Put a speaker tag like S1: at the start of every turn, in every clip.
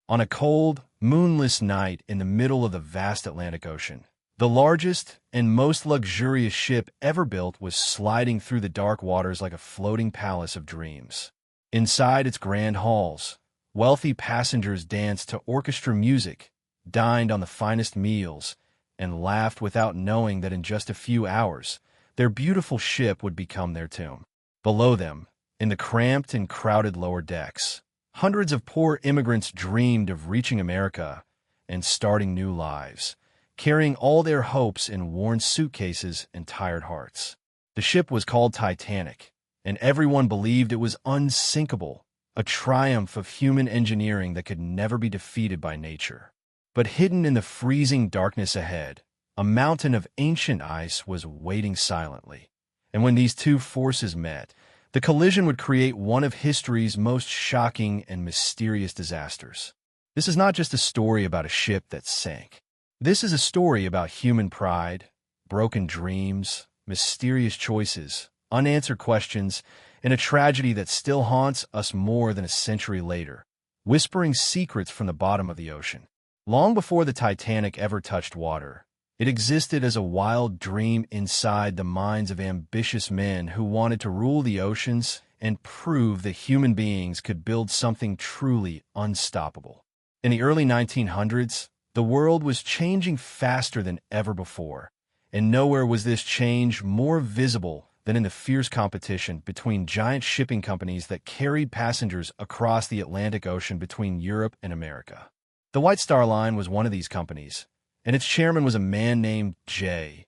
S1: On a cold, moonless night in the middle of the vast Atlantic Ocean, the largest and most luxurious ship ever built was sliding through the dark waters like a floating palace of dreams. Inside its grand halls, wealthy passengers danced to orchestra music, dined on the finest meals, and laughed without knowing that in just a few hours, their beautiful ship would become their tomb. Below them, in the cramped and crowded lower decks, hundreds of poor immigrants dreamed of reaching America and starting new lives, carrying all their hopes in worn suitcases and tired hearts. The ship was called Titanic, and everyone believed it was unsinkable, a triumph of human engineering that could never be defeated by nature. But hidden in the freezing darkness ahead, a mountain of ancient ice was waiting silently. And when these two forces met, the collision would create one of history's most shocking and mysterious disasters. This is not just a story about a ship that sank. This is a story about human pride, broken dreams, mysterious choices, unanswered questions, and a tragedy that still haunts us more than a century later, whispering secrets from the bottom of the ocean. Long before the Titanic ever touched water, it existed as a wild dream inside the minds of ambitious men who wanted to rule the oceans and prove that human beings could build something truly unstoppable. In the early 1900s, the world was changing faster than ever before, and nowhere was this change more visible than in the fierce competition between giant shipping companies that carried passengers across the Atlantic Ocean between Europe and America. The White Star Line was one of these companies, and its chairman was a man named J.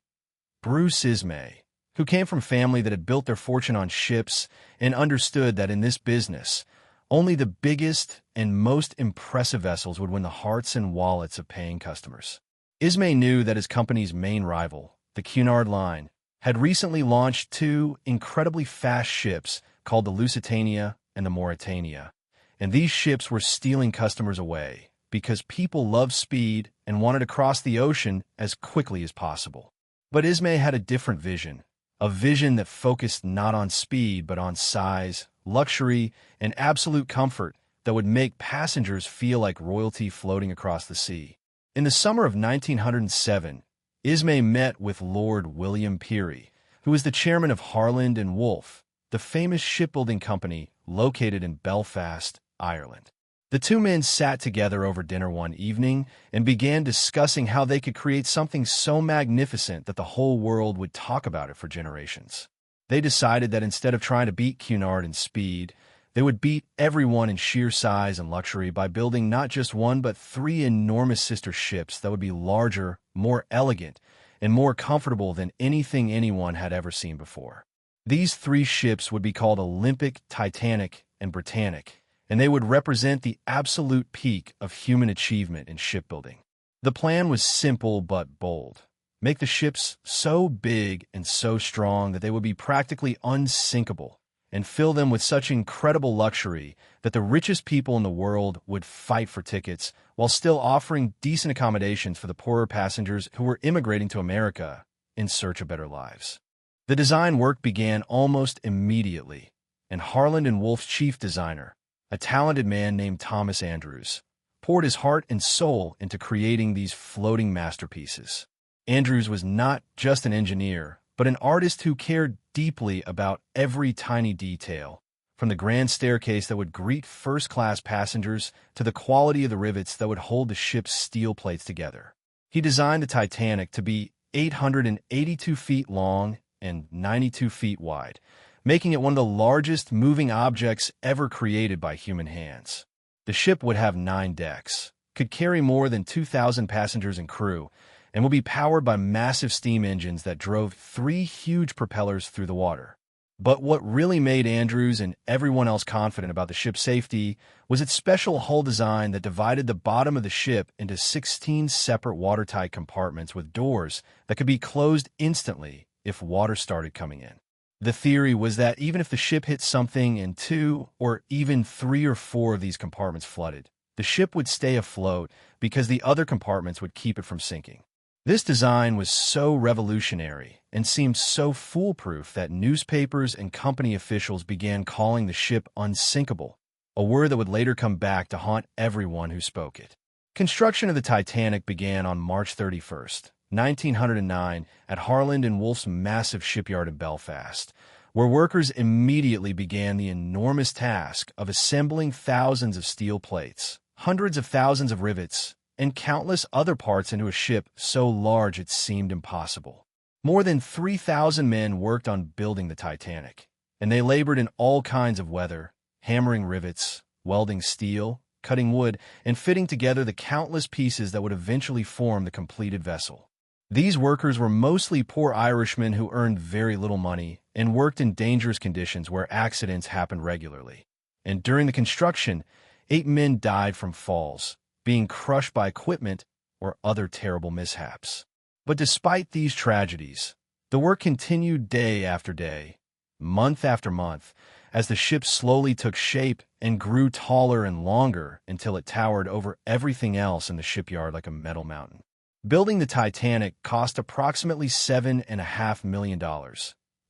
S1: Bruce Ismay, who came from a family that had built their fortune on ships and understood that in this business, only the biggest and most impressive vessels would win the hearts and wallets of paying customers. Ismay knew that his company's main rival, the Cunard Line, had recently launched two incredibly fast ships called the Lusitania and the Mauretania, and these ships were stealing customers away because people loved speed and wanted to cross the ocean as quickly as possible. But Ismay had a different vision, a vision that focused not on speed but on size, luxury, and absolute comfort that would make passengers feel like royalty floating across the sea. In the summer of 1907, Ismay met with Lord William Peary, who was the chairman of Harland and Wolff, the famous shipbuilding company located in Belfast, Ireland. The two men sat together over dinner one evening and began discussing how they could create something so magnificent that the whole world would talk about it for generations. They decided that instead of trying to beat Cunard in speed, they would beat everyone in sheer size and luxury by building not just one but three enormous sister ships that would be larger, more elegant, and more comfortable than anything anyone had ever seen before. These three ships would be called Olympic, Titanic, and Britannic, and they would represent the absolute peak of human achievement in shipbuilding. The plan was simple but bold. Make the ships so big and so strong that they would be practically unsinkable, and fill them with such incredible luxury that the richest people in the world would fight for tickets while still offering decent accommodations for the poorer passengers who were immigrating to America in search of better lives. The design work began almost immediately, and Harland and Wolff's chief designer, a talented man named Thomas Andrews, poured his heart and soul into creating these floating masterpieces. Andrews was not just an engineer, but an artist who cared deeply about every tiny detail, from the grand staircase that would greet first-class passengers to the quality of the rivets that would hold the ship's steel plates together. He designed the Titanic to be 882 feet long and 92 feet wide, making it one of the largest moving objects ever created by human hands. The ship would have 9 decks, could carry more than 2,000 passengers and crew, and would be powered by massive steam engines that drove 3 huge propellers through the water. But what really made Andrews and everyone else confident about the ship's safety was its special hull design that divided the bottom of the ship into 16 separate watertight compartments with doors that could be closed instantly if water started coming in. The theory was that even if the ship hit something and 2 or even 3 or 4 of these compartments flooded, the ship would stay afloat because the other compartments would keep it from sinking. This design was so revolutionary and seemed so foolproof that newspapers and company officials began calling the ship unsinkable, a word that would later come back to haunt everyone who spoke it. Construction of the Titanic began on March 31st, 1909, at Harland and Wolff's massive shipyard in Belfast, where workers immediately began the enormous task of assembling thousands of steel plates, hundreds of thousands of rivets, and countless other parts into a ship so large it seemed impossible. More than 3,000 men worked on building the Titanic, and they labored in all kinds of weather, hammering rivets, welding steel, cutting wood, and fitting together the countless pieces that would eventually form the completed vessel. These workers were mostly poor Irishmen who earned very little money and worked in dangerous conditions where accidents happened regularly. And during the construction, 8 men died from falls, being crushed by equipment or other terrible mishaps. But despite these tragedies, the work continued day after day, month after month, as the ship slowly took shape and grew taller and longer until it towered over everything else in the shipyard like a metal mountain. Building the Titanic cost approximately $7.5 million,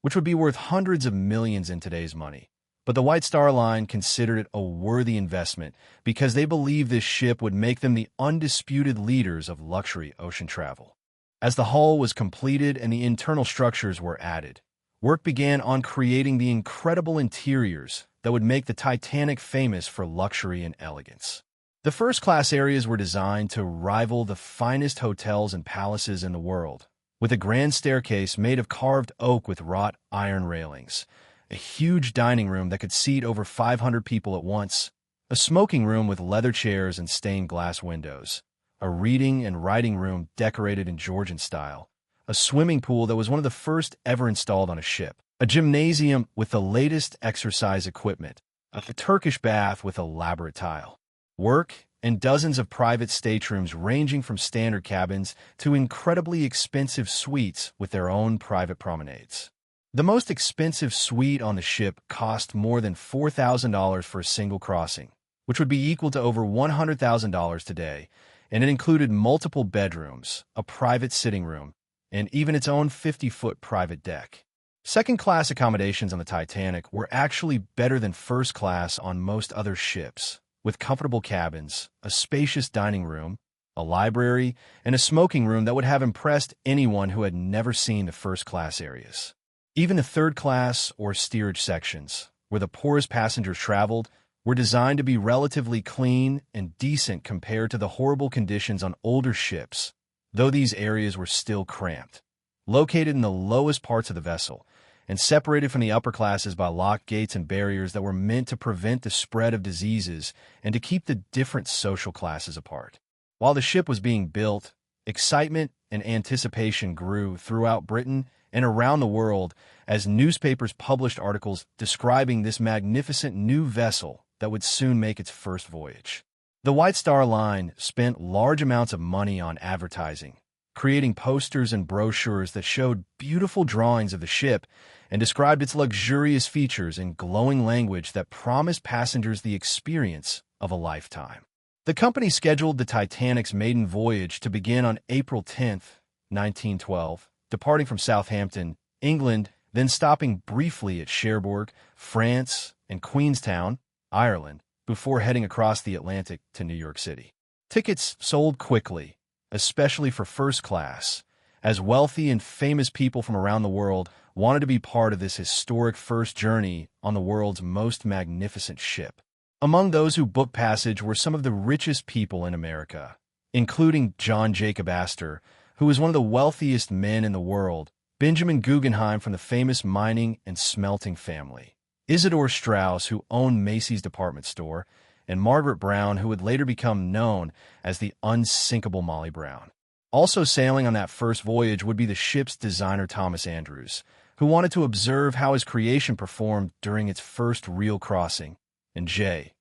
S1: which would be worth hundreds of millions in today's money. But the White Star Line considered it a worthy investment because they believed this ship would make them the undisputed leaders of luxury ocean travel. As the hull was completed and the internal structures were added, work began on creating the incredible interiors that would make the Titanic famous for luxury and elegance. The first-class areas were designed to rival the finest hotels and palaces in the world, with a grand staircase made of carved oak with wrought iron railings, a huge dining room that could seat over 500 people at once, a smoking room with leather chairs and stained glass windows, a reading and writing room decorated in Georgian style, a swimming pool that was one of the first ever installed on a ship, a gymnasium with the latest exercise equipment, a Turkish bath with elaborate tile, work, and dozens of private staterooms ranging from standard cabins to incredibly expensive suites with their own private promenades. The most expensive suite on the ship cost more than $4,000 for a single crossing, which would be equal to over $100,000 today, and it included multiple bedrooms, a private sitting room, and even its own 50-foot private deck. Second-class accommodations on the Titanic were actually better than first class on most other ships, with comfortable cabins, a spacious dining room, a library, and a smoking room that would have impressed anyone who had never seen the first-class areas. Even the third-class or steerage sections, where the poorest passengers traveled, were designed to be relatively clean and decent compared to the horrible conditions on older ships, though these areas were still cramped. Located in the lowest parts of the vessel, and separated from the upper classes by locked gates and barriers that were meant to prevent the spread of diseases and to keep the different social classes apart. While the ship was being built, excitement and anticipation grew throughout Britain and around the world as newspapers published articles describing this magnificent new vessel that would soon make its first voyage. The White Star Line spent large amounts of money on advertising, creating posters and brochures that showed beautiful drawings of the ship and described its luxurious features in glowing language that promised passengers the experience of a lifetime. The company scheduled the Titanic's maiden voyage to begin on April 10, 1912, departing from Southampton, England, then stopping briefly at Cherbourg, France, and Queenstown, Ireland, before heading across the Atlantic to New York City. Tickets sold quickly, especially for first class, as wealthy and famous people from around the world wanted to be part of this historic first journey on the world's most magnificent ship. Among those who booked passage were some of the richest people in America, including John Jacob Astor, who was one of the wealthiest men in the world, Benjamin Guggenheim from the famous mining and smelting family, Isidor Straus, who owned Macy's department store, and Margaret Brown, who would later become known as the unsinkable Molly Brown. Also sailing on that first voyage would be the ship's designer Thomas Andrews, who wanted to observe how his creation performed during its first real crossing, and J.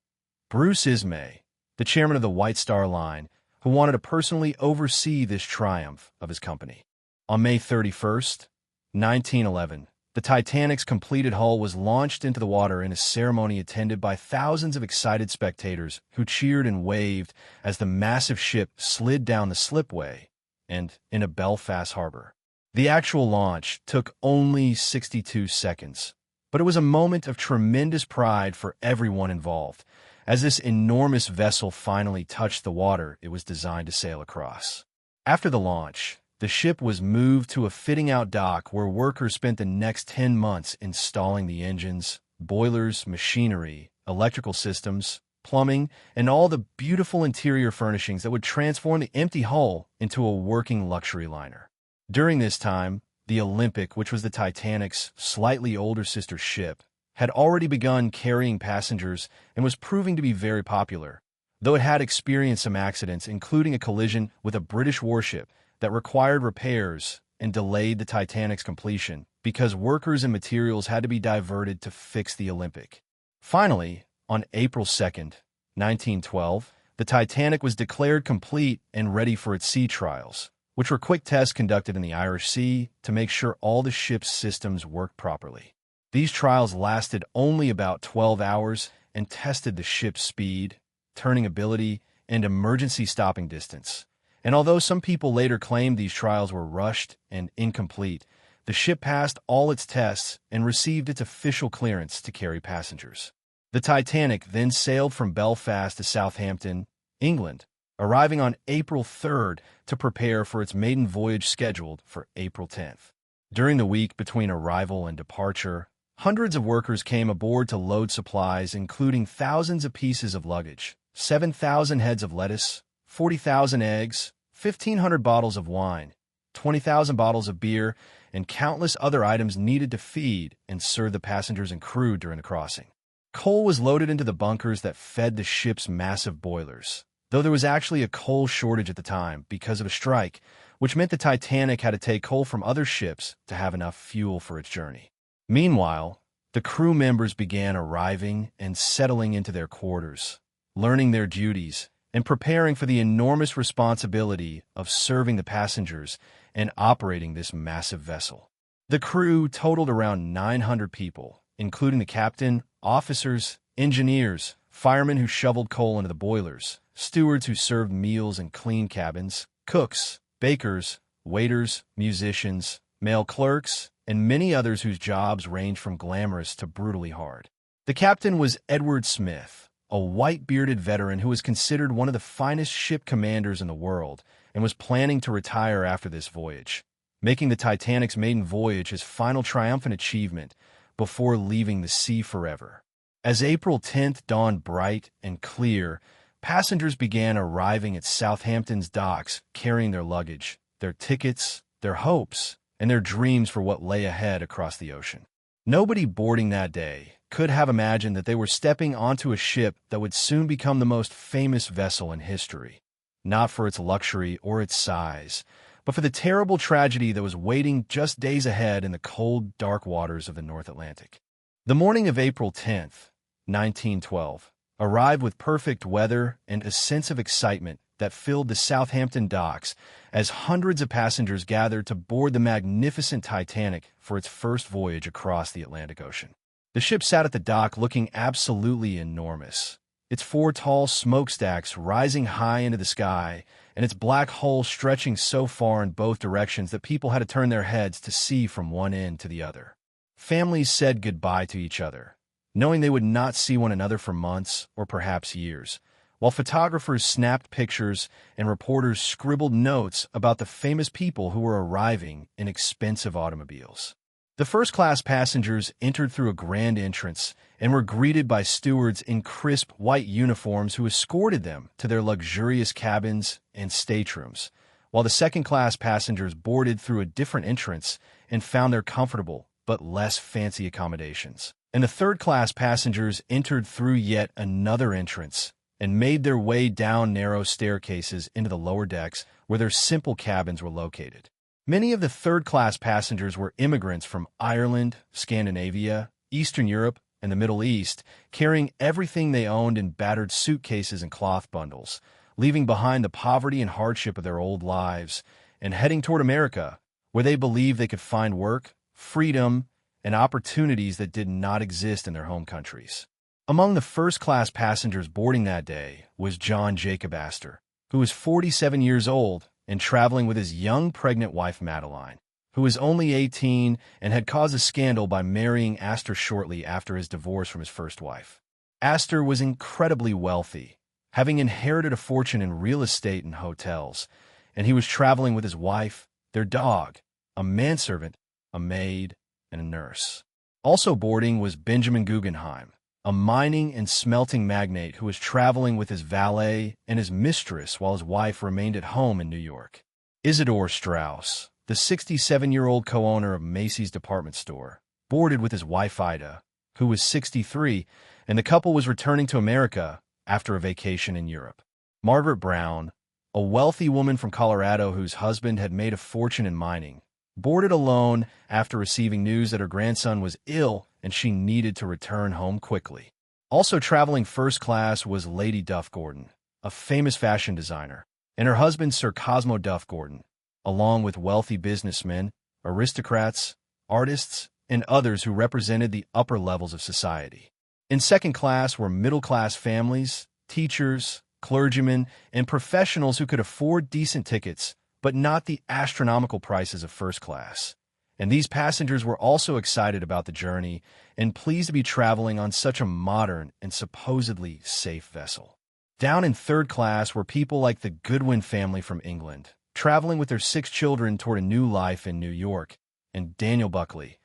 S1: Bruce Ismay, the chairman of the White Star Line, who wanted to personally oversee this triumph of his company. On May 31st, 1911, the Titanic's completed hull was launched into the water in a ceremony attended by thousands of excited spectators who cheered and waved as the massive ship slid down the slipway and into Belfast harbor. The actual launch took only 62 seconds, but it was a moment of tremendous pride for everyone involved, as this enormous vessel finally touched the water it was designed to sail across. After the launch, the ship was moved to a fitting-out dock where workers spent the next 10 months installing the engines, boilers, machinery, electrical systems, plumbing, and all the beautiful interior furnishings that would transform the empty hull into a working luxury liner. During this time, the Olympic, which was the Titanic's slightly older sister ship, had already begun carrying passengers and was proving to be very popular, though it had experienced some accidents, including a collision with a British warship that required repairs and delayed the Titanic's completion because workers and materials had to be diverted to fix the Olympic. Finally, on April 2nd, 1912, the Titanic was declared complete and ready for its sea trials, which were quick tests conducted in the Irish Sea to make sure all the ship's systems worked properly. These trials lasted only about 12 hours and tested the ship's speed, turning ability, and emergency stopping distance. And although some people later claimed these trials were rushed and incomplete, the ship passed all its tests and received its official clearance to carry passengers. The Titanic then sailed from Belfast to Southampton, England, arriving on April 3rd to prepare for its maiden voyage scheduled for April 10th. During the week between arrival and departure, hundreds of workers came aboard to load supplies, including thousands of pieces of luggage, 7,000 heads of lettuce, 40,000 eggs, 1,500 bottles of wine, 20,000 bottles of beer, and countless other items needed to feed and serve the passengers and crew during the crossing. Coal was loaded into the bunkers that fed the ship's massive boilers, though there was actually a coal shortage at the time because of a strike, which meant the Titanic had to take coal from other ships to have enough fuel for its journey. Meanwhile, the crew members began arriving and settling into their quarters, learning their duties, and preparing for the enormous responsibility of serving the passengers and operating this massive vessel. The crew totaled around 900 people, including the captain, officers, engineers, firemen who shoveled coal into the boilers, stewards who served meals and cleaned cabins, cooks, bakers, waiters, musicians, male clerks, and many others whose jobs ranged from glamorous to brutally hard. The captain was Edward Smith, a white-bearded veteran who was considered one of the finest ship commanders in the world and was planning to retire after this voyage, making the Titanic's maiden voyage his final triumphant achievement before leaving the sea forever. As April 10th dawned bright and clear, passengers began arriving at Southampton's docks carrying their luggage, their tickets, their hopes, and their dreams for what lay ahead across the ocean. Nobody boarding that day could have imagined that they were stepping onto a ship that would soon become the most famous vessel in history, not for its luxury or its size, but for the terrible tragedy that was waiting just days ahead in the cold, dark waters of the North Atlantic. The morning of April 10th, 1912, arrived with perfect weather and a sense of excitement that filled the Southampton docks as hundreds of passengers gathered to board the magnificent Titanic for its first voyage across the Atlantic Ocean. The ship sat at the dock looking absolutely enormous, its 4 tall smokestacks rising high into the sky, and its black hull stretching so far in both directions that people had to turn their heads to see from one end to the other. Families said goodbye to each other, knowing they would not see one another for months or perhaps years, while photographers snapped pictures and reporters scribbled notes about the famous people who were arriving in expensive automobiles. The first-class passengers entered through a grand entrance and were greeted by stewards in crisp white uniforms who escorted them to their luxurious cabins and staterooms, while the second-class passengers boarded through a different entrance and found their comfortable but less fancy accommodations. And the third-class passengers entered through yet another entrance and made their way down narrow staircases into the lower decks where their simple cabins were located. Many of the third-class passengers were immigrants from Ireland, Scandinavia, Eastern Europe, and the Middle East, carrying everything they owned in battered suitcases and cloth bundles, leaving behind the poverty and hardship of their old lives, and heading toward America, where they believed they could find work, freedom, and opportunities that did not exist in their home countries. Among the first-class passengers boarding that day was John Jacob Astor, who was 47 years old and traveling with his young pregnant wife Madeline, who was only 18 and had caused a scandal by marrying Astor shortly after his divorce from his first wife. Astor was incredibly wealthy, having inherited a fortune in real estate and hotels, and he was traveling with his wife, their dog, a manservant, a maid, and a nurse. Also boarding was Benjamin Guggenheim, a mining and smelting magnate who was traveling with his valet and his mistress while his wife remained at home in New York. Isidore Strauss, the 67-year-old co-owner of Macy's department store, boarded with his wife Ida, who was 63, and the couple was returning to America after a vacation in Europe. Margaret Brown, a wealthy woman from Colorado whose husband had made a fortune in mining, boarded alone after receiving news that her grandson was ill and she needed to return home quickly. Also traveling first class was Lady Duff Gordon, a famous fashion designer, and her husband Sir Cosmo Duff Gordon, along with wealthy businessmen, aristocrats, artists, and others who represented the upper levels of society. In second class were middle-class families, teachers, clergymen, and professionals who could afford decent tickets, but not the astronomical prices of first class. And these passengers were also excited about the journey and pleased to be traveling on such a modern and supposedly safe vessel. Down in third class were people like the Goodwin family from England, traveling with their 6 children toward a new life in New York, and Daniel Buckley,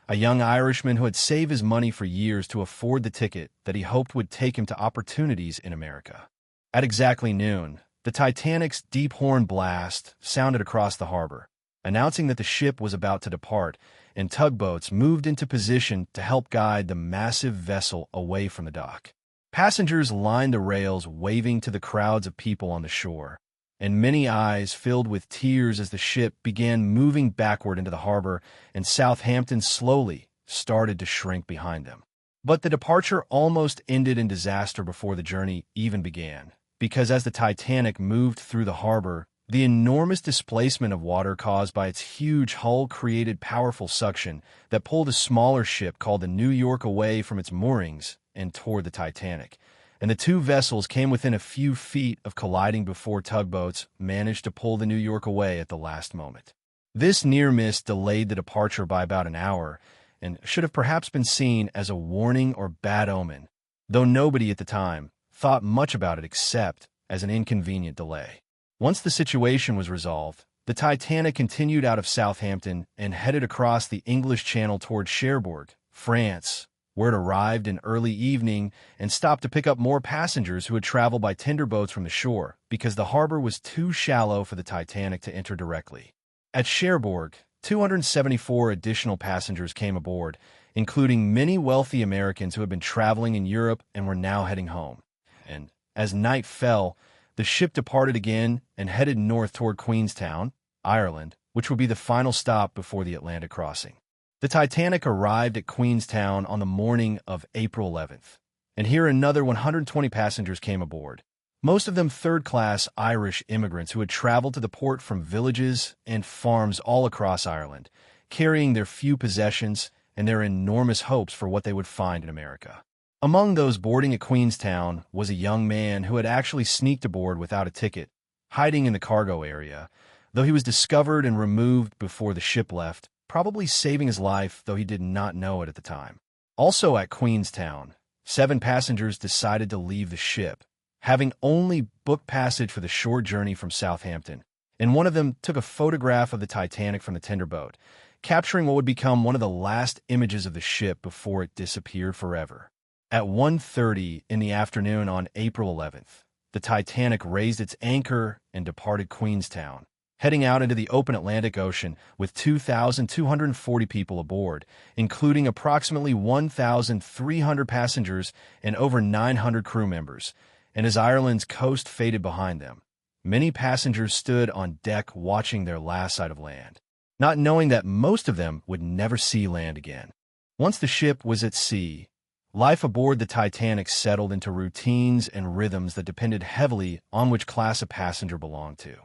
S1: a young Irishman who had saved his money for years to afford the ticket that he hoped would take him to opportunities in America. At exactly noon, the Titanic's deep horn blast sounded across the harbor, announcing that the ship was about to depart, and tugboats moved into position to help guide the massive vessel away from the dock. Passengers lined the rails, waving to the crowds of people on the shore, and many eyes filled with tears as the ship began moving backward into the harbor, and Southampton slowly started to shrink behind them. But the departure almost ended in disaster before the journey even began, because as the Titanic moved through the harbor, the enormous displacement of water caused by its huge hull created powerful suction that pulled a smaller ship called the New York away from its moorings and toward the Titanic, and the two vessels came within a few feet of colliding before tugboats managed to pull the New York away at the last moment. This near miss delayed the departure by about an hour and should have perhaps been seen as a warning or bad omen, though nobody at the time thought much about it except as an inconvenient delay. Once the situation was resolved, the Titanic continued out of Southampton and headed across the English Channel toward Cherbourg, France, where it arrived in early evening and stopped to pick up more passengers who had traveled by tender boats from the shore because the harbor was too shallow for the Titanic to enter directly. At Cherbourg, 274 additional passengers came aboard, including many wealthy Americans who had been traveling in Europe and were now heading home. And as night fell, the ship departed again and headed north toward Queenstown, Ireland, which would be the final stop before the Atlantic crossing. The Titanic arrived at Queenstown on the morning of April 11th, and here another 120 passengers came aboard, most of them third-class Irish immigrants who had traveled to the port from villages and farms all across Ireland, carrying their few possessions and their enormous hopes for what they would find in America. Among those boarding at Queenstown was a young man who had actually sneaked aboard without a ticket, hiding in the cargo area, though he was discovered and removed before the ship left, probably saving his life, though he did not know it at the time. Also at Queenstown, 7 passengers decided to leave the ship, having only booked passage for the short journey from Southampton, and one of them took a photograph of the Titanic from the tender boat, capturing what would become one of the last images of the ship before it disappeared forever. At 1:30 in the afternoon on April 11th, the Titanic raised its anchor and departed Queenstown, heading out into the open Atlantic Ocean with 2,240 people aboard, including approximately 1,300 passengers and over 900 crew members. And as Ireland's coast faded behind them, many passengers stood on deck watching their last sight of land, not knowing that most of them would never see land again. Once the ship was at sea, life aboard the Titanic settled into routines and rhythms that depended heavily on which class a passenger belonged to.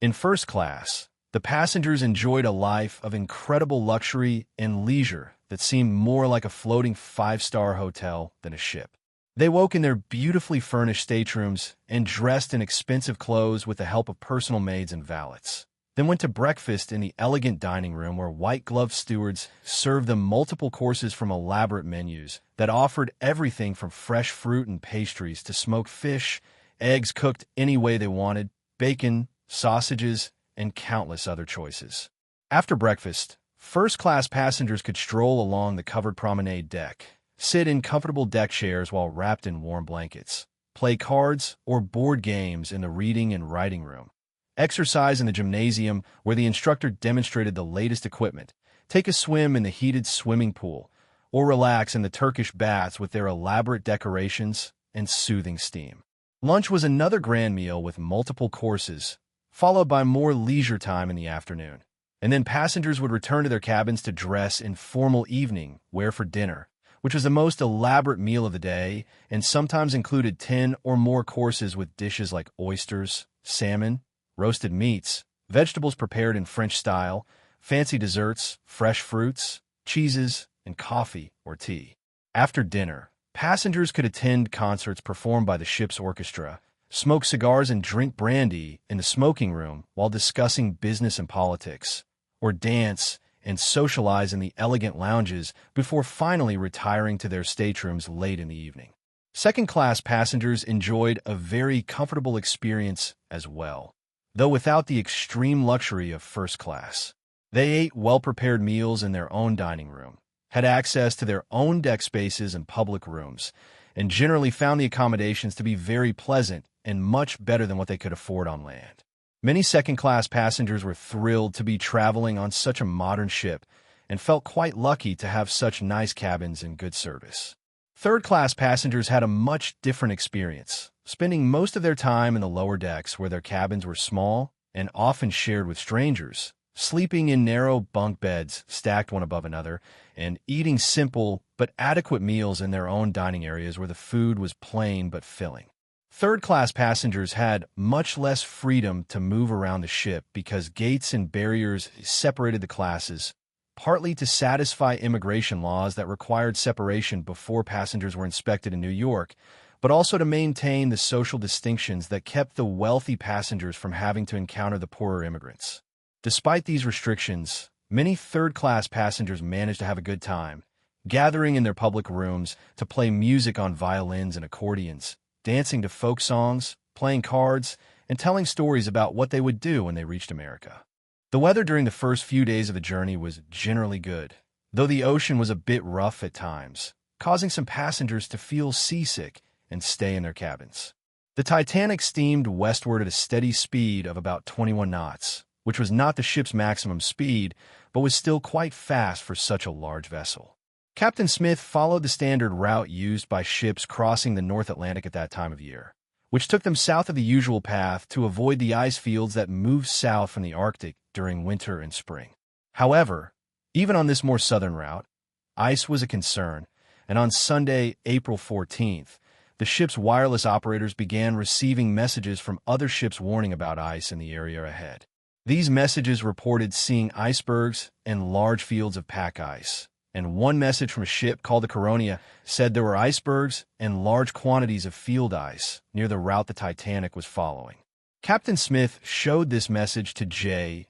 S1: In first class, the passengers enjoyed a life of incredible luxury and leisure that seemed more like a floating 5-star hotel than a ship. They woke in their beautifully furnished staterooms and dressed in expensive clothes with the help of personal maids and valets. then went to breakfast in the elegant dining room where white-gloved stewards served them multiple courses from elaborate menus that offered everything from fresh fruit and pastries to smoked fish, eggs cooked any way they wanted, bacon, sausages, and countless other choices. After breakfast, first-class passengers could stroll along the covered promenade deck, sit in comfortable deck chairs while wrapped in warm blankets, play cards or board games in the reading and writing room, exercise in the gymnasium where the instructor demonstrated the latest equipment, take a swim in the heated swimming pool, or relax in the Turkish baths with their elaborate decorations and soothing steam. Lunch was another grand meal with multiple courses, followed by more leisure time in the afternoon. And then passengers would return to their cabins to dress in formal evening wear for dinner, which was the most elaborate meal of the day and sometimes included 10 or more courses with dishes like oysters, salmon, roasted meats, vegetables prepared in French style, fancy desserts, fresh fruits, cheeses, and coffee or tea. After dinner, passengers could attend concerts performed by the ship's orchestra, smoke cigars and drink brandy in the smoking room while discussing business and politics, or dance and socialize in the elegant lounges before finally retiring to their staterooms late in the evening. Second-class passengers enjoyed a very comfortable experience as well, though without the extreme luxury of first class. They ate well-prepared meals in their own dining room, had access to their own deck spaces and public rooms, and generally found the accommodations to be very pleasant and much better than what they could afford on land. Many second-class passengers were thrilled to be traveling on such a modern ship and felt quite lucky to have such nice cabins and good service. Third-class passengers had a much different experience, spending most of their time in the lower decks where their cabins were small and often shared with strangers, sleeping in narrow bunk beds stacked one above another, and eating simple but adequate meals in their own dining areas where the food was plain but filling. Third-class passengers had much less freedom to move around the ship because gates and barriers separated the classes, partly to satisfy immigration laws that required separation before passengers were inspected in New York, but also to maintain the social distinctions that kept the wealthy passengers from having to encounter the poorer immigrants. Despite these restrictions, many third-class passengers managed to have a good time, gathering in their public rooms to play music on violins and accordions, dancing to folk songs, playing cards, and telling stories about what they would do when they reached America. The weather during the first few days of the journey was generally good, though the ocean was a bit rough at times, causing some passengers to feel seasick and stay in their cabins. The Titanic steamed westward at a steady speed of about 21 knots, which was not the ship's maximum speed, but was still quite fast for such a large vessel. Captain Smith followed the standard route used by ships crossing the North Atlantic at that time of year, which took them south of the usual path to avoid the ice fields that moved south from the Arctic during winter and spring. However, even on this more southern route, ice was a concern, and on Sunday, April 14th, the ship's wireless operators began receiving messages from other ships warning about ice in the area ahead. These messages reported seeing icebergs and large fields of pack ice, and one message from a ship called the Coronia said there were icebergs and large quantities of field ice near the route the Titanic was following. Captain Smith showed this message to J.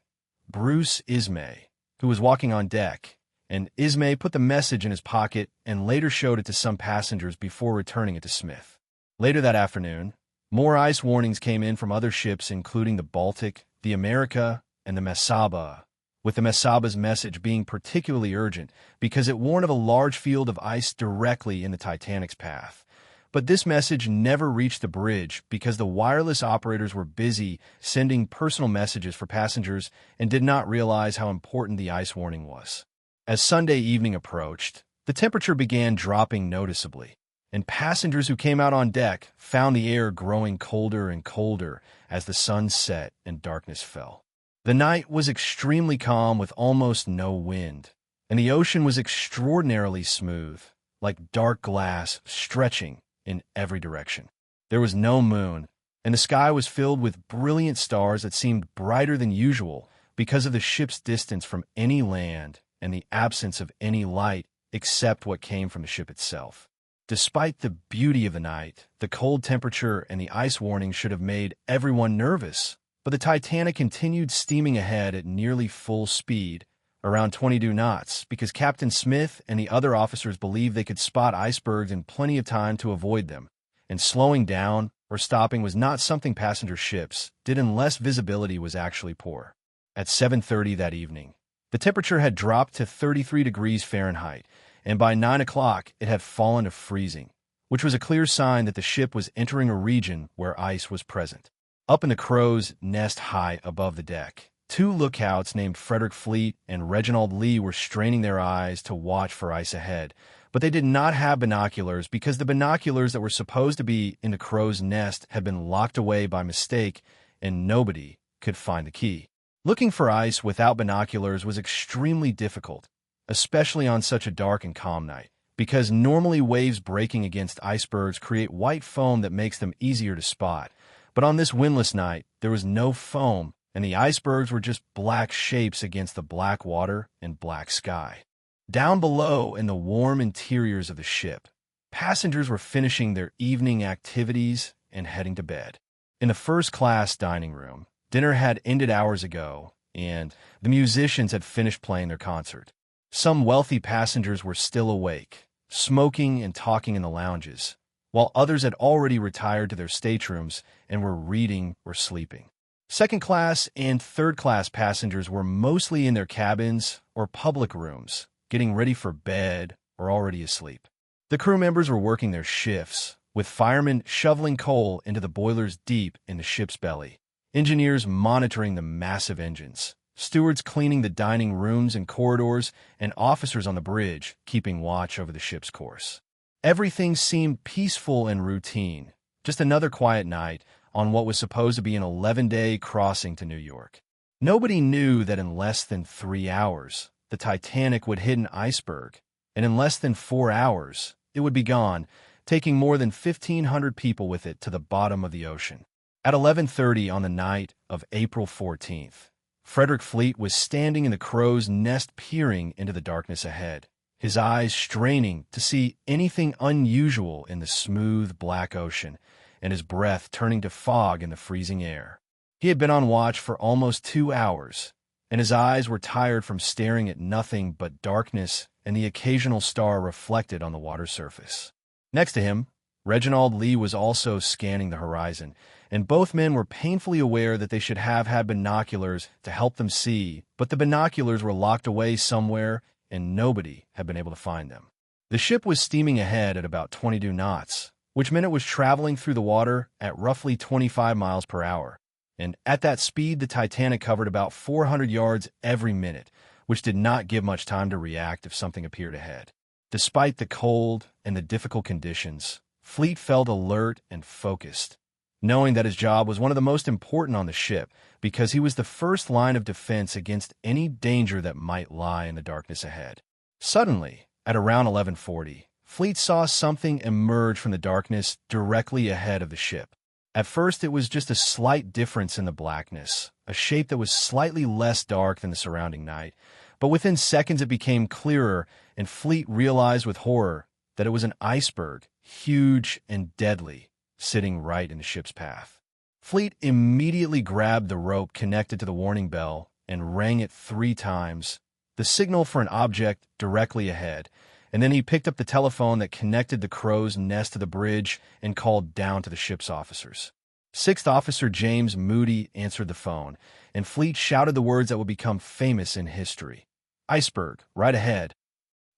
S1: Bruce Ismay, who was walking on deck, and Ismay put the message in his pocket and later showed it to some passengers before returning it to Smith. Later that afternoon, more ice warnings came in from other ships including the Baltic, the America, and the Mesaba, with the Mesaba's message being particularly urgent because it warned of a large field of ice directly in the Titanic's path. But this message never reached the bridge because the wireless operators were busy sending personal messages for passengers and did not realize how important the ice warning was. As Sunday evening approached, the temperature began dropping noticeably, and passengers who came out on deck found the air growing colder and colder as the sun set and darkness fell. The night was extremely calm with almost no wind, and the ocean was extraordinarily smooth, like dark glass stretching in every direction. There was no moon, and the sky was filled with brilliant stars that seemed brighter than usual because of the ship's distance from any land and the absence of any light except what came from the ship itself. Despite the beauty of the night, the cold temperature and the ice warning should have made everyone nervous, but the Titanic continued steaming ahead at nearly full speed, around 22 knots, because Captain Smith and the other officers believed they could spot icebergs in plenty of time to avoid them, and slowing down or stopping was not something passenger ships did unless visibility was actually poor. At 7:30 that evening, the temperature had dropped to 33 degrees Fahrenheit, and by 9 o'clock it had fallen to freezing, which was a clear sign that the ship was entering a region where ice was present. Up in the crow's nest high above the deck, two lookouts named Frederick Fleet and Reginald Lee were straining their eyes to watch for ice ahead, but they did not have binoculars because the binoculars that were supposed to be in the crow's nest had been locked away by mistake, and nobody could find the key. Looking for ice without binoculars was extremely difficult, especially on such a dark and calm night, because normally waves breaking against icebergs create white foam that makes them easier to spot. But on this windless night, there was no foam, and the icebergs were just black shapes against the black water and black sky. Down below in the warm interiors of the ship, passengers were finishing their evening activities and heading to bed. In the first-class dining room, dinner had ended hours ago, and the musicians had finished playing their concert. Some wealthy passengers were still awake, smoking and talking in the lounges, while others had already retired to their staterooms and were reading or sleeping. Second-class and third-class passengers were mostly in their cabins or public rooms, getting ready for bed or already asleep. The crew members were working their shifts, with firemen shoveling coal into the boilers deep in the ship's belly, engineers monitoring the massive engines, stewards cleaning the dining rooms and corridors, and officers on the bridge keeping watch over the ship's course. Everything seemed peaceful and routine, just another quiet night on what was supposed to be an 11-day crossing to New York. Nobody knew that in less than 3 hours, the Titanic would hit an iceberg, and in less than 4 hours, it would be gone, taking more than 1,500 people with it to the bottom of the ocean. At 11:30 on the night of April 14th, Frederick Fleet was standing in the crow's nest peering into the darkness ahead, his eyes straining to see anything unusual in the smooth black ocean, and his breath turning to fog in the freezing air. He had been on watch for almost 2 hours, and his eyes were tired from staring at nothing but darkness and the occasional star reflected on the water surface. Next to him, Reginald Lee was also scanning the horizon, and both men were painfully aware that they should have had binoculars to help them see, but the binoculars were locked away somewhere, and nobody had been able to find them. The ship was steaming ahead at about 22 knots, which meant it was traveling through the water at roughly 25 miles per hour. And at that speed, the Titanic covered about 400 yards every minute, which did not give much time to react if something appeared ahead. Despite the cold and the difficult conditions, Fleet felt alert and focused, knowing that his job was one of the most important on the ship because he was the first line of defense against any danger that might lie in the darkness ahead. Suddenly, at around 11:40, Fleet saw something emerge from the darkness directly ahead of the ship. At first, it was just a slight difference in the blackness, a shape that was slightly less dark than the surrounding night, but within seconds it became clearer, and Fleet realized with horror that it was an iceberg, huge and deadly, sitting right in the ship's path. Fleet immediately grabbed the rope connected to the warning bell and rang it 3 times, the signal for an object directly ahead, and then he picked up the telephone that connected the crow's nest to the bridge and called down to the ship's officers. Sixth Officer James Moody answered the phone, and Fleet shouted the words that would become famous in history. "Iceberg, right ahead."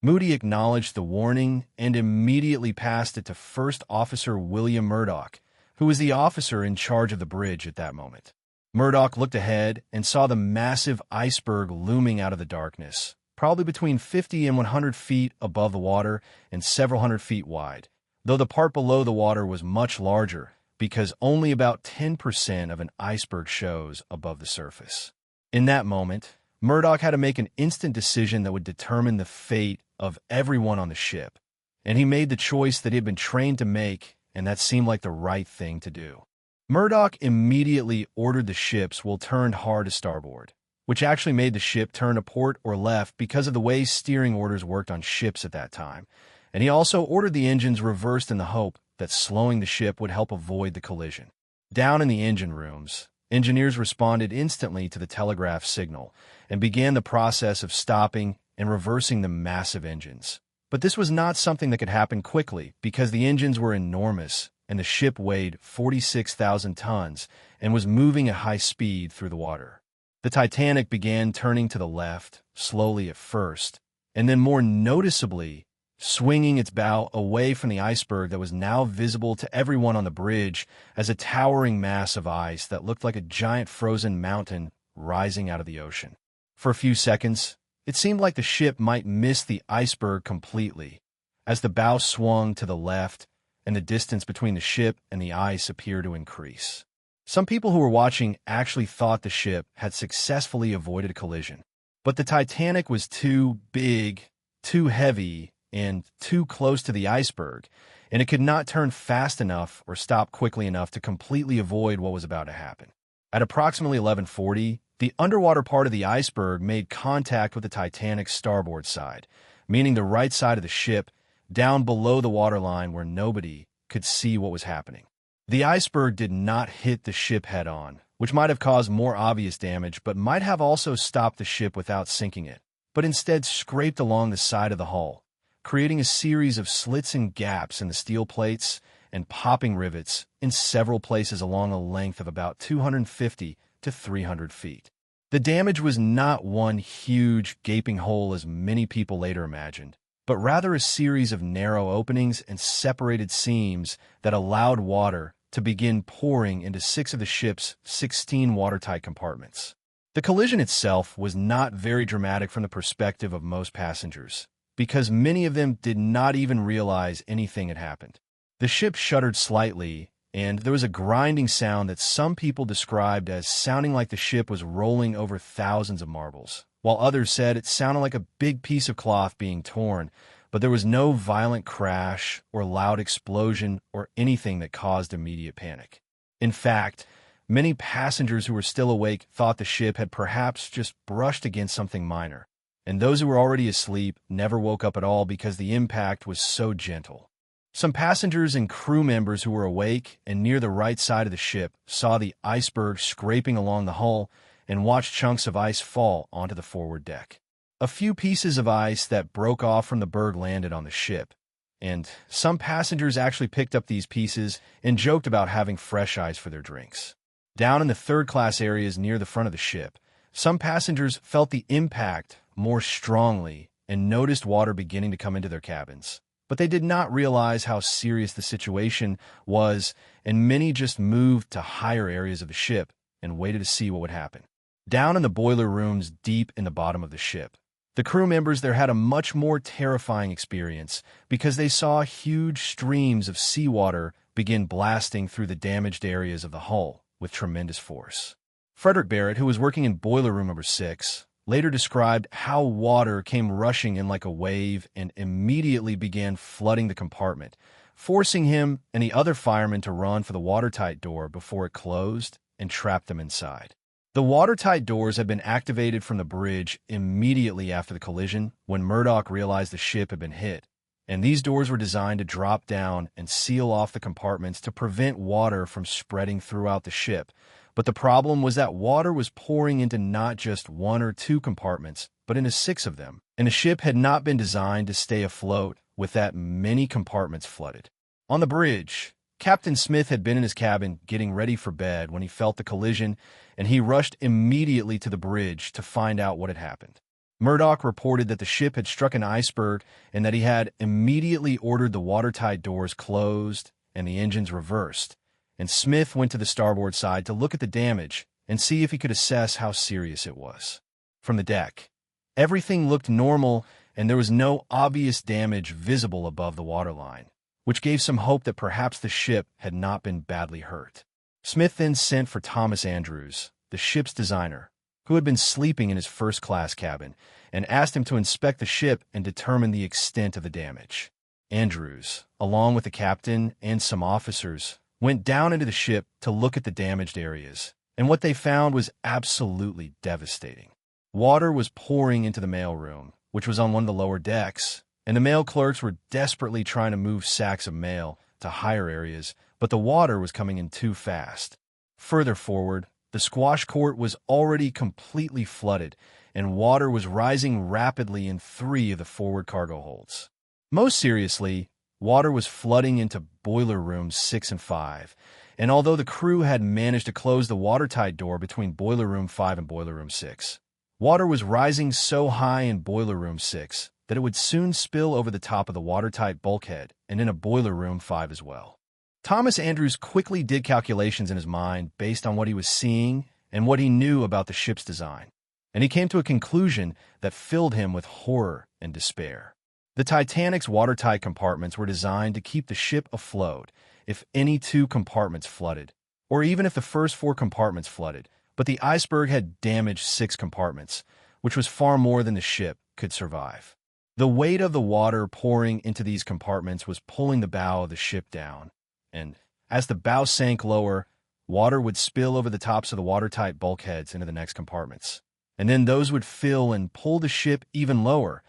S1: Moody acknowledged the warning and immediately passed it to First Officer William Murdoch, who was the officer in charge of the bridge at that moment. Murdoch looked ahead and saw the massive iceberg looming out of the darkness, probably between 50 and 100 feet above the water and several hundred feet wide, though the part below the water was much larger because only about 10% of an iceberg shows above the surface. In that moment, Murdoch had to make an instant decision that would determine the fate of everyone on the ship, and he made the choice that he had been trained to make, and that seemed like the right thing to do. Murdoch immediately ordered the ships will turn hard to starboard, which actually made the ship turn to port or left because of the way steering orders worked on ships at that time, and he also ordered the engines reversed in the hope that slowing the ship would help avoid the collision. Down in the engine rooms, Engineers responded instantly to the telegraph signal and began the process of stopping and reversing the massive engines. But this was not something that could happen quickly because the engines were enormous and the ship weighed 46,000 tons and was moving at high speed through the water. The Titanic began turning to the left, slowly at first, and then more noticeably, swinging its bow away from the iceberg that was now visible to everyone on the bridge as a towering mass of ice that looked like a giant frozen mountain rising out of the ocean. For a few seconds, it seemed like the ship might miss the iceberg completely, as the bow swung to the left and the distance between the ship and the ice appeared to increase. Some people who were watching actually thought the ship had successfully avoided a collision. But the Titanic was too big, too heavy, and too close to the iceberg, and it could not turn fast enough or stop quickly enough to completely avoid what was about to happen. At approximately 11:40, the underwater part of the iceberg made contact with the Titanic's starboard side, meaning the right side of the ship, down below the waterline where nobody could see what was happening. The iceberg did not hit the ship head-on, which might have caused more obvious damage but might have also stopped the ship without sinking it, but instead scraped along the side of the hull, creating a series of slits and gaps in the steel plates and popping rivets in several places along a length of about 250 to 300 feet. The damage was not one huge, gaping hole as many people later imagined, but rather a series of narrow openings and separated seams that allowed water to begin pouring into 6 of the ship's 16 watertight compartments. The collision itself was not very dramatic from the perspective of most passengers, because many of them did not even realize anything had happened. The ship shuddered slightly, and there was a grinding sound that some people described as sounding like the ship was rolling over thousands of marbles, while others said it sounded like a big piece of cloth being torn, but there was no violent crash or loud explosion or anything that caused immediate panic. In fact, many passengers who were still awake thought the ship had perhaps just brushed against something minor, and those who were already asleep never woke up at all because the impact was so gentle. Some passengers and crew members who were awake and near the right side of the ship saw the iceberg scraping along the hull and watched chunks of ice fall onto the forward deck. A few pieces of ice that broke off from the berg landed on the ship, and some passengers actually picked up these pieces and joked about having fresh ice for their drinks. Down in the third-class areas near the front of the ship, some passengers felt the impact more strongly and noticed water beginning to come into their cabins. But they did not realize how serious the situation was, and many just moved to higher areas of the ship and waited to see what would happen. Down in the boiler rooms deep in the bottom of the ship, the crew members there had a much more terrifying experience because they saw huge streams of seawater begin blasting through the damaged areas of the hull with tremendous force. Frederick Barrett, who was working in boiler room number 6, later described how water came rushing in like a wave and immediately began flooding the compartment, forcing him and the other firemen to run for the watertight door before it closed and trapped them inside. The watertight doors had been activated from the bridge immediately after the collision when Murdoch realized the ship had been hit, and these doors were designed to drop down and seal off the compartments to prevent water from spreading throughout the ship. But the problem was that water was pouring into not just 1 or 2 compartments, but into 6 of them, and the ship had not been designed to stay afloat with that many compartments flooded. On the bridge, Captain Smith had been in his cabin getting ready for bed when he felt the collision, and he rushed immediately to the bridge to find out what had happened. Murdoch reported that the ship had struck an iceberg and that he had immediately ordered the watertight doors closed and the engines reversed, and Smith went to the starboard side to look at the damage and see if he could assess how serious it was. From the deck, everything looked normal and there was no obvious damage visible above the waterline, which gave some hope that perhaps the ship had not been badly hurt. Smith then sent for Thomas Andrews, the ship's designer, who had been sleeping in his first-class cabin, and asked him to inspect the ship and determine the extent of the damage. Andrews, along with the captain and some officers, went down into the ship to look at the damaged areas, and what they found was absolutely devastating. Water was pouring into the mailroom, which was on one of the lower decks, and the mail clerks were desperately trying to move sacks of mail to higher areas, but the water was coming in too fast. Further forward, The squash court was already completely flooded, and water was rising rapidly in 3 of the forward cargo holds. Most seriously, water was flooding into boiler rooms 6 and 5, and although the crew had managed to close the watertight door between boiler room 5 and boiler room 6, water was rising so high in boiler room 6 that it would soon spill over the top of the watertight bulkhead and into boiler room 5 as well. Thomas Andrews quickly did calculations in his mind based on what he was seeing and what he knew about the ship's design, and he came to a conclusion that filled him with horror and despair. The Titanic's watertight compartments were designed to keep the ship afloat if any 2 compartments flooded, or even if the first 4 compartments flooded, but the iceberg had damaged 6 compartments, which was far more than the ship could survive. The weight of the water pouring into these compartments was pulling the bow of the ship down, and as the bow sank lower, water would spill over the tops of the watertight bulkheads into the next compartments, and then those would fill and pull the ship even lower,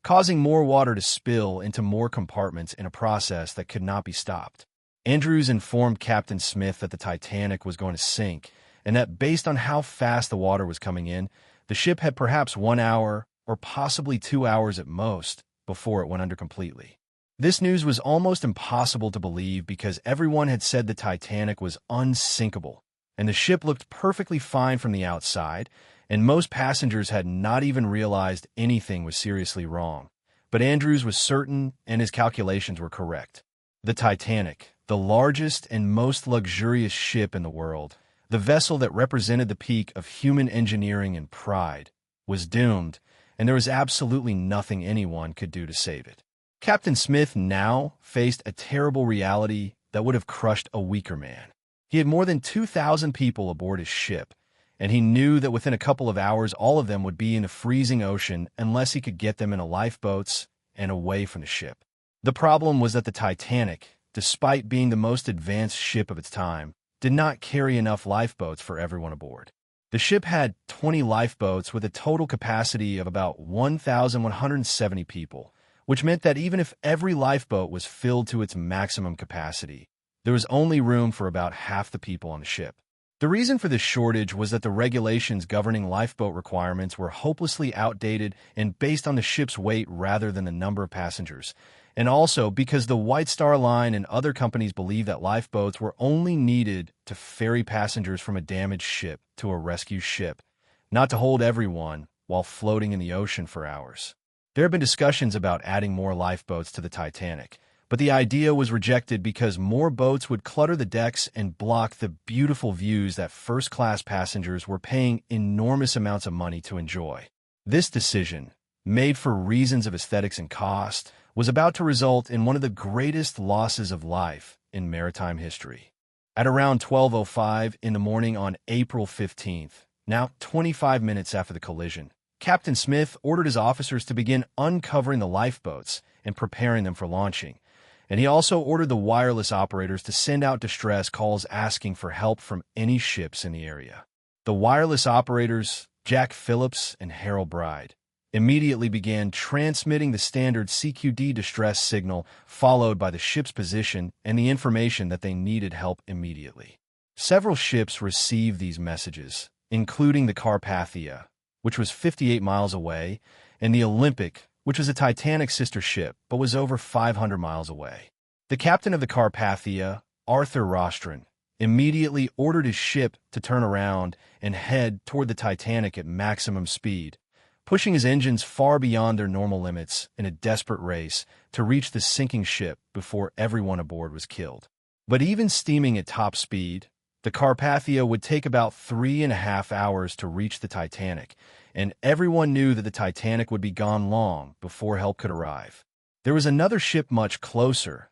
S1: causing more water to spill into more compartments in a process that could not be stopped. Andrews informed Captain Smith that the Titanic was going to sink, and that based on how fast the water was coming in, the ship had perhaps 1 hour or possibly 2 hours at most before it went under completely. This news was almost impossible to believe because everyone had said the Titanic was unsinkable, and the ship looked perfectly fine from the outside, and most passengers had not even realized anything was seriously wrong. But Andrews was certain, and his calculations were correct. The Titanic, the largest and most luxurious ship in the world, the vessel that represented the peak of human engineering and pride, was doomed, and there was absolutely nothing anyone could do to save it. Captain Smith now faced a terrible reality that would have crushed a weaker man. He had more than 2,000 people aboard his ship, and he knew that within a couple of hours all of them would be in the freezing ocean unless he could get them in lifeboats and away from the ship. The problem was that the Titanic, despite being the most advanced ship of its time, did not carry enough lifeboats for everyone aboard. The ship had 20 lifeboats with a total capacity of about 1,170 people, which meant that even if every lifeboat was filled to its maximum capacity, there was only room for about half the people on the ship. The reason for this shortage was that the regulations governing lifeboat requirements were hopelessly outdated and based on the ship's weight rather than the number of passengers, and also because the White Star Line and other companies believed that lifeboats were only needed to ferry passengers from a damaged ship to a rescue ship, not to hold everyone while floating in the ocean for hours. There have been discussions about adding more lifeboats to the Titanic, but the idea was rejected because more boats would clutter the decks and block the beautiful views that first-class passengers were paying enormous amounts of money to enjoy. This decision, made for reasons of aesthetics and cost, was about to result in one of the greatest losses of life in maritime history. At around 12:05 in the morning on April 15th, now 25 minutes after the collision, Captain Smith ordered his officers to begin uncovering the lifeboats and preparing them for launching, and he also ordered the wireless operators to send out distress calls asking for help from any ships in the area. The wireless operators, Jack Phillips and Harold Bride, immediately began transmitting the standard CQD distress signal, followed by the ship's position and the information that they needed help immediately. Several ships received these messages, including the Carpathia, which was 58 miles away, and the Olympic, which was a Titanic sister ship but was over 500 miles away. The captain of the Carpathia, Arthur Rostron, immediately ordered his ship to turn around and head toward the Titanic at maximum speed, pushing his engines far beyond their normal limits in a desperate race to reach the sinking ship before everyone aboard was killed. But even steaming at top speed, the Carpathia would take about 3.5 hours to reach the Titanic, and everyone knew that the Titanic would be gone long before help could arrive. There was another ship much closer,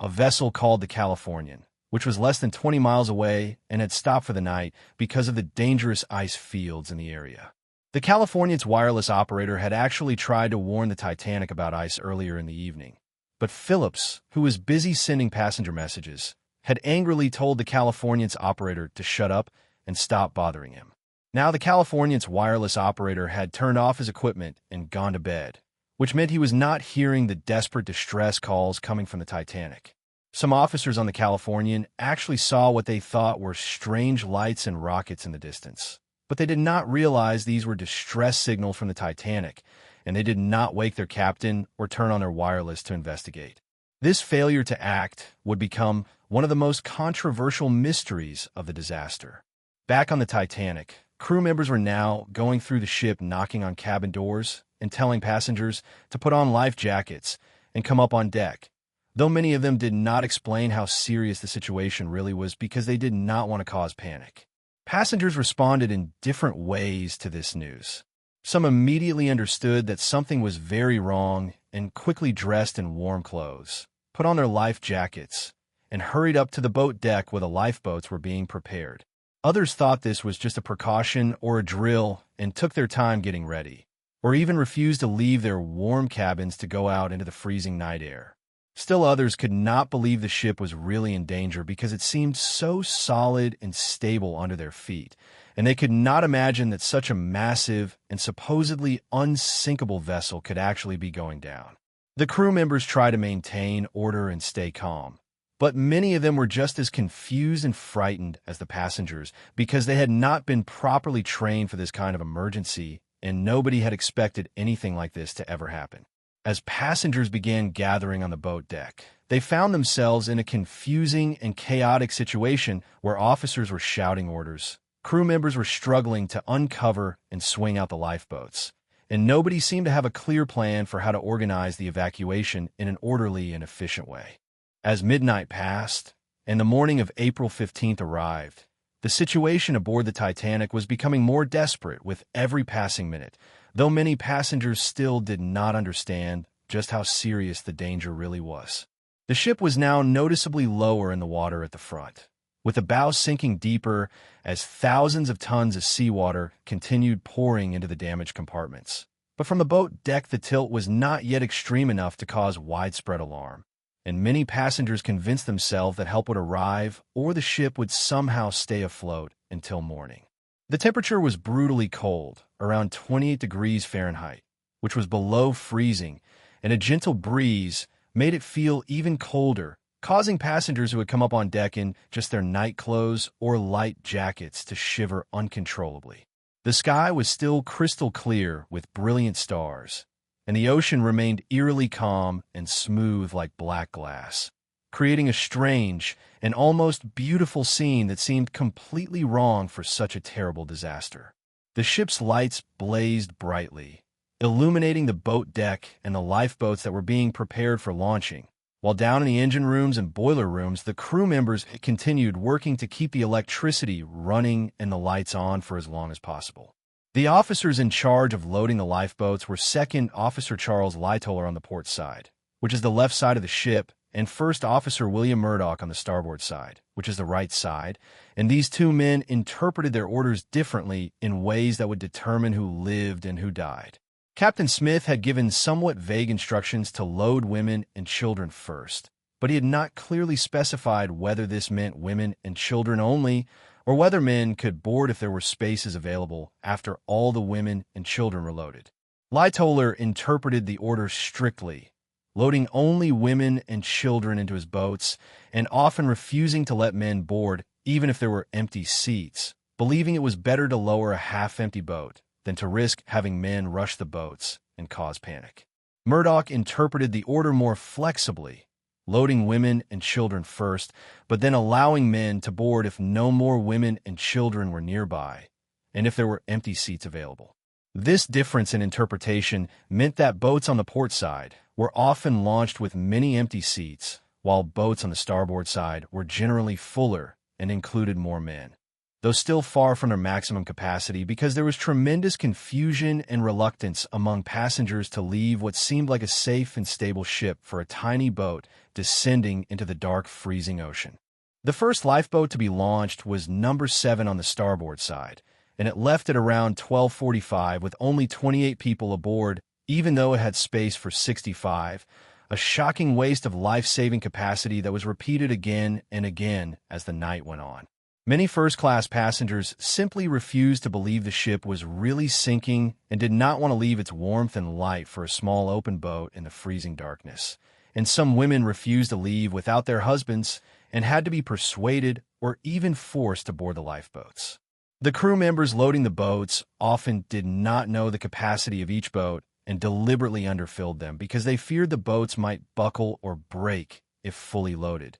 S1: a vessel called the Californian, which was less than 20 miles away and had stopped for the night because of the dangerous ice fields in the area. The Californian's wireless operator had actually tried to warn the Titanic about ice earlier in the evening, but Phillips, who was busy sending passenger messages, had angrily told the Californian's operator to shut up and stop bothering him. Now the Californian's wireless operator had turned off his equipment and gone to bed, which meant he was not hearing the desperate distress calls coming from the Titanic. Some officers on the Californian actually saw what they thought were strange lights and rockets in the distance. But they did not realize these were distress signals from the Titanic, and they did not wake their captain or turn on their wireless to investigate. This failure to act would become one of the most controversial mysteries of the disaster. Back on the Titanic, crew members were now going through the ship, knocking on cabin doors and telling passengers to put on life jackets and come up on deck, though many of them did not explain how serious the situation really was because they did not want to cause panic. Passengers responded in different ways to this news. Some immediately understood that something was very wrong and quickly dressed in warm clothes, put on their life jackets, and hurried up to the boat deck where the lifeboats were being prepared. Others thought this was just a precaution or a drill and took their time getting ready, or even refused to leave their warm cabins to go out into the freezing night air. Still others could not believe the ship was really in danger because it seemed so solid and stable under their feet, and they could not imagine that such a massive and supposedly unsinkable vessel could actually be going down. The crew members tried to maintain order and stay calm, but many of them were just as confused and frightened as the passengers because they had not been properly trained for this kind of emergency, and nobody had expected anything like this to ever happen. As passengers began gathering on the boat deck, they found themselves in a confusing and chaotic situation where officers were shouting orders, crew members were struggling to uncover and swing out the lifeboats, and nobody seemed to have a clear plan for how to organize the evacuation in an orderly and efficient way. As midnight passed and the morning of April 15th arrived, the situation aboard the Titanic was becoming more desperate with every passing minute, though many passengers still did not understand just how serious the danger really was. The ship was now noticeably lower in the water at the front, with the bow sinking deeper as thousands of tons of seawater continued pouring into the damaged compartments. But from the boat deck, the tilt was not yet extreme enough to cause widespread alarm, and many passengers convinced themselves that help would arrive or the ship would somehow stay afloat until morning. The temperature was brutally cold, around 28 degrees Fahrenheit, which was below freezing, and a gentle breeze made it feel even colder, causing passengers who had come up on deck in just their night clothes or light jackets to shiver uncontrollably. The sky was still crystal clear with brilliant stars, and the ocean remained eerily calm and smooth like black glass, creating a strange and almost beautiful scene that seemed completely wrong for such a terrible disaster. The ship's lights blazed brightly, illuminating the boat deck and the lifeboats that were being prepared for launching, while down in the engine rooms and boiler rooms, the crew members continued working to keep the electricity running and the lights on for as long as possible. The officers in charge of loading the lifeboats were Second Officer Charles Lightoller on the port side, which is the left side of the ship, and First Officer William Murdoch on the starboard side, which is the right side, and these two men interpreted their orders differently in ways that would determine who lived and who died. Captain Smith had given somewhat vague instructions to load women and children first, but he had not clearly specified whether this meant women and children only, or whether men could board if there were spaces available after all the women and children were loaded. Lightoller interpreted the order strictly, loading only women and children into his boats, and often refusing to let men board even if there were empty seats, believing it was better to lower a half-empty boat than to risk having men rush the boats and cause panic. Murdoch interpreted the order more flexibly, loading women and children first, but then allowing men to board if no more women and children were nearby, and if there were empty seats available. This difference in interpretation meant that boats on the port side were often launched with many empty seats, while boats on the starboard side were generally fuller and included more men, though still far from their maximum capacity because there was tremendous confusion and reluctance among passengers to leave what seemed like a safe and stable ship for a tiny boat descending into the dark, freezing ocean. The first lifeboat to be launched was number 7 on the starboard side, and it left at around 12:45 with only 28 people aboard, even though it had space for 65, a shocking waste of life-saving capacity that was repeated again and again as the night went on. Many first-class passengers simply refused to believe the ship was really sinking and did not want to leave its warmth and light for a small open boat in the freezing darkness. and some women refused to leave without their husbands and had to be persuaded or even forced to board the lifeboats. The crew members loading the boats often did not know the capacity of each boat and deliberately underfilled them because they feared the boats might buckle or break if fully loaded,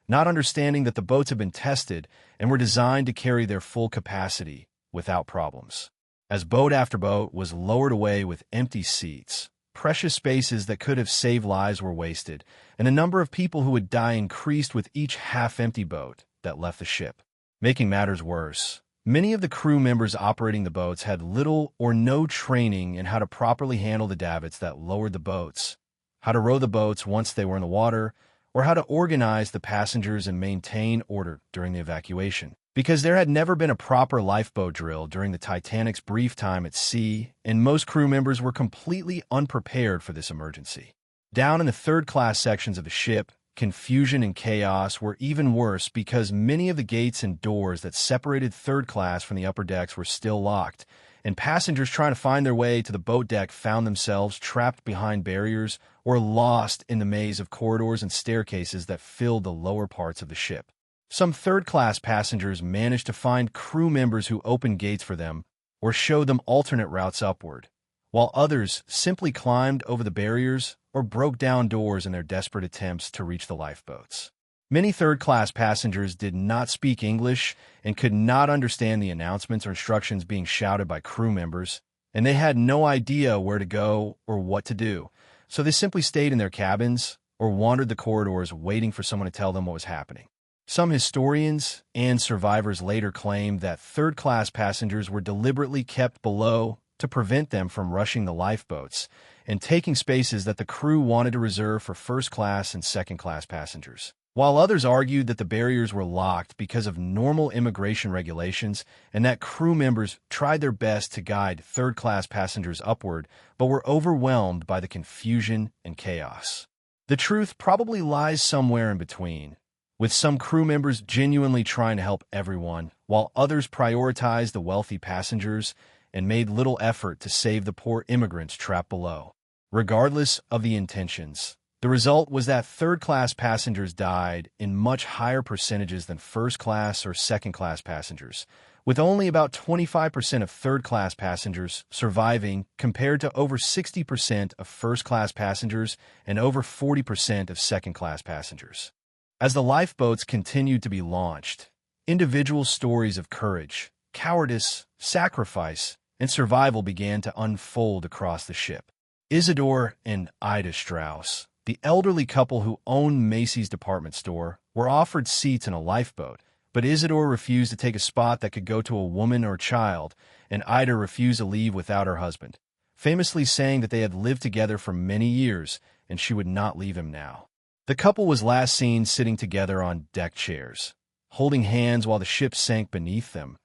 S1: not understanding that the boats had been tested and were designed to carry their full capacity without problems. As boat after boat was lowered away with empty seats, precious spaces that could have saved lives were wasted, and the number of people who would die increased with each half-empty boat that left the ship. Making matters worse, many of the crew members operating the boats had little or no training in how to properly handle the davits that lowered the boats, how to row the boats once they were in the water, or how to organize the passengers and maintain order during the evacuation. Because there had never been a proper lifeboat drill during the Titanic's brief time at sea, and most crew members were completely unprepared for this emergency. Down in the third-class sections of the ship, confusion and chaos were even worse because many of the gates and doors that separated third class from the upper decks were still locked, and passengers trying to find their way to the boat deck found themselves trapped behind barriers or lost in the maze of corridors and staircases that filled the lower parts of the ship. Some third-class passengers managed to find crew members who opened gates for them or showed them alternate routes upward, while others simply climbed over the barriers or broke down doors in their desperate attempts to reach the lifeboats. Many third-class passengers did not speak English and could not understand the announcements or instructions being shouted by crew members, and they had no idea where to go or what to do, so they simply stayed in their cabins or wandered the corridors waiting for someone to tell them what was happening. Some historians and survivors later claimed that third-class passengers were deliberately kept below to prevent them from rushing the lifeboats and taking spaces that the crew wanted to reserve for first-class and second-class passengers. While others argued that the barriers were locked because of normal immigration regulations and that crew members tried their best to guide third-class passengers upward but were overwhelmed by the confusion and chaos. The truth probably lies somewhere in between, with some crew members genuinely trying to help everyone, while others prioritized the wealthy passengers and made little effort to save the poor immigrants trapped below. Regardless of the intentions, the result was that third-class passengers died in much higher percentages than first-class or second-class passengers, with only about 25% of third-class passengers surviving compared to over 60% of first-class passengers and over 40% of second-class passengers. As the lifeboats continued to be launched, individual stories of courage, cowardice, sacrifice, and survival began to unfold across the ship. Isidore and Ida Strauss, the elderly couple who owned Macy's department store, were offered seats in a lifeboat, but Isidore refused to take a spot that could go to a woman or child, and Ida refused to leave without her husband, famously saying that they had lived together for many years and she would not leave him now. The couple was last seen sitting together on deck chairs, holding hands while the ship sank beneath them,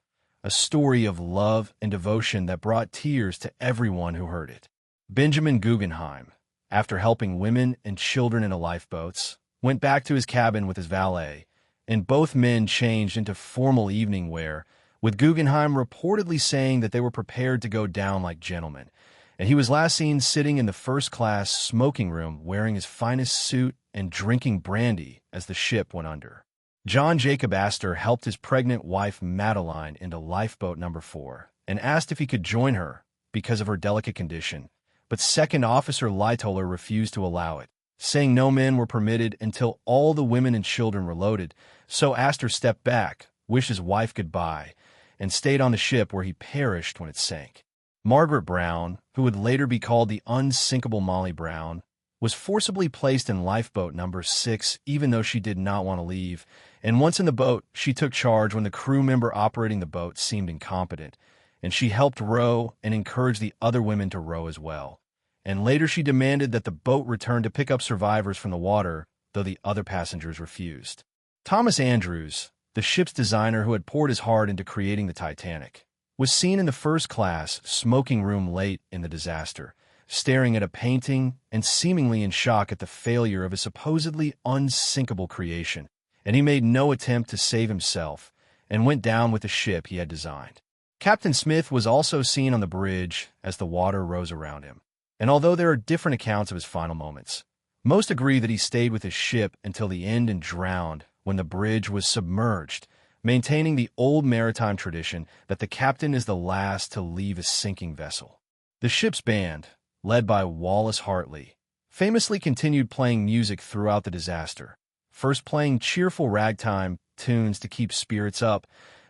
S1: a story of love and devotion that brought tears to everyone who heard it. Benjamin Guggenheim, after helping women and children in the lifeboats, went back to his cabin with his valet, and both men changed into formal evening wear, with Guggenheim reportedly saying that they were prepared to go down like gentlemen, and he was last seen sitting in the first-class smoking room wearing his finest suit and drinking brandy as the ship went under. John Jacob Astor helped his pregnant wife Madeline into lifeboat number 4 and asked if he could join her because of her delicate condition, but Second Officer Lightoller refused to allow it, saying no men were permitted until all the women and children were loaded, so Astor stepped back, wished his wife goodbye, and stayed on the ship where he perished when it sank. Margaret Brown, who would later be called the unsinkable Molly Brown, was forcibly placed in lifeboat number 6 even though she did not want to leave, and once in the boat, she took charge when the crew member operating the boat seemed incompetent, and she helped row and encouraged the other women to row as well. And later she demanded that the boat return to pick up survivors from the water, though the other passengers refused. Thomas Andrews, the ship's designer who had poured his heart into creating the Titanic, was seen in the first-class smoking room late in the disaster, staring at a painting and seemingly in shock at the failure of his supposedly unsinkable creation, and he made no attempt to save himself and went down with the ship he had designed. Captain Smith was also seen on the bridge as the water rose around him, and although there are different accounts of his final moments, Most agree that he stayed with his ship until the end and drowned when the bridge was submerged, maintaining the old maritime tradition that the captain is the last to leave a sinking vessel. The ship's band, led by Wallace Hartley, famously continued playing music throughout the disaster, first playing cheerful ragtime tunes to keep spirits up,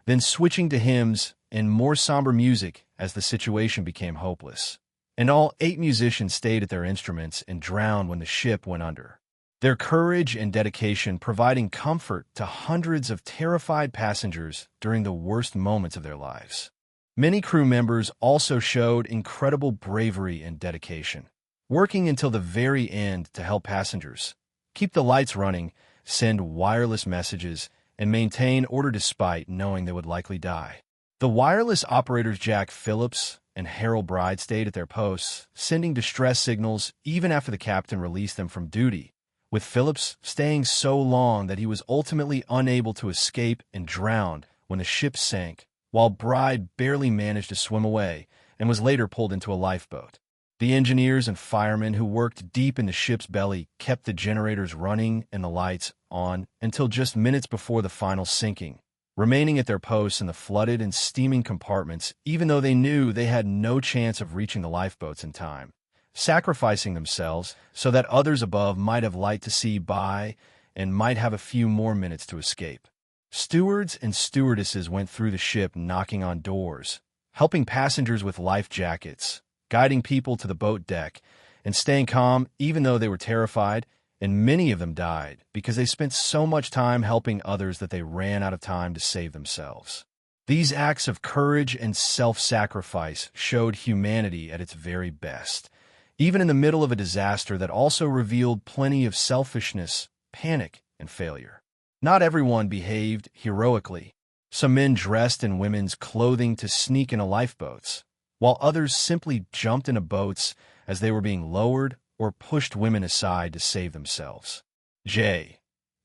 S1: then switching to hymns and more somber music as the situation became hopeless. And all 8 musicians stayed at their instruments and drowned when the ship went under. Their courage and dedication providing comfort to hundreds of terrified passengers during the worst moments of their lives. Many crew members also showed incredible bravery and dedication, working until the very end to help passengers, keep the lights running, send wireless messages, and maintain order despite knowing they would likely die. The wireless operators Jack Phillips and Harold Bride stayed at their posts, sending distress signals even after the captain released them from duty, with Phillips staying so long that he was ultimately unable to escape and drowned when the ship sank, while Bride barely managed to swim away and was later pulled into a lifeboat. The engineers and firemen who worked deep in the ship's belly kept the generators running and the lights on until just minutes before the final sinking, remaining at their posts in the flooded and steaming compartments even though they knew they had no chance of reaching the lifeboats in time, sacrificing themselves so that others above might have light to see by and might have a few more minutes to escape. Stewards and stewardesses went through the ship knocking on doors, helping passengers with life jackets, guiding people to the boat deck, and staying calm even though they were terrified, and many of them died because they spent so much time helping others that they ran out of time to save themselves. These acts of courage and self-sacrifice showed humanity at its very best, even in the middle of a disaster that also revealed plenty of selfishness, panic, and failure. Not everyone behaved heroically. Some men dressed in women's clothing to sneak into lifeboats, while others simply jumped into boats as they were being lowered or pushed women aside to save themselves.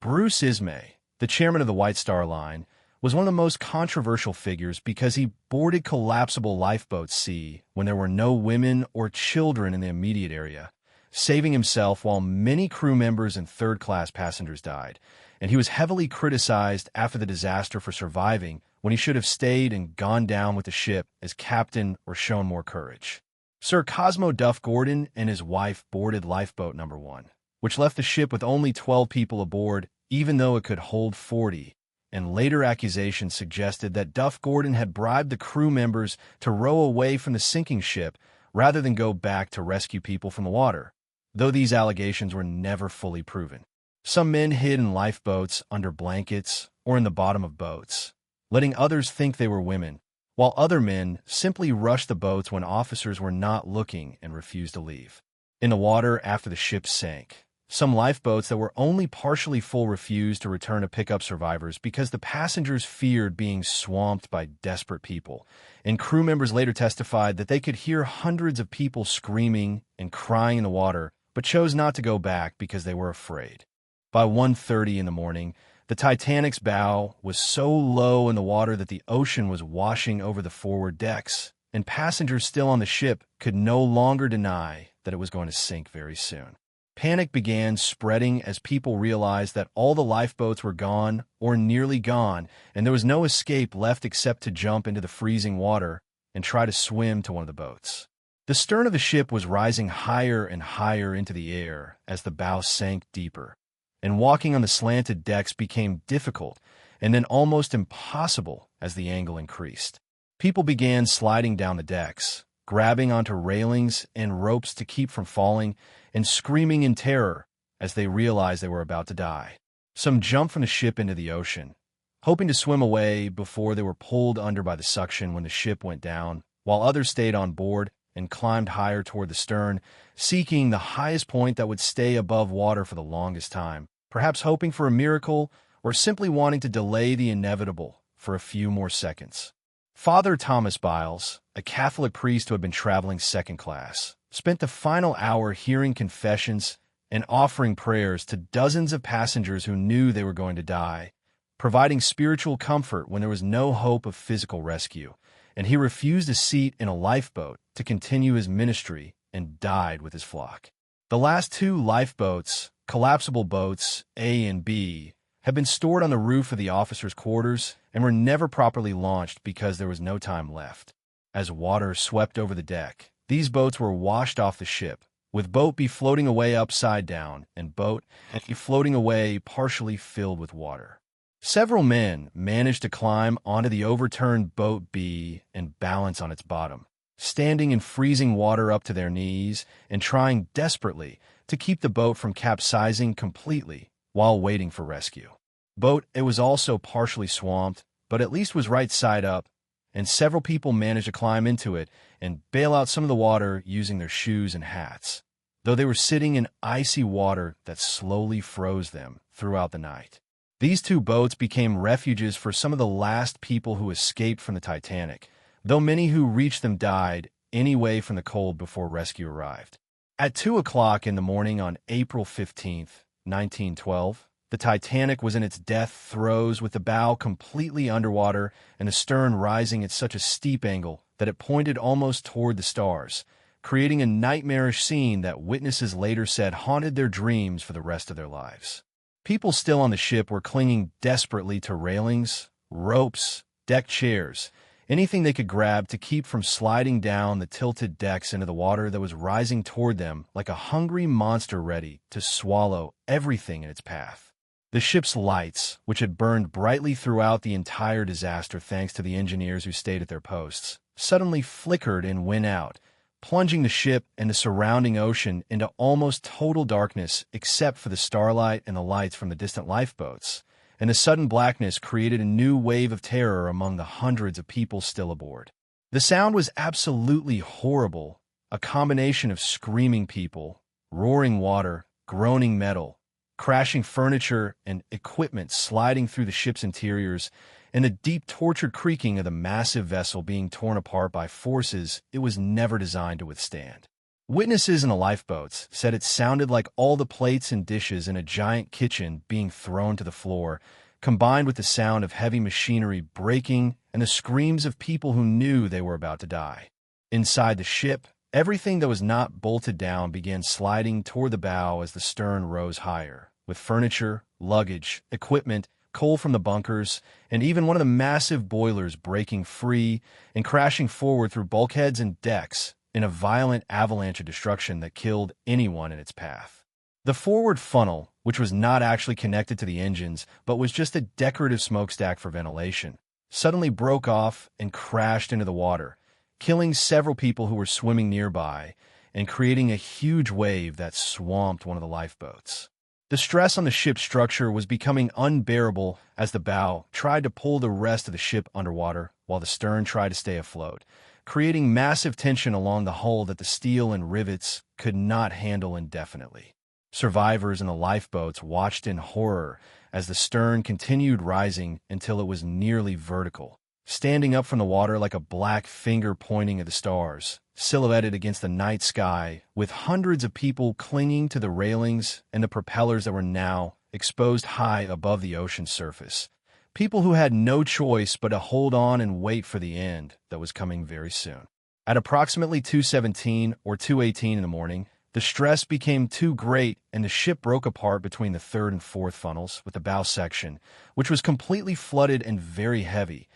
S1: Bruce Ismay, the chairman of the White Star Line, was one of the most controversial figures because he boarded collapsible lifeboats C when there were no women or children in the immediate area, saving himself while many crew members and third-class passengers died, and he was heavily criticized after the disaster for surviving when he should have stayed and gone down with the ship as captain or shown more courage. Sir Cosmo Duff Gordon and his wife boarded lifeboat number 1, which left the ship with only 12 people aboard, even though it could hold 40, and later accusations suggested that Duff Gordon had bribed the crew members to row away from the sinking ship rather than go back to rescue people from the water, though these allegations were never fully proven. Some men hid in lifeboats under blankets or in the bottom of boats, letting others think they were women, while other men simply rushed the boats when officers were not looking and refused to leave. In the water after the ship sank, some lifeboats that were only partially full refused to return to pick up survivors because the passengers feared being swamped by desperate people, and crew members later testified that they could hear hundreds of people screaming and crying in the water but chose not to go back because they were afraid. By 1:30 in the morning, the Titanic's bow was so low in the water that the ocean was washing over the forward decks, and passengers still on the ship could no longer deny that it was going to sink very soon. Panic began spreading as people realized that all the lifeboats were gone or nearly gone, and there was no escape left except to jump into the freezing water and try to swim to one of the boats. The stern of the ship was rising higher and higher into the air as the bow sank deeper, and walking on the slanted decks became difficult and then almost impossible as the angle increased. People began sliding down the decks, grabbing onto railings and ropes to keep from falling, and screaming in terror as they realized they were about to die. Some jumped from the ship into the ocean, hoping to swim away before they were pulled under by the suction when the ship went down, while others stayed on board and climbed higher toward the stern, seeking the highest point that would stay above water for the longest time, perhaps hoping for a miracle or simply wanting to delay the inevitable for a few more seconds. Father Thomas Biles, a Catholic priest who had been traveling second class, spent the final hour hearing confessions and offering prayers to dozens of passengers who knew they were going to die, providing spiritual comfort when there was no hope of physical rescue, and he refused a seat in a lifeboat to continue his ministry and died with his flock. The last two lifeboats, collapsible boats A and B, had been stored on the roof of the officers' quarters and were never properly launched because there was no time left. As water swept over the deck, these boats were washed off the ship, with Boat B floating away upside down and Boat A floating away partially filled with water. Several men managed to climb onto the overturned Boat B and balance on its bottom, standing in freezing water up to their knees and trying desperately to keep the boat from capsizing completely while waiting for rescue. Boat A was also partially swamped, but at least was right side up, and several people managed to climb into it and bail out some of the water using their shoes and hats, though they were sitting in icy water that slowly froze them throughout the night. These two boats became refuges for some of the last people who escaped from the Titanic, though many who reached them died anyway from the cold before rescue arrived. At 2 o'clock in the morning on April 15, 1912, the Titanic was in its death throes with the bow completely underwater and the stern rising at such a steep angle that it pointed almost toward the stars, creating a nightmarish scene that witnesses later said haunted their dreams for the rest of their lives. People still on the ship were clinging desperately to railings, ropes, deck chairs, anything they could grab to keep from sliding down the tilted decks into the water that was rising toward them like a hungry monster ready to swallow everything in its path. The ship's lights, which had burned brightly throughout the entire disaster thanks to the engineers who stayed at their posts, suddenly flickered and went out, plunging the ship and the surrounding ocean into almost total darkness except for the starlight and the lights from the distant lifeboats, and the sudden blackness created a new wave of terror among the hundreds of people still aboard. The sound was absolutely horrible, a combination of screaming people, roaring water, groaning metal, crashing furniture and equipment sliding through the ship's interiors, and the deep tortured creaking of the massive vessel being torn apart by forces it was never designed to withstand. Witnesses in the lifeboats said it sounded like all the plates and dishes in a giant kitchen being thrown to the floor, combined with the sound of heavy machinery breaking and the screams of people who knew they were about to die. Inside the ship, everything that was not bolted down began sliding toward the bow as the stern rose higher, with furniture, luggage, equipment, coal from the bunkers, and even one of the massive boilers breaking free and crashing forward through bulkheads and decks in a violent avalanche of destruction that killed anyone in its path. The forward funnel, which was not actually connected to the engines but was just a decorative smokestack for ventilation, suddenly broke off and crashed into the water, killing several people who were swimming nearby and creating a huge wave that swamped one of the lifeboats. The stress on the ship's structure was becoming unbearable as the bow tried to pull the rest of the ship underwater while the stern tried to stay afloat, creating massive tension along the hull that the steel and rivets could not handle indefinitely. Survivors in the lifeboats watched in horror as the stern continued rising until it was nearly vertical, standing up from the water like a black finger pointing at the stars, silhouetted against the night sky, with hundreds of people clinging to the railings and the propellers that were now exposed high above the ocean's surface. People who had no choice but to hold on and wait for the end that was coming very soon. At approximately 2:17 or 2:18 in the morning, the stress became too great and the ship broke apart between the third and fourth funnels with the bow section, which was completely flooded and very heavy,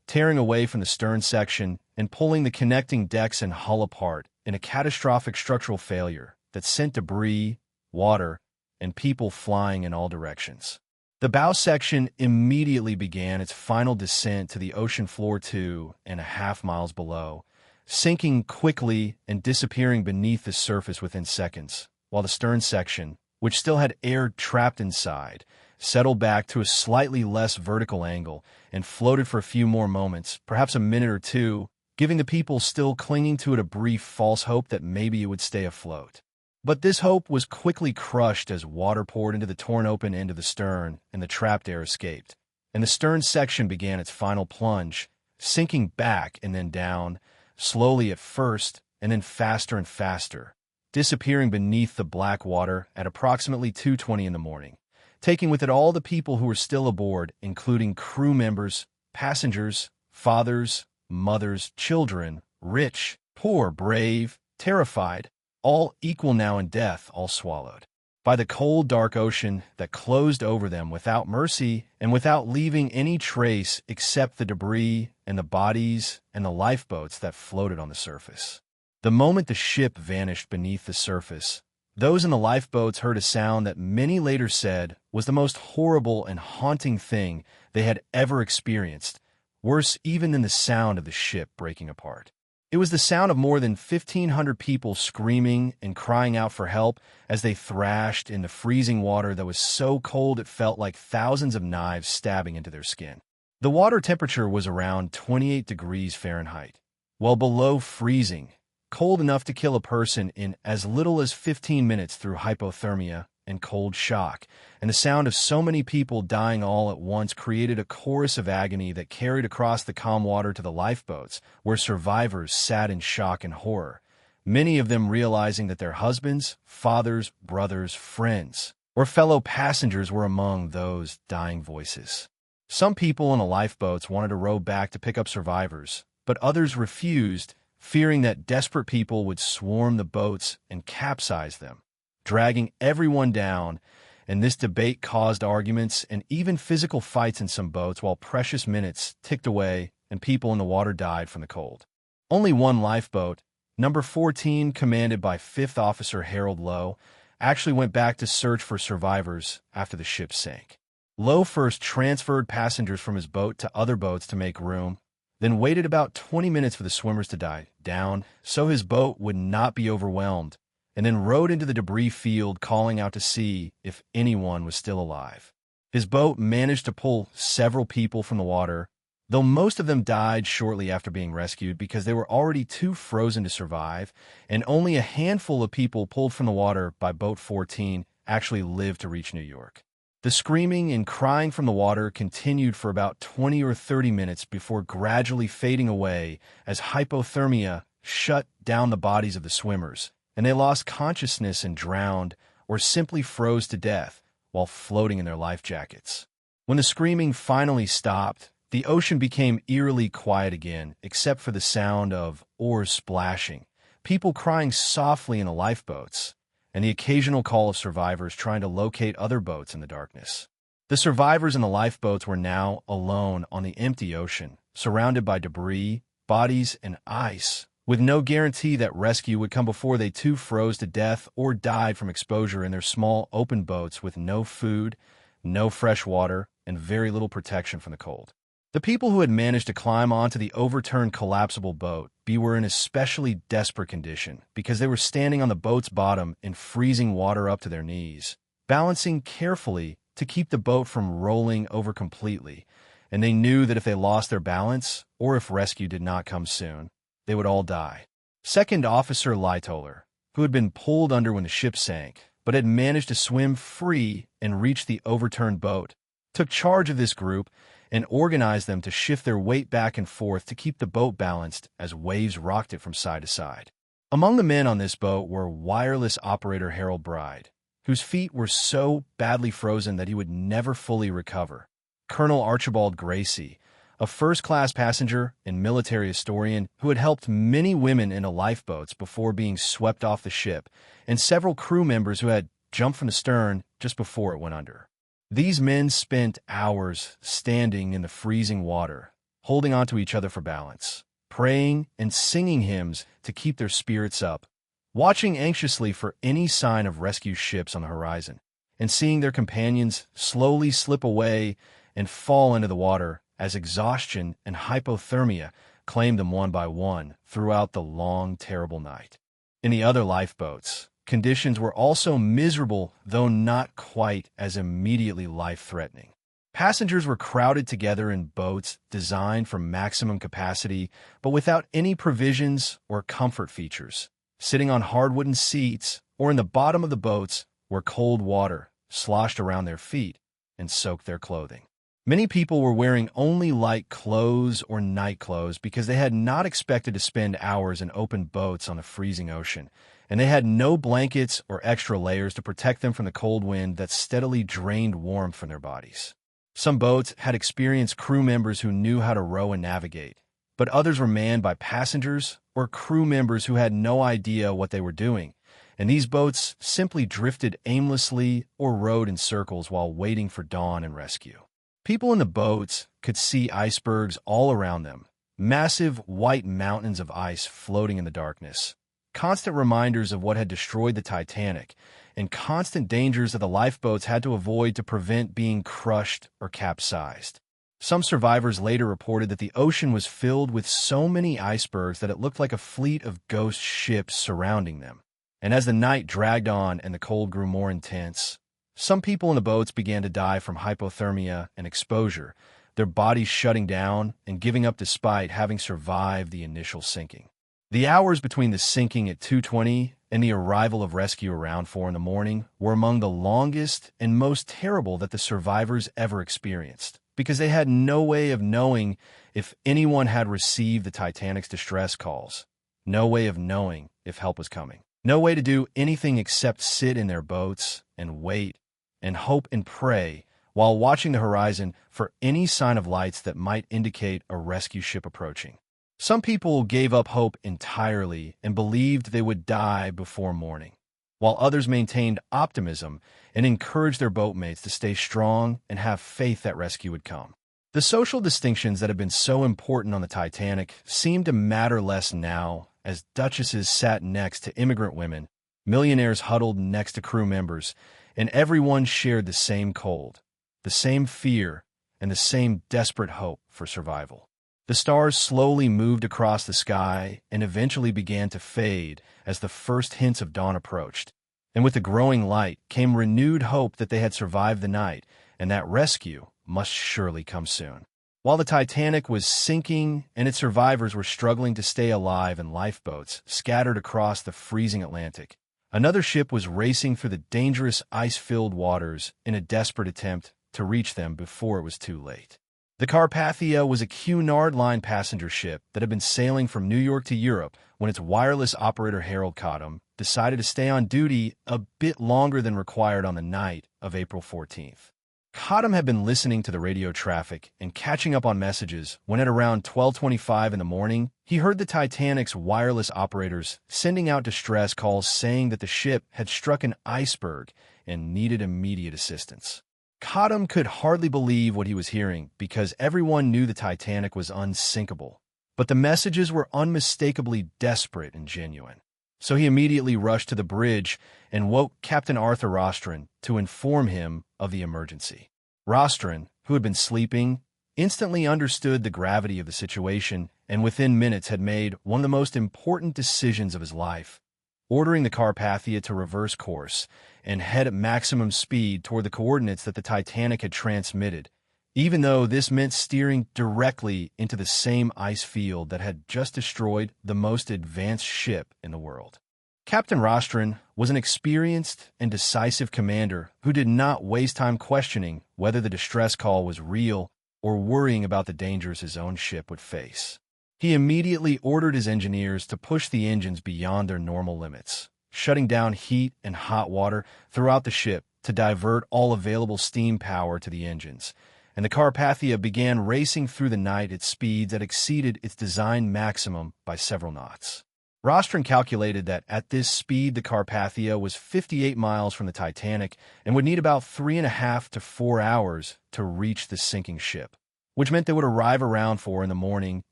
S1: tearing away from the stern section and pulling the connecting decks and hull apart in a catastrophic structural failure that sent debris, water, and people flying in all directions. The bow section immediately began its final descent to the ocean floor 2.5 miles below, sinking quickly and disappearing beneath the surface within seconds, while the stern section, which still had air trapped inside, settled back to a slightly less vertical angle and floated for a few more moments, perhaps a minute or two, giving the people still clinging to it a brief false hope that maybe it would stay afloat. But this hope was quickly crushed as water poured into the torn open end of the stern and the trapped air escaped, and the stern section began its final plunge, sinking back and then down, slowly at first and then faster and faster, disappearing beneath the black water at approximately 2:20 in the morning, taking with it all the people who were still aboard, including crew members, passengers, fathers, mothers, children, rich, poor, brave, terrified, all equal now in death, all swallowed by the cold, dark ocean that closed over them without mercy and without leaving any trace except the debris and the bodies and the lifeboats that floated on the surface. The moment the ship vanished beneath the surface, those in the lifeboats heard a sound that many later said was the most horrible and haunting thing they had ever experienced, worse even than the sound of the ship breaking apart. It was the sound of more than 1,500 people screaming and crying out for help as they thrashed in the freezing water that was so cold it felt like thousands of knives stabbing into their skin. The water temperature was around 28 degrees Fahrenheit, well below freezing, cold enough to kill a person in as little as 15 minutes through hypothermia and cold shock, and the sound of so many people dying all at once created a chorus of agony that carried across the calm water to the lifeboats, where survivors sat in shock and horror, many of them realizing that their husbands, fathers, brothers, friends, or fellow passengers were among those dying voices. Some people in the lifeboats wanted to row back to pick up survivors, but others refused, fearing that desperate people would swarm the boats and capsize them, dragging everyone down, and this debate caused arguments and even physical fights in some boats while precious minutes ticked away and people in the water died from the cold. Only one lifeboat, number 14, commanded by 5th Officer Harold Lowe, actually went back to search for survivors after the ship sank. Lowe first transferred passengers from his boat to other boats to make room, then waited about 20 minutes for the swimmers to die down so his boat would not be overwhelmed, and then rowed into the debris field calling out to see if anyone was still alive. His boat managed to pull several people from the water, though most of them died shortly after being rescued because they were already too frozen to survive, and only a handful of people pulled from the water by Boat 14 actually lived to reach New York. The screaming and crying from the water continued for about 20 or 30 minutes before gradually fading away as hypothermia shut down the bodies of the swimmers, and they lost consciousness and drowned or simply froze to death while floating in their life jackets. When the screaming finally stopped, the ocean became eerily quiet again, except for the sound of oars splashing, people crying softly in the lifeboats, and the occasional call of survivors trying to locate other boats in the darkness. The survivors in the lifeboats were now alone on the empty ocean, surrounded by debris, bodies, and ice, with no guarantee that rescue would come before they too froze to death or died from exposure in their small open boats with no food, no fresh water, and very little protection from the cold. The people who had managed to climb onto the overturned collapsible boat were in especially desperate condition because they were standing on the boat's bottom in freezing water up to their knees, balancing carefully to keep the boat from rolling over completely, and they knew that if they lost their balance or if rescue did not come soon, they would all die. Second Officer Lightoller, who had been pulled under when the ship sank, but had managed to swim free and reach the overturned boat, took charge of this group and organized them to shift their weight back and forth to keep the boat balanced as waves rocked it from side to side. Among the men on this boat were wireless operator Harold Bride, whose feet were so badly frozen that he would never fully recover, Colonel Archibald Gracie, a first-class passenger and military historian who had helped many women into lifeboats before being swept off the ship, and several crew members who had jumped from the stern just before it went under. These men spent hours standing in the freezing water, holding onto each other for balance, praying and singing hymns to keep their spirits up, watching anxiously for any sign of rescue ships on the horizon, and seeing their companions slowly slip away and fall into the water as exhaustion and hypothermia claimed them one by one throughout the long, terrible night. In the other lifeboats, conditions were also miserable, though not quite as immediately life-threatening. Passengers were crowded together in boats designed for maximum capacity, but without any provisions or comfort features, sitting on hard wooden seats or in the bottom of the boats where cold water sloshed around their feet and soaked their clothing. Many people were wearing only light clothes or night clothes because they had not expected to spend hours in open boats on the freezing ocean, and they had no blankets or extra layers to protect them from the cold wind that steadily drained warmth from their bodies. Some boats had experienced crew members who knew how to row and navigate, but others were manned by passengers or crew members who had no idea what they were doing, and these boats simply drifted aimlessly or rode in circles while waiting for dawn and rescue. People in the boats could see icebergs all around them, massive white mountains of ice floating in the darkness, constant reminders of what had destroyed the Titanic, and constant dangers that the lifeboats had to avoid to prevent being crushed or capsized. Some survivors later reported that the ocean was filled with so many icebergs that it looked like a fleet of ghost ships surrounding them. And as the night dragged on and the cold grew more intense, some people in the boats began to die from hypothermia and exposure, their bodies shutting down and giving up despite having survived the initial sinking. The hours between the sinking at 2:20 and the arrival of rescue around 4 in the morning were among the longest and most terrible that the survivors ever experienced, because they had no way of knowing if anyone had received the Titanic's distress calls, no way of knowing if help was coming, no way to do anything except sit in their boats and wait and hope and pray while watching the horizon for any sign of lights that might indicate a rescue ship approaching. Some people gave up hope entirely and believed they would die before morning, while others maintained optimism and encouraged their boatmates to stay strong and have faith that rescue would come. The social distinctions that had been so important on the Titanic seemed to matter less now, as duchesses sat next to immigrant women, millionaires huddled next to crew members, and everyone shared the same cold, the same fear, and the same desperate hope for survival. The stars slowly moved across the sky and eventually began to fade as the first hints of dawn approached. And with the growing light came renewed hope that they had survived the night and that rescue must surely come soon. While the Titanic was sinking and its survivors were struggling to stay alive in lifeboats scattered across the freezing Atlantic, another ship was racing through the dangerous ice-filled waters in a desperate attempt to reach them before it was too late. The Carpathia was a Cunard Line passenger ship that had been sailing from New York to Europe when its wireless operator Harold Cottam decided to stay on duty a bit longer than required on the night of April 14th. Cottam had been listening to the radio traffic and catching up on messages when at around 12:25 in the morning, he heard the Titanic's wireless operators sending out distress calls saying that the ship had struck an iceberg and needed immediate assistance. Cottam could hardly believe what he was hearing because everyone knew the Titanic was unsinkable, but the messages were unmistakably desperate and genuine. So he immediately rushed to the bridge and woke Captain Arthur Rostron to inform him of the emergency. Rostron, who had been sleeping, instantly understood the gravity of the situation and within minutes had made one of the most important decisions of his life, ordering the Carpathia to reverse course and head at maximum speed toward the coordinates that the Titanic had transmitted, even though this meant steering directly into the same ice field that had just destroyed the most advanced ship in the world. Captain Rostron was an experienced and decisive commander who did not waste time questioning whether the distress call was real or worrying about the dangers his own ship would face. He immediately ordered his engineers to push the engines beyond their normal limits, shutting down heat and hot water throughout the ship to divert all available steam power to the engines, and the Carpathia began racing through the night at speeds that exceeded its design maximum by several knots. Rostron calculated that at this speed the Carpathia was 58 miles from the Titanic and would need about 3.5 to 4 hours to reach the sinking ship, which meant they would arrive around 4 in the morning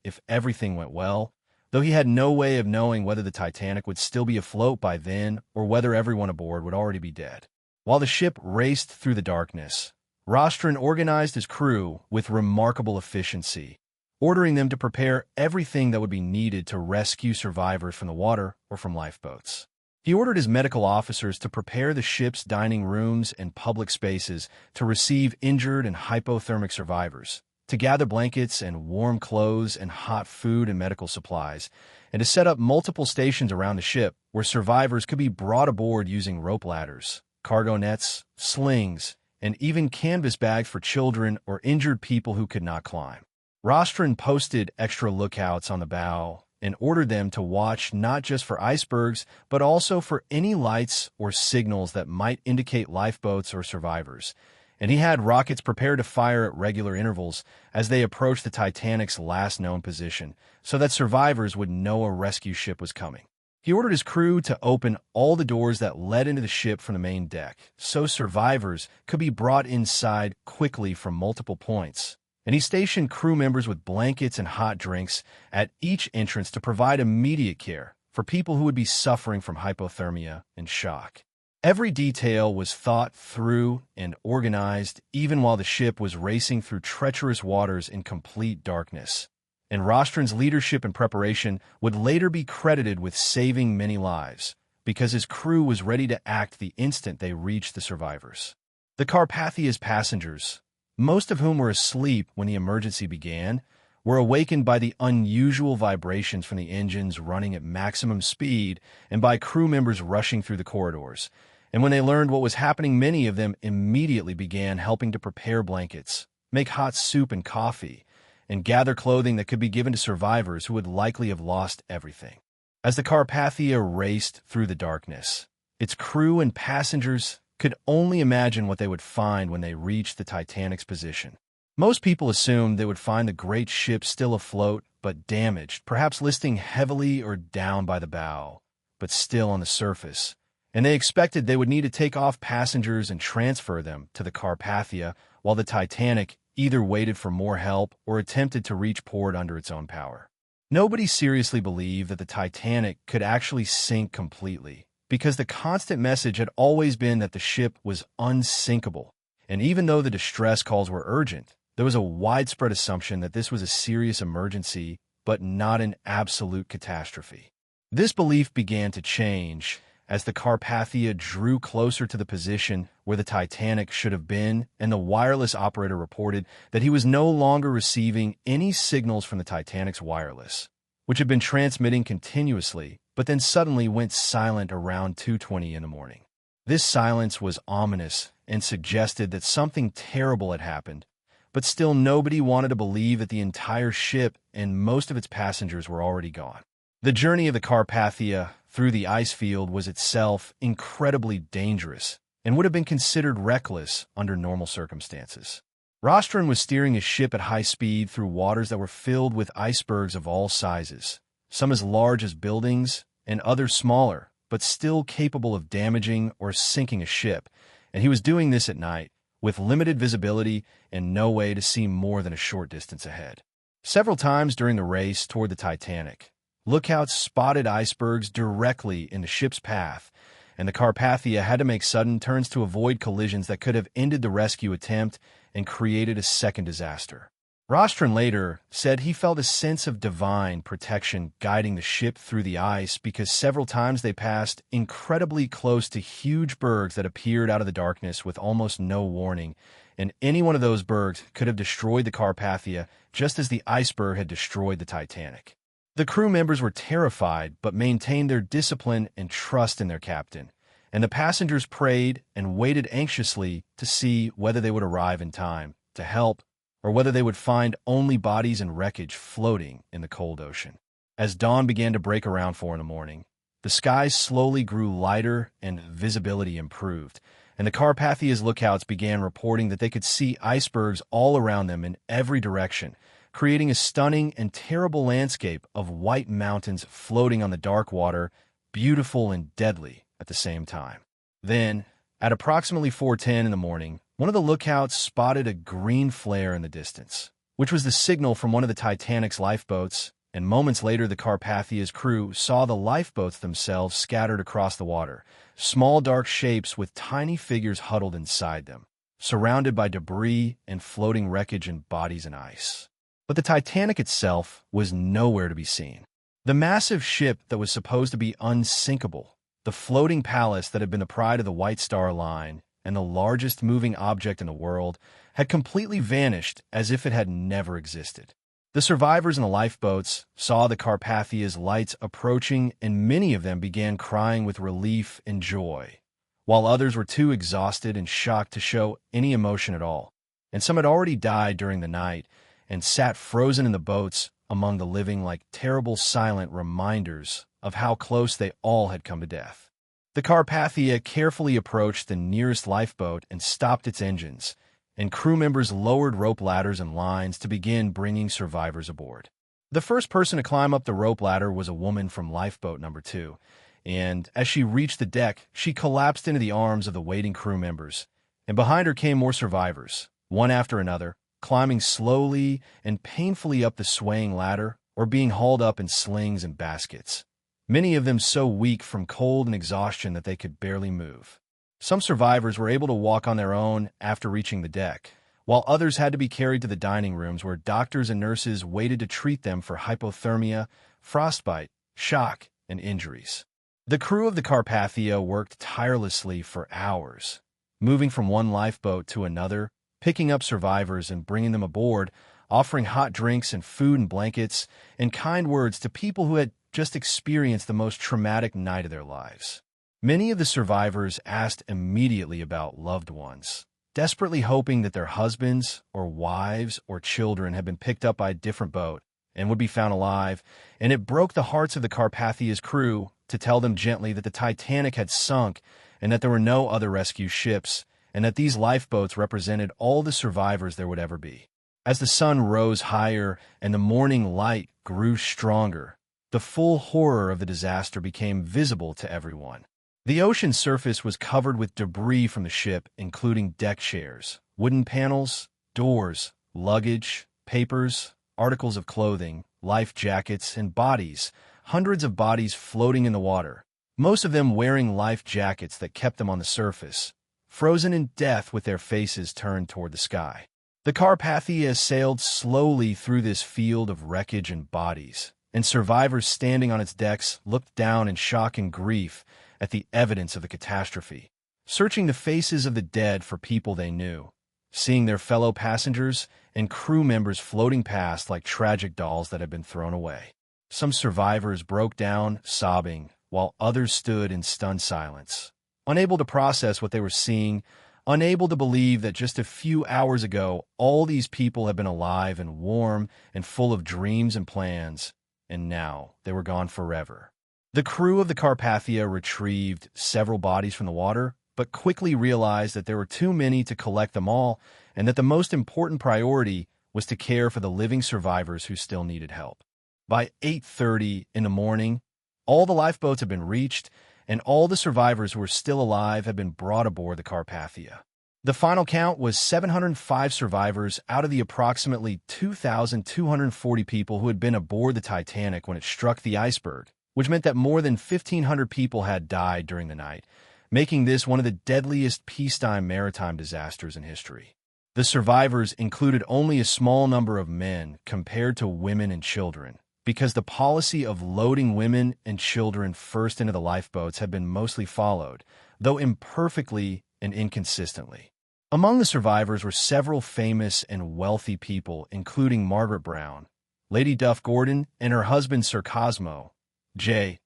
S1: if everything went well, though he had no way of knowing whether the Titanic would still be afloat by then or whether everyone aboard would already be dead. While the ship raced through the darkness, Rostron organized his crew with remarkable efficiency, ordering them to prepare everything that would be needed to rescue survivors from the water or from lifeboats. He ordered his medical officers to prepare the ship's dining rooms and public spaces to receive injured and hypothermic survivors, to gather blankets and warm clothes and hot food and medical supplies, and to set up multiple stations around the ship where survivors could be brought aboard using rope ladders, cargo nets, slings, and even canvas bags for children or injured people who could not climb. Rostron posted extra lookouts on the bow and ordered them to watch not just for icebergs, but also for any lights or signals that might indicate lifeboats or survivors, and he had rockets prepared to fire at regular intervals as they approached the Titanic's last known position, so that survivors would know a rescue ship was coming. He ordered his crew to open all the doors that led into the ship from the main deck, so survivors could be brought inside quickly from multiple points. And he stationed crew members with blankets and hot drinks at each entrance to provide immediate care for people who would be suffering from hypothermia and shock. Every detail was thought through and organized, even while the ship was racing through treacherous waters in complete darkness. And Rostron's leadership and preparation would later be credited with saving many lives, because his crew was ready to act the instant they reached the survivors. The Carpathia's passengers, most of whom were asleep when the emergency began, were awakened by the unusual vibrations from the engines running at maximum speed and by crew members rushing through the corridors. And when they learned what was happening, many of them immediately began helping to prepare blankets, make hot soup and coffee, and gather clothing that could be given to survivors who would likely have lost everything. As the Carpathia raced through the darkness, its crew and passengers could only imagine what they would find when they reached the Titanic's position. Most people assumed they would find the great ship still afloat, but damaged, perhaps listing heavily or down by the bow, but still on the surface. And they expected they would need to take off passengers and transfer them to the Carpathia, while the Titanic either waited for more help or attempted to reach port under its own power. Nobody seriously believed that the Titanic could actually sink completely, because the constant message had always been that the ship was unsinkable. And even though the distress calls were urgent, there was a widespread assumption that this was a serious emergency, but not an absolute catastrophe. This belief began to change as the Carpathia drew closer to the position where the Titanic should have been, and the wireless operator reported that he was no longer receiving any signals from the Titanic's wireless, which had been transmitting continuously, but then suddenly went silent around 2:20 in the morning. This silence was ominous and suggested that something terrible had happened, but still nobody wanted to believe that the entire ship and most of its passengers were already gone. The journey of the Carpathia through the ice field was itself incredibly dangerous and would have been considered reckless under normal circumstances. Rostron was steering his ship at high speed through waters that were filled with icebergs of all sizes, some as large as buildings and others smaller, but still capable of damaging or sinking a ship, and he was doing this at night, with limited visibility and no way to see more than a short distance ahead. Several times during the race toward the Titanic, lookouts spotted icebergs directly in the ship's path, and the Carpathia had to make sudden turns to avoid collisions that could have ended the rescue attempt and created a second disaster. Rostron later said he felt a sense of divine protection guiding the ship through the ice because several times they passed incredibly close to huge bergs that appeared out of the darkness with almost no warning, and any one of those bergs could have destroyed the Carpathia just as the iceberg had destroyed the Titanic. The crew members were terrified but maintained their discipline and trust in their captain, and the passengers prayed and waited anxiously to see whether they would arrive in time to help or whether they would find only bodies and wreckage floating in the cold ocean. As dawn began to break around 4 in the morning, the skies slowly grew lighter and visibility improved, and the Carpathia's lookouts began reporting that they could see icebergs all around them in every direction, creating a stunning and terrible landscape of white mountains floating on the dark water, beautiful and deadly at the same time. Then, at approximately 4:10 in the morning, one of the lookouts spotted a green flare in the distance, which was the signal from one of the Titanic's lifeboats, and moments later the Carpathia's crew saw the lifeboats themselves scattered across the water, small dark shapes with tiny figures huddled inside them, surrounded by debris and floating wreckage and bodies in ice. But the Titanic itself was nowhere to be seen. The massive ship that was supposed to be unsinkable, the floating palace that had been the pride of the White Star Line and the largest moving object in the world, had completely vanished as if it had never existed. The survivors in the lifeboats saw the Carpathia's lights approaching, and many of them began crying with relief and joy, while others were too exhausted and shocked to show any emotion at all. And some had already died during the night and sat frozen in the boats among the living like terrible silent reminders of how close they all had come to death. The Carpathia carefully approached the nearest lifeboat and stopped its engines, and crew members lowered rope ladders and lines to begin bringing survivors aboard. The first person to climb up the rope ladder was a woman from lifeboat number 2, and as she reached the deck, she collapsed into the arms of the waiting crew members, and behind her came more survivors, one after another, climbing slowly and painfully up the swaying ladder or being hauled up in slings and baskets, many of them so weak from cold and exhaustion that they could barely move. Some survivors were able to walk on their own after reaching the deck, while others had to be carried to the dining rooms where doctors and nurses waited to treat them for hypothermia, frostbite, shock, and injuries. The crew of the Carpathia worked tirelessly for hours, moving from one lifeboat to another, picking up survivors and bringing them aboard, offering hot drinks and food and blankets, and kind words to people who had just experienced the most traumatic night of their lives. Many of the survivors asked immediately about loved ones, desperately hoping that their husbands or wives or children had been picked up by a different boat and would be found alive, and it broke the hearts of the Carpathia's crew to tell them gently that the Titanic had sunk and that there were no other rescue ships, and that these lifeboats represented all the survivors there would ever be. As the sun rose higher and the morning light grew stronger, the full horror of the disaster became visible to everyone. The ocean surface was covered with debris from the ship, including deck chairs, wooden panels, doors, luggage, papers, articles of clothing, life jackets, and bodies, hundreds of bodies floating in the water, most of them wearing life jackets that kept them on the surface, frozen in death with their faces turned toward the sky. The Carpathia sailed slowly through this field of wreckage and bodies, and survivors standing on its decks looked down in shock and grief at the evidence of the catastrophe, searching the faces of the dead for people they knew, seeing their fellow passengers and crew members floating past like tragic dolls that had been thrown away. Some survivors broke down, sobbing, while others stood in stunned silence, unable to process what they were seeing, unable to believe that just a few hours ago all these people had been alive and warm and full of dreams and plans, and now they were gone forever. The crew of the Carpathia retrieved several bodies from the water, but quickly realized that there were too many to collect them all, and that the most important priority was to care for the living survivors who still needed help. By 8:30 in the morning, all the lifeboats had been reached, and all the survivors who were still alive had been brought aboard the Carpathia. The final count was 705 survivors out of the approximately 2,240 people who had been aboard the Titanic when it struck the iceberg, which meant that more than 1,500 people had died during the night, making this one of the deadliest peacetime maritime disasters in history. The survivors included only a small number of men compared to women and children, because the policy of loading women and children first into the lifeboats had been mostly followed, though imperfectly and inconsistently. Among the survivors were several famous and wealthy people, including Margaret Brown, Lady Duff Gordon, and her husband Sir Cosmo J.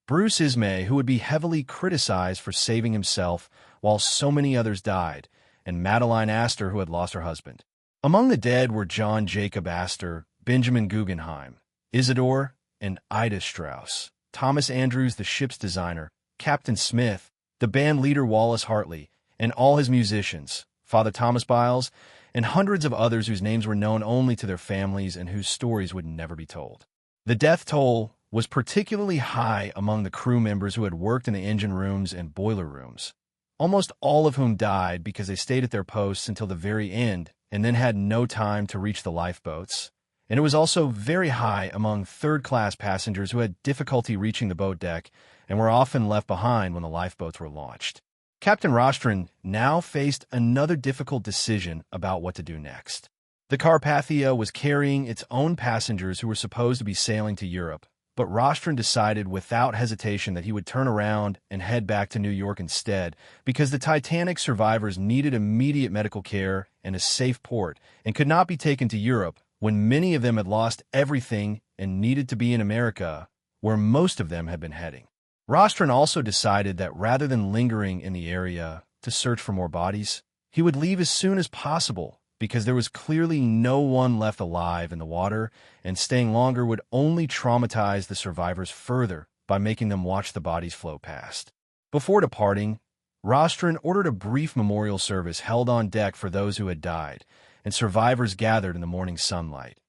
S1: Bruce Ismay, who would be heavily criticized for saving himself while so many others died, and Madeline Astor, who had lost her husband. Among the dead were John Jacob Astor, Benjamin Guggenheim, Isidore and Ida Strauss, Thomas Andrews, the ship's designer, Captain Smith, the band leader Wallace Hartley, and all his musicians, Father Thomas Biles, and hundreds of others whose names were known only to their families and whose stories would never be told. The death toll was particularly high among the crew members who had worked in the engine rooms and boiler rooms, almost all of whom died because they stayed at their posts until the very end and then had no time to reach the lifeboats. And it was also very high among third-class passengers who had difficulty reaching the boat deck and were often left behind when the lifeboats were launched. Captain Rostron now faced another difficult decision about what to do next. The Carpathia was carrying its own passengers who were supposed to be sailing to Europe, but Rostron decided without hesitation that he would turn around and head back to New York instead, because the Titanic survivors needed immediate medical care and a safe port and could not be taken to Europe when many of them had lost everything and needed to be in America, where most of them had been heading. Rostron also decided that rather than lingering in the area to search for more bodies, he would leave as soon as possible, because there was clearly no one left alive in the water, and staying longer would only traumatize the survivors further by making them watch the bodies float past. Before departing, Rostron ordered a brief memorial service held on deck for those who had died, and survivors gathered in the morning sunlight.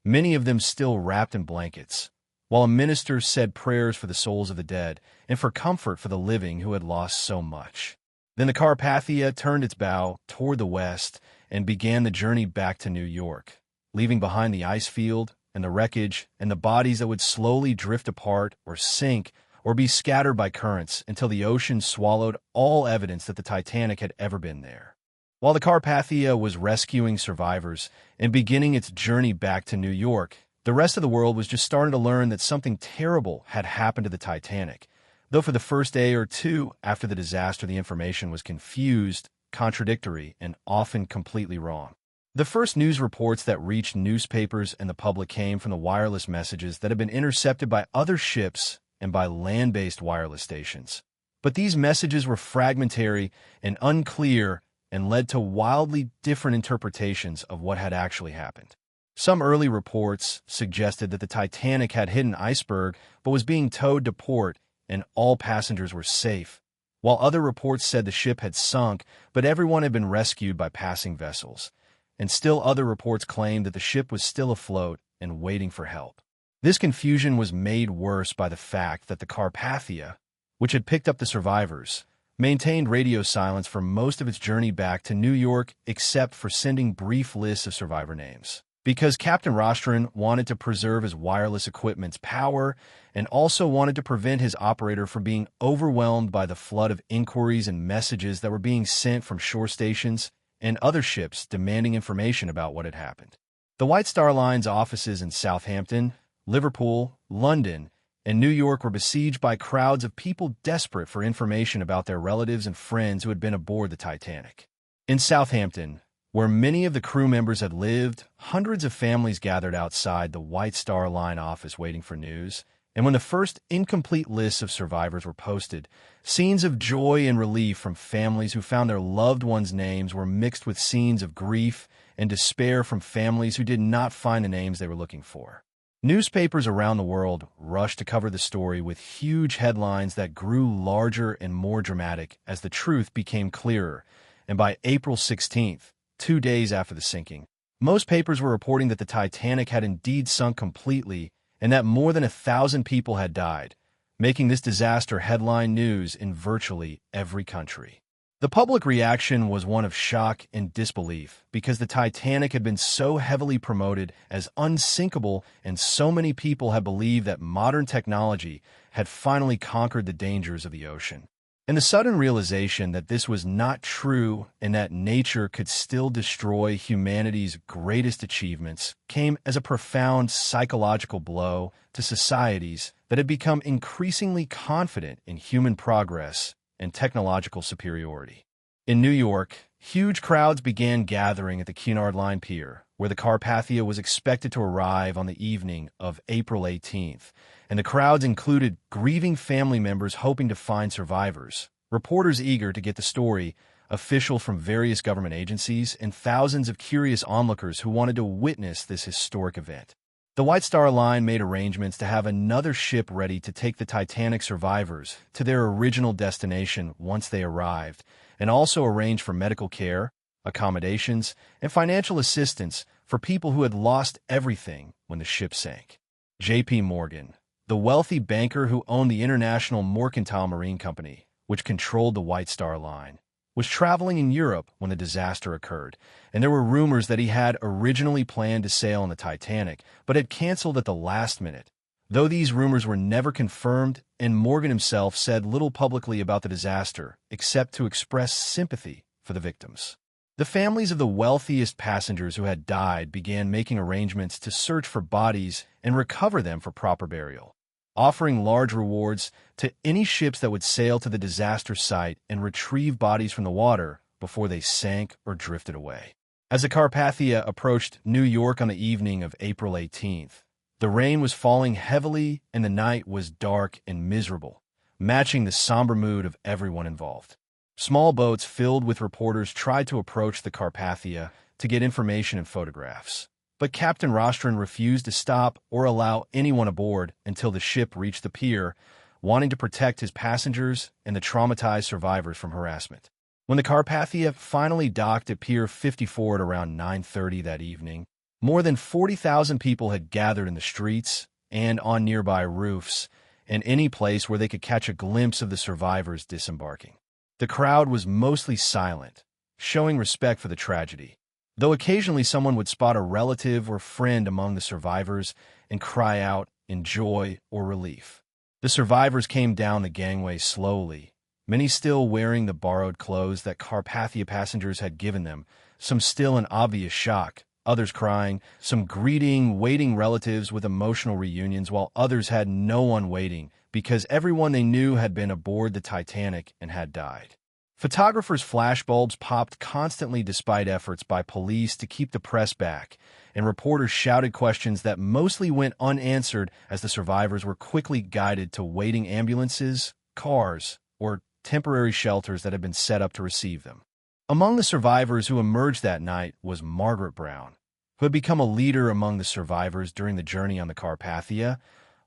S1: many of them still wrapped in blankets, while a minister said prayers for the souls of the dead and for comfort for the living who had lost so much. Then the Carpathia turned its bow toward the west and began the journey back to New York, leaving behind the ice field and the wreckage and the bodies that would slowly drift apart or sink or be scattered by currents until the ocean swallowed all evidence that the Titanic had ever been there. While the Carpathia was rescuing survivors and beginning its journey back to New York, the rest of the world was just starting to learn that something terrible had happened to the Titanic, though for the first day or two after the disaster the information was confused, contradictory, and often completely wrong. The first news reports that reached newspapers and the public came from the wireless messages that had been intercepted by other ships and by land-based wireless stations. But these messages were fragmentary and unclear and led to wildly different interpretations of what had actually happened. Some early reports suggested that the Titanic had hit an iceberg but was being towed to port and all passengers were safe, while other reports said the ship had sunk but everyone had been rescued by passing vessels. And still other reports claimed that the ship was still afloat and waiting for help. This confusion was made worse by the fact that the Carpathia, which had picked up the survivors, maintained radio silence for most of its journey back to New York except for sending brief lists of survivor names. Because Captain Rostron wanted to preserve his wireless equipment's power and also wanted to prevent his operator from being overwhelmed by the flood of inquiries and messages that were being sent from shore stations and other ships demanding information about what had happened. The White Star Line's offices in Southampton, Liverpool, London, and New York were besieged by crowds of people desperate for information about their relatives and friends who had been aboard the Titanic. In Southampton, where many of the crew members had lived, hundreds of families gathered outside the White Star Line office waiting for news, and when the first incomplete lists of survivors were posted, scenes of joy and relief from families who found their loved ones' names were mixed with scenes of grief and despair from families who did not find the names they were looking for. Newspapers around the world rushed to cover the story with huge headlines that grew larger and more dramatic as the truth became clearer, and by April 16th, 2 days after the sinking, most papers were reporting that the Titanic had indeed sunk completely and that more than 1,000 people had died, making this disaster headline news in virtually every country. The public reaction was one of shock and disbelief because the Titanic had been so heavily promoted as unsinkable and so many people had believed that modern technology had finally conquered the dangers of the ocean. And the sudden realization that this was not true and that nature could still destroy humanity's greatest achievements came as a profound psychological blow to societies that had become increasingly confident in human progress and technological superiority. In New York, huge crowds began gathering at the Cunard Line Pier, where the Carpathia was expected to arrive on the evening of April 18th, and the crowds included grieving family members hoping to find survivors, reporters eager to get the story, officials from various government agencies, and thousands of curious onlookers who wanted to witness this historic event. The White Star Line made arrangements to have another ship ready to take the Titanic survivors to their original destination once they arrived, and also arranged for medical care, accommodations, and financial assistance for people who had lost everything when the ship sank. J.P. Morgan, the wealthy banker who owned the International Mercantile Marine Company, which controlled the White Star Line, was traveling in Europe when the disaster occurred, and there were rumors that he had originally planned to sail on the Titanic, but had canceled at the last minute. Though these rumors were never confirmed, and Morgan himself said little publicly about the disaster, except to express sympathy for the victims. The families of the wealthiest passengers who had died began making arrangements to search for bodies and recover them for proper burial, offering large rewards to any ships that would sail to the disaster site and retrieve bodies from the water before they sank or drifted away. As the Carpathia approached New York on the evening of April 18th, the rain was falling heavily and the night was dark and miserable, matching the somber mood of everyone involved. Small boats filled with reporters tried to approach the Carpathia to get information and photographs, but Captain Rostron refused to stop or allow anyone aboard until the ship reached the pier, wanting to protect his passengers and the traumatized survivors from harassment. When the Carpathia finally docked at Pier 54 at around 9:30 that evening, More than 40,000 people had gathered in the streets and on nearby roofs, and any place where they could catch a glimpse of the survivors disembarking. The crowd was mostly silent, showing respect for the tragedy, though occasionally someone would spot a relative or friend among the survivors and cry out in joy or relief. The survivors came down the gangway slowly, many still wearing the borrowed clothes that Carpathia passengers had given them, some still in obvious shock, others crying, some greeting waiting relatives with emotional reunions, while others had no one waiting because everyone they knew had been aboard the Titanic and had died. Photographers' flashbulbs popped constantly despite efforts by police to keep the press back, and reporters shouted questions that mostly went unanswered as the survivors were quickly guided to waiting ambulances, cars, or temporary shelters that had been set up to receive them. Among the survivors who emerged that night was Margaret Brown, who had become a leader among the survivors during the journey on the Carpathia,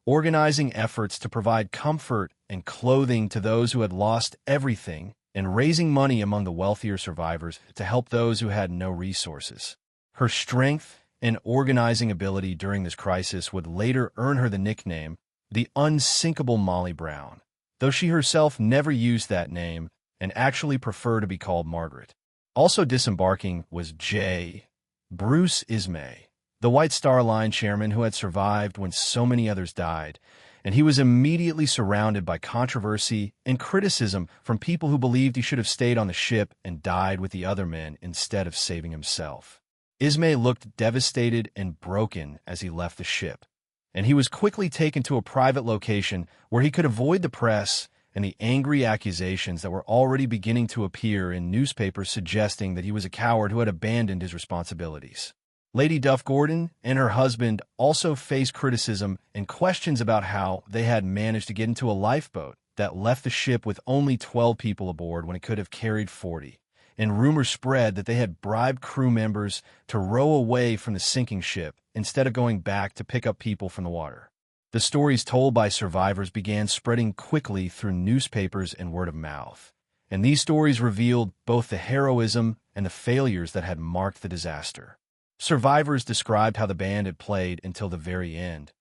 S1: organizing efforts to provide comfort and clothing to those who had lost everything and raising money among the wealthier survivors to help those who had no resources. Her strength and organizing ability during this crisis would later earn her the nickname, the unsinkable Molly Brown, though she herself never used that name and actually preferred to be called Margaret. Also disembarking was J. Bruce Ismay, the White Star Line chairman who had survived when so many others died, and he was immediately surrounded by controversy and criticism from people who believed he should have stayed on the ship and died with the other men instead of saving himself. Ismay looked devastated and broken as he left the ship, and he was quickly taken to a private location where he could avoid the press and the angry accusations that were already beginning to appear in newspapers suggesting that he was a coward who had abandoned his responsibilities. Lady Duff Gordon and her husband also faced criticism and questions about how they had managed to get into a lifeboat that left the ship with only 12 people aboard when it could have carried 40. And rumors spread that they had bribed crew members to row away from the sinking ship instead of going back to pick up people from the water. The stories told by survivors began spreading quickly through newspapers and word of mouth, and these stories revealed both the heroism and the failures that had marked the disaster. Survivors described how the band had played until the very end,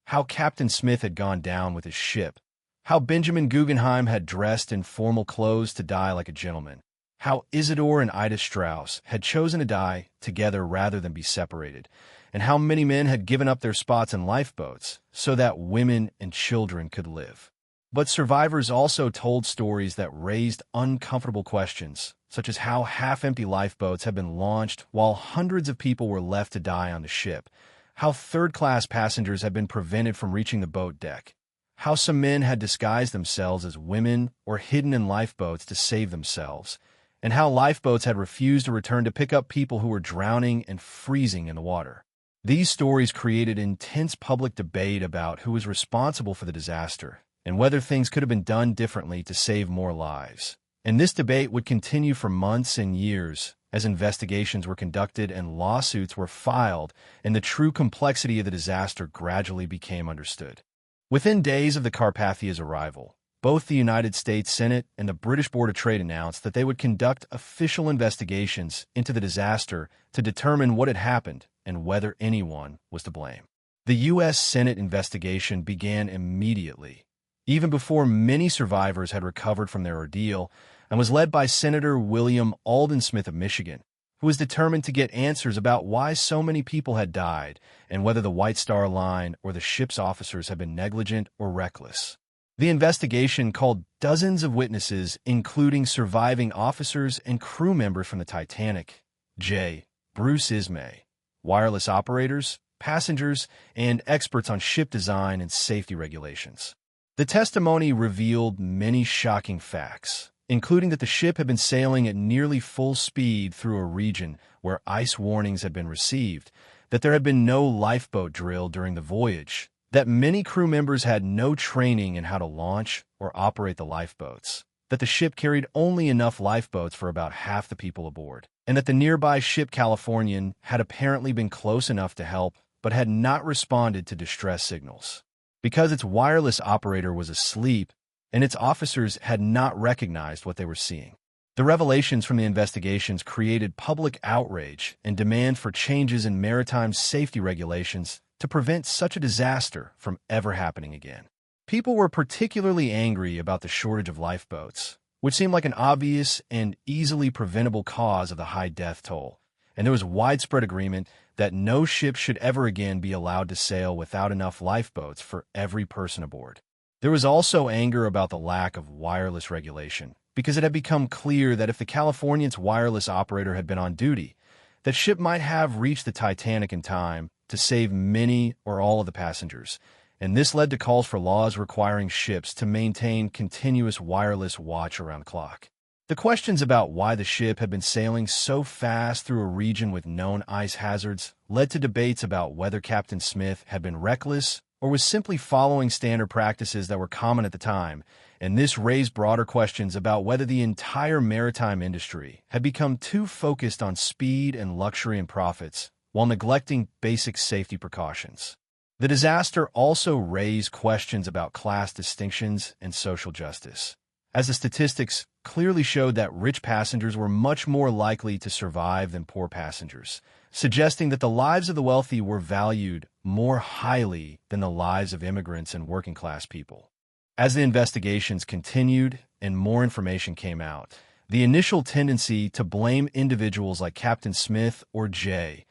S1: how Captain Smith had gone down with his ship, how Benjamin Guggenheim had dressed in formal clothes to die like a gentleman, how Isidore and Ida Strauss had chosen to die together rather than be separated, and how many men had given up their spots in lifeboats so that women and children could live. But survivors also told stories that raised uncomfortable questions, such as how half-empty lifeboats had been launched while hundreds of people were left to die on the ship, how third-class passengers had been prevented from reaching the boat deck, how some men had disguised themselves as women or hidden in lifeboats to save themselves, and how lifeboats had refused to return to pick up people who were drowning and freezing in the water. These stories created intense public debate about who was responsible for the disaster and whether things could have been done differently to save more lives. And this debate would continue for months and years as investigations were conducted and lawsuits were filed, and the true complexity of the disaster gradually became understood. Within days of the Carpathia's arrival, both the United States Senate and the British Board of Trade announced that they would conduct official investigations into the disaster to determine what had happened and whether anyone was to blame. The U.S. Senate investigation began immediately, even before many survivors had recovered from their ordeal, and was led by Senator William Alden Smith of Michigan, who was determined to get answers about why so many people had died and whether the White Star Line or the ship's officers had been negligent or reckless. The investigation called dozens of witnesses, including surviving officers and crew members from the Titanic, J. Bruce Ismay, wireless operators, passengers, and experts on ship design and safety regulations. The testimony revealed many shocking facts, including that the ship had been sailing at nearly full speed through a region where ice warnings had been received, that there had been no lifeboat drill during the voyage, that many crew members had no training in how to launch or operate the lifeboats, that the ship carried only enough lifeboats for about half the people aboard, and that the nearby ship Californian had apparently been close enough to help but had not responded to distress signals, because its wireless operator was asleep and its officers had not recognized what they were seeing. The revelations from the investigations created public outrage and demand for changes in maritime safety regulations to prevent such a disaster from ever happening again. People were particularly angry about the shortage of lifeboats, which seemed like an obvious and easily preventable cause of the high death toll, and there was widespread agreement that no ship should ever again be allowed to sail without enough lifeboats for every person aboard. There was also anger about the lack of wireless regulation, because it had become clear that if the Californian's wireless operator had been on duty, that ship might have reached the Titanic in time to save many or all of the passengers, and this led to calls for laws requiring ships to maintain continuous wireless watch around the clock. The questions about why the ship had been sailing so fast through a region with known ice hazards led to debates about whether Captain Smith had been reckless or was simply following standard practices that were common at the time, and this raised broader questions about whether the entire maritime industry had become too focused on speed and luxury and profits while neglecting basic safety precautions. The disaster also raised questions about class distinctions and social justice, as the statistics clearly showed that rich passengers were much more likely to survive than poor passengers, suggesting that the lives of the wealthy were valued more highly than the lives of immigrants and working-class people. As the investigations continued and more information came out, the initial tendency to blame individuals like Captain Smith or J.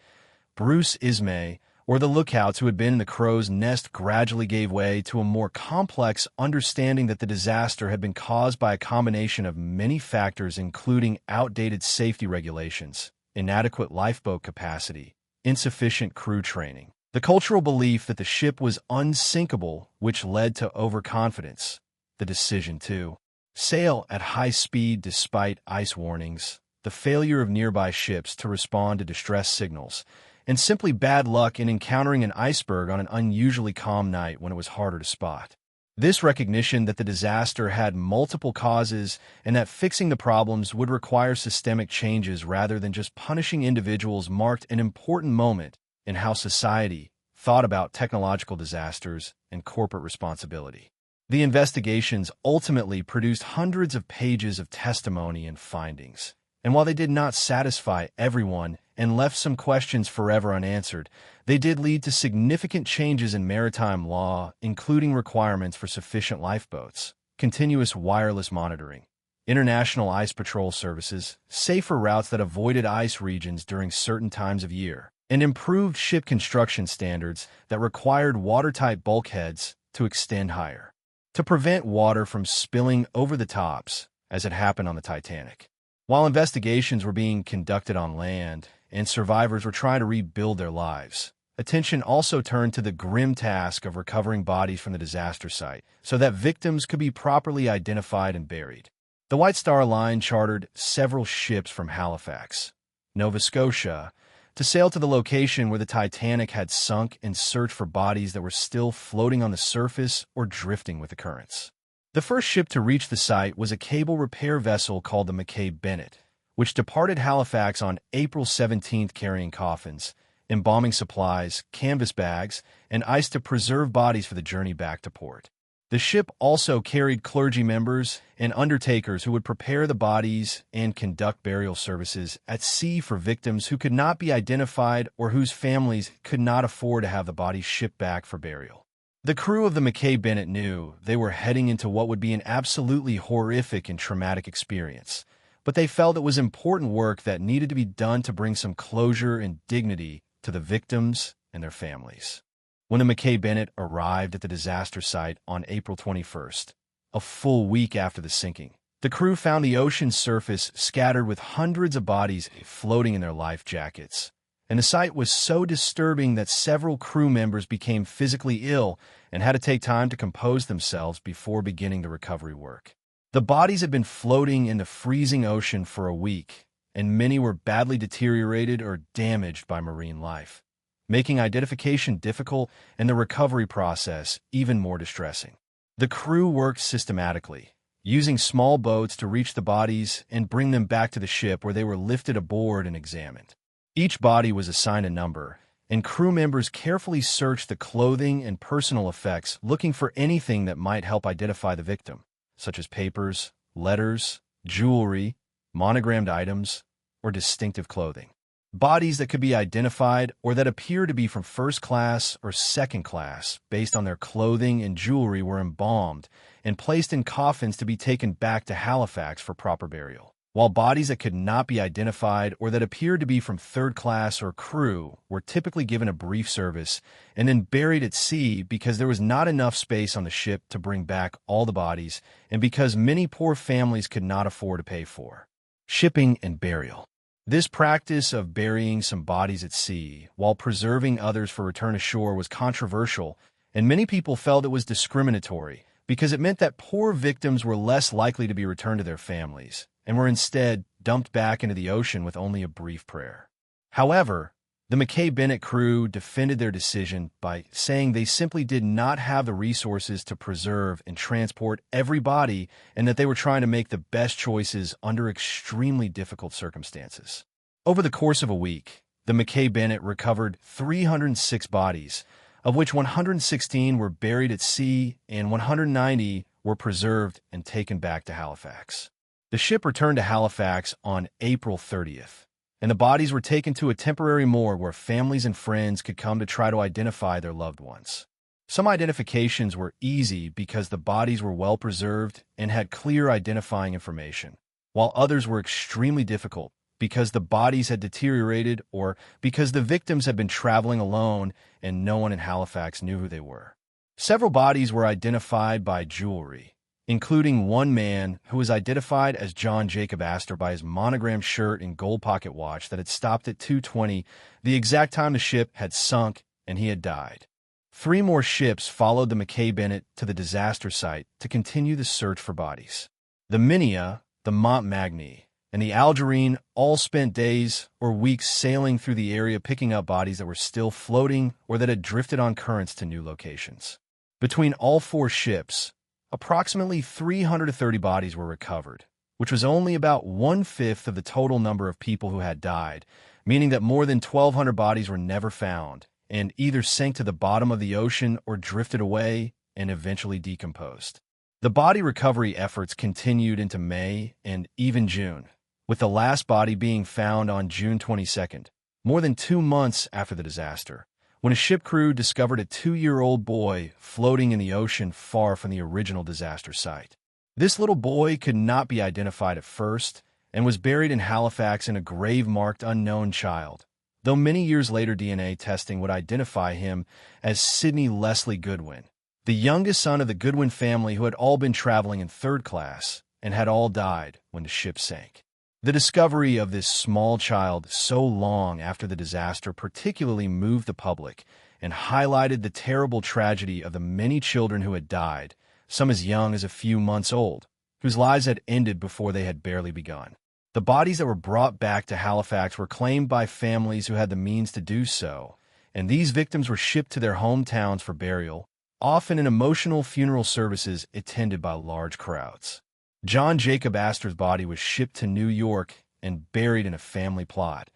S1: Bruce Ismay or the lookouts who had been in the crow's nest gradually gave way to a more complex understanding that the disaster had been caused by a combination of many factors, including outdated safety regulations, inadequate lifeboat capacity, insufficient crew training, the cultural belief that the ship was unsinkable, which led to overconfidence, the decision to sail at high speed despite ice warnings, the failure of nearby ships to respond to distress signals, and simply bad luck in encountering an iceberg on an unusually calm night when it was harder to spot. This recognition that the disaster had multiple causes and that fixing the problems would require systemic changes rather than just punishing individuals marked an important moment in how society thought about technological disasters and corporate responsibility. The investigations ultimately produced hundreds of pages of testimony and findings, and while they did not satisfy everyone and left some questions forever unanswered, they did lead to significant changes in maritime law, including requirements for sufficient lifeboats, continuous wireless monitoring, international ice patrol services, safer routes that avoided ice regions during certain times of year, and improved ship construction standards that required watertight bulkheads to extend higher, to prevent water from spilling over the tops, as had happened on the Titanic. While investigations were being conducted on land and survivors were trying to rebuild their lives, attention also turned to the grim task of recovering bodies from the disaster site so that victims could be properly identified and buried. The White Star Line chartered several ships from Halifax, Nova Scotia, to sail to the location where the Titanic had sunk and search for bodies that were still floating on the surface or drifting with the currents. The first ship to reach the site was a cable repair vessel called the McKay Bennett, which departed Halifax on April 17th carrying coffins, embalming supplies, canvas bags, and ice to preserve bodies for the journey back to port. The ship also carried clergy members and undertakers who would prepare the bodies and conduct burial services at sea for victims who could not be identified or whose families could not afford to have the bodies shipped back for burial. The crew of the McKay Bennett knew they were heading into what would be an absolutely horrific and traumatic experience, but they felt it was important work that needed to be done to bring some closure and dignity to the victims and their families. When the McKay Bennett arrived at the disaster site on April 21st, a full week after the sinking, the crew found the ocean's surface scattered with hundreds of bodies floating in their life jackets, and the sight was so disturbing that several crew members became physically ill and had to take time to compose themselves before beginning the recovery work. The bodies had been floating in the freezing ocean for a week, and many were badly deteriorated or damaged by marine life, making identification difficult and the recovery process even more distressing. The crew worked systematically, using small boats to reach the bodies and bring them back to the ship where they were lifted aboard and examined. Each body was assigned a number, and crew members carefully searched the clothing and personal effects, looking for anything that might help identify the victim, such as papers, letters, jewelry, monogrammed items, or distinctive clothing. Bodies that could be identified or that appear to be from first class or second class based on their clothing and jewelry were embalmed and placed in coffins to be taken back to Halifax for proper burial, while bodies that could not be identified or that appeared to be from third class or crew were typically given a brief service and then buried at sea because there was not enough space on the ship to bring back all the bodies and because many poor families could not afford to pay for shipping and burial. This practice of burying some bodies at sea while preserving others for return ashore was controversial, and many people felt it was discriminatory because it meant that poor victims were less likely to be returned to their families and were instead dumped back into the ocean with only a brief prayer. However, the McKay Bennett crew defended their decision by saying they simply did not have the resources to preserve and transport every body and that they were trying to make the best choices under extremely difficult circumstances. Over the course of a week, the McKay Bennett recovered 306 bodies, of which 116 were buried at sea and 190 were preserved and taken back to Halifax. The ship returned to Halifax on April 30th. And the bodies were taken to a temporary morgue where families and friends could come to try to identify their loved ones. Some identifications were easy because the bodies were well preserved and had clear identifying information, while others were extremely difficult because the bodies had deteriorated or because the victims had been traveling alone and no one in Halifax knew who they were. Several bodies were identified by jewelry, including one man who was identified as John Jacob Astor by his monogrammed shirt and gold pocket watch that had stopped at 2:20, the exact time the ship had sunk and he had died. 3 more ships followed the McKay Bennett to the disaster site to continue the search for bodies. The Minia, the Montmagny, and the Algerine all spent days or weeks sailing through the area picking up bodies that were still floating or that had drifted on currents to new locations. Between all 4 ships, approximately 330 bodies were recovered, which was only about 1/5 of the total number of people who had died, meaning that more than 1,200 bodies were never found and either sank to the bottom of the ocean or drifted away and eventually decomposed. The body recovery efforts continued into May and even June, with the last body being found on June 22nd, more than 2 months after the disaster, when a ship crew discovered a 2-year-old boy floating in the ocean far from the original disaster site. This little boy could not be identified at first and was buried in Halifax in a grave marked unknown child, though many years later DNA testing would identify him as Sidney Leslie Goodwin, the youngest son of the Goodwin family who had all been traveling in third class and had all died when the ship sank. The discovery of this small child so long after the disaster particularly moved the public and highlighted the terrible tragedy of the many children who had died, some as young as a few months old, whose lives had ended before they had barely begun. The bodies that were brought back to Halifax were claimed by families who had the means to do so, and these victims were shipped to their hometowns for burial, often in emotional funeral services attended by large crowds. John Jacob Astor's body was shipped to New York and buried in a family plot,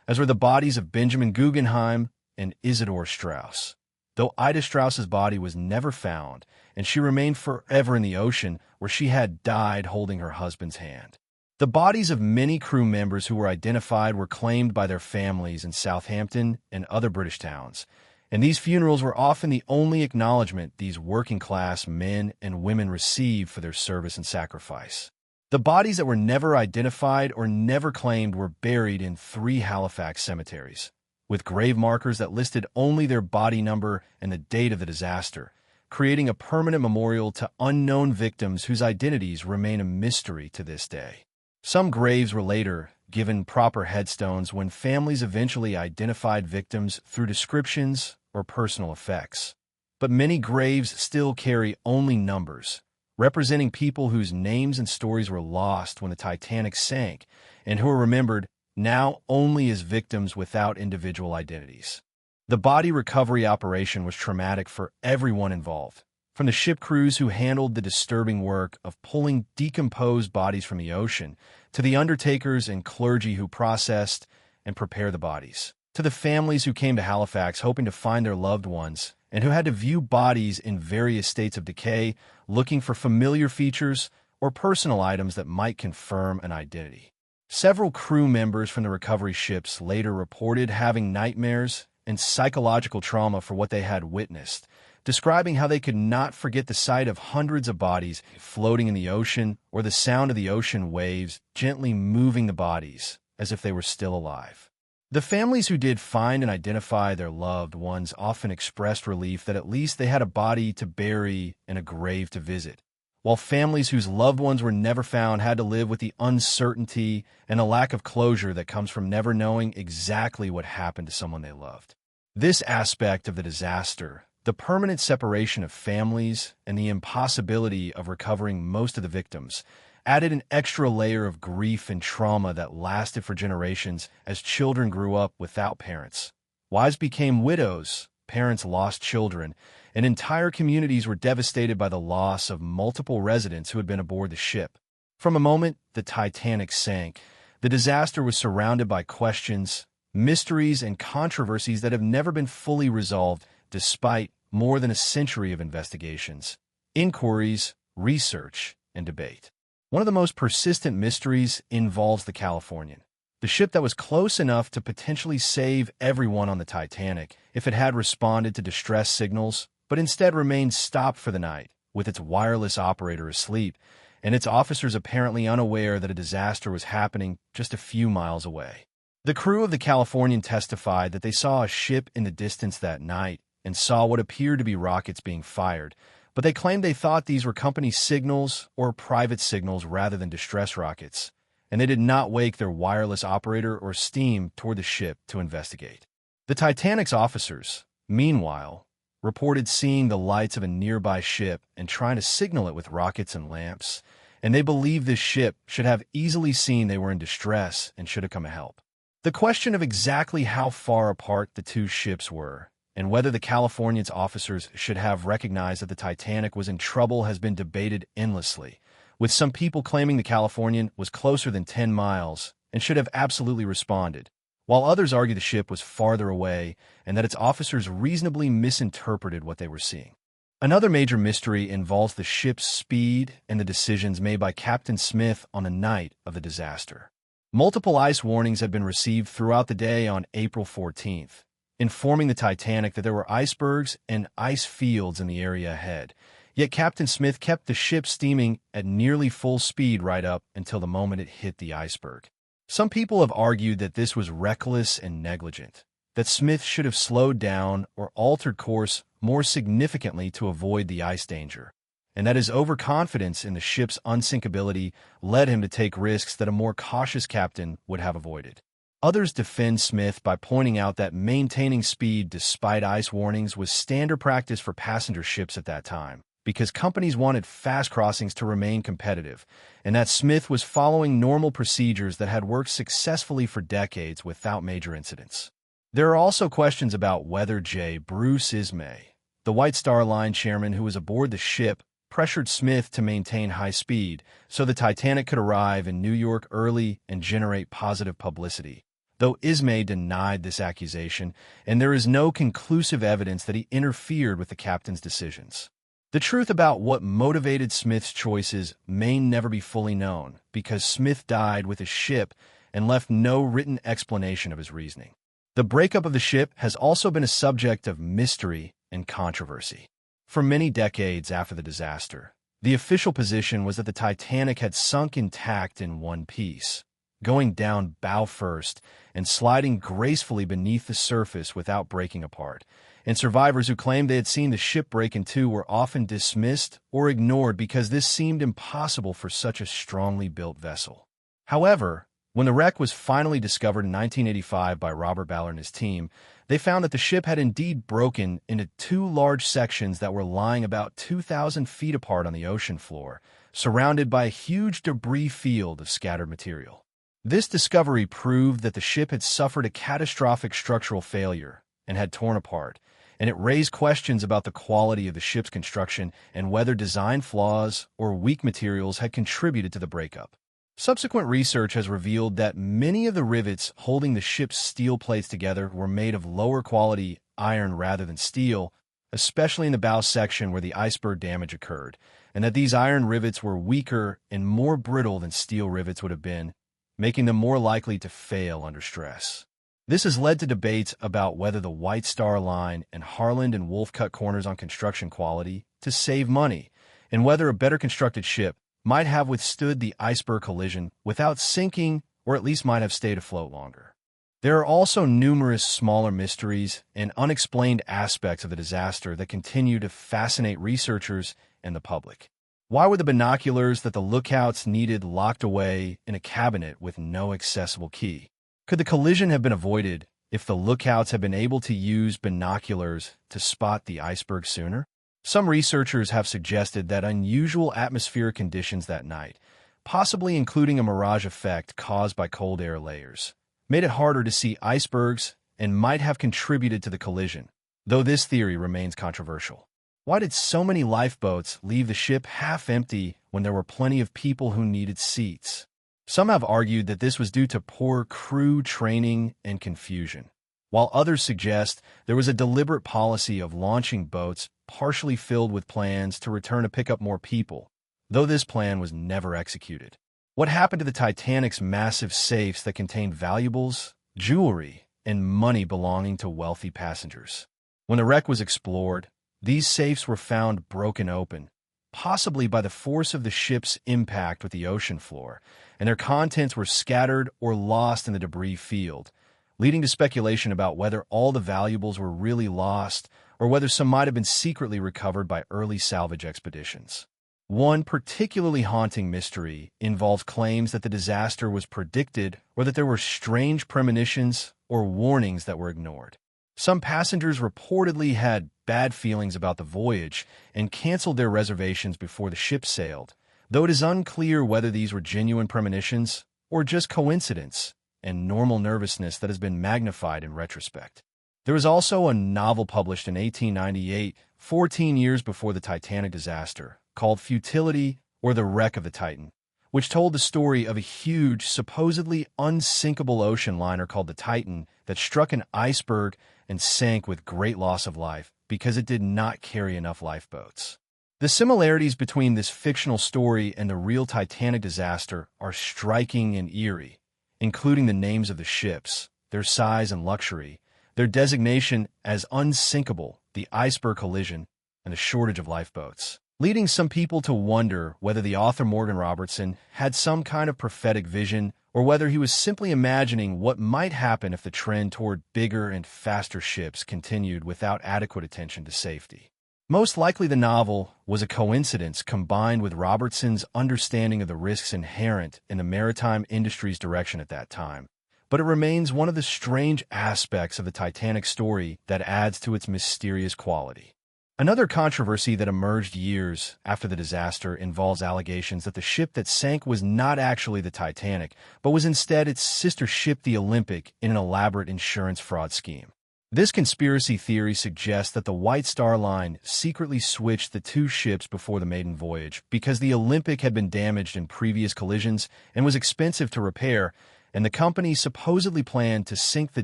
S1: as were the bodies of Benjamin Guggenheim and Isidore Straus, though Ida Straus's body was never found, and she remained forever in the ocean where she had died holding her husband's hand. The bodies of many crew members who were identified were claimed by their families in Southampton and other British towns, and these funerals were often the only acknowledgement these working-class men and women received for their service and sacrifice. The bodies that were never identified or never claimed were buried in 3 Halifax cemeteries, with grave markers that listed only their body number and the date of the disaster, creating a permanent memorial to unknown victims whose identities remain a mystery to this day. Some graves were later given proper headstones when families eventually identified victims through descriptions or personal effects. But many graves still carry only numbers, representing people whose names and stories were lost when the Titanic sank and who are remembered now only as victims without individual identities. The body recovery operation was traumatic for everyone involved, from the ship crews who handled the disturbing work of pulling decomposed bodies from the ocean, to the undertakers and clergy who processed and prepared the bodies, to the families who came to Halifax hoping to find their loved ones and who had to view bodies in various states of decay, looking for familiar features or personal items that might confirm an identity. Several crew members from the recovery ships later reported having nightmares and psychological trauma for what they had witnessed, describing how they could not forget the sight of hundreds of bodies floating in the ocean or the sound of the ocean waves gently moving the bodies as if they were still alive. The families who did find and identify their loved ones often expressed relief that at least they had a body to bury and a grave to visit, while families whose loved ones were never found had to live with the uncertainty and a lack of closure that comes from never knowing exactly what happened to someone they loved. This aspect of the disaster, the permanent separation of families and the impossibility of recovering most of the victims, added an extra layer of grief and trauma that lasted for generations as children grew up without parents. Wives became widows, parents lost children, and entire communities were devastated by the loss of multiple residents who had been aboard the ship. From a moment the Titanic sank, the disaster was surrounded by questions, mysteries, and controversies that have never been fully resolved despite more than a century of investigations, inquiries, research, and debate. One of the most persistent mysteries involves the Californian, the ship that was close enough to potentially save everyone on the Titanic if it had responded to distress signals, but instead remained stopped for the night, with its wireless operator asleep, and its officers apparently unaware that a disaster was happening just a few miles away. The crew of the Californian testified that they saw a ship in the distance that night and saw what appeared to be rockets being fired, but they claimed they thought these were company signals or private signals rather than distress rockets, and they did not wake their wireless operator or steam toward the ship to investigate. The Titanic's officers, meanwhile, reported seeing the lights of a nearby ship and trying to signal it with rockets and lamps, and they believed this ship should have easily seen they were in distress and should have come to help. The question of exactly how far apart the two ships were and whether the Californian's officers should have recognized that the Titanic was in trouble has been debated endlessly, with some people claiming the Californian was closer than 10 miles and should have absolutely responded, while others argue the ship was farther away and that its officers reasonably misinterpreted what they were seeing. Another major mystery involves the ship's speed and the decisions made by Captain Smith on the night of the disaster. Multiple ice warnings had been received throughout the day on April 14th, informing the Titanic that there were icebergs and ice fields in the area ahead. Yet Captain Smith kept the ship steaming at nearly full speed right up until the moment it hit the iceberg. Some people have argued that this was reckless and negligent, that Smith should have slowed down or altered course more significantly to avoid the ice danger, and that his overconfidence in the ship's unsinkability led him to take risks that a more cautious captain would have avoided. Others defend Smith by pointing out that maintaining speed despite ice warnings was standard practice for passenger ships at that time, because companies wanted fast crossings to remain competitive, and that Smith was following normal procedures that had worked successfully for decades without major incidents. There are also questions about whether Bruce Ismay, the White Star Line chairman who was aboard the ship, pressured Smith to maintain high speed so the Titanic could arrive in New York early and generate positive publicity, though Ismay denied this accusation, and there is no conclusive evidence that he interfered with the captain's decisions. The truth about what motivated Smith's choices may never be fully known, because Smith died with his ship and left no written explanation of his reasoning. The breakup of the ship has also been a subject of mystery and controversy. For many decades after the disaster, the official position was that the Titanic had sunk intact in one piece, going down bow first and sliding gracefully beneath the surface without breaking apart, and survivors who claimed they had seen the ship break in two were often dismissed or ignored because this seemed impossible for such a strongly built vessel. However, when the wreck was finally discovered in 1985 by Robert Ballard and his team, they found that the ship had indeed broken into two large sections that were lying about 2,000 feet apart on the ocean floor, surrounded by a huge debris field of scattered material. This discovery proved that the ship had suffered a catastrophic structural failure and had torn apart, and it raised questions about the quality of the ship's construction and whether design flaws or weak materials had contributed to the breakup. Subsequent research has revealed that many of the rivets holding the ship's steel plates together were made of lower quality iron rather than steel, especially in the bow section where the iceberg damage occurred, and that these iron rivets were weaker and more brittle than steel rivets would have been, making them more likely to fail under stress. This has led to debates about whether the White Star Line and Harland and Wolff cut corners on construction quality to save money, and whether a better constructed ship might have withstood the iceberg collision without sinking, or at least might have stayed afloat longer. There are also numerous smaller mysteries and unexplained aspects of the disaster that continue to fascinate researchers and the public. Why were the binoculars that the lookouts needed locked away in a cabinet with no accessible key? Could the collision have been avoided if the lookouts had been able to use binoculars to spot the iceberg sooner? Some researchers have suggested that unusual atmospheric conditions that night, possibly including a mirage effect caused by cold air layers, made it harder to see icebergs and might have contributed to the collision, though this theory remains controversial. Why did so many lifeboats leave the ship half empty when there were plenty of people who needed seats? Some have argued that this was due to poor crew training and confusion, while others suggest there was a deliberate policy of launching boats partially filled with plans to return to pick up more people, though this plan was never executed. What happened to the Titanic's massive safes that contained valuables, jewelry, and money belonging to wealthy passengers? When the wreck was explored, these safes were found broken open, possibly by the force of the ship's impact with the ocean floor, and their contents were scattered or lost in the debris field, leading to speculation about whether all the valuables were really lost or whether some might have been secretly recovered by early salvage expeditions. One particularly haunting mystery involves claims that the disaster was predicted or that there were strange premonitions or warnings that were ignored. Some passengers reportedly had bad feelings about the voyage and canceled their reservations before the ship sailed, though it is unclear whether these were genuine premonitions or just coincidence and normal nervousness that has been magnified in retrospect. There was also a novel published in 1898, 14 years before the Titanic disaster, called Futility or the Wreck of the Titan, which told the story of a huge, supposedly unsinkable ocean liner called the Titan that struck an iceberg and sank with great loss of life because it did not carry enough lifeboats. The similarities between this fictional story and the real Titanic disaster are striking and eerie, including the names of the ships, their size and luxury, their designation as unsinkable, the iceberg collision, and the shortage of lifeboats, leading some people to wonder whether the author Morgan Robertson had some kind of prophetic vision or whether he was simply imagining what might happen if the trend toward bigger and faster ships continued without adequate attention to safety. Most likely the novel was a coincidence combined with Robertson's understanding of the risks inherent in the maritime industry's direction at that time, but it remains one of the strange aspects of the Titanic story that adds to its mysterious quality. Another controversy that emerged years after the disaster involves allegations that the ship that sank was not actually the Titanic, but was instead its sister ship, the Olympic, in an elaborate insurance fraud scheme. This conspiracy theory suggests that the White Star Line secretly switched the two ships before the maiden voyage because the Olympic had been damaged in previous collisions and was expensive to repair, and the company supposedly planned to sink the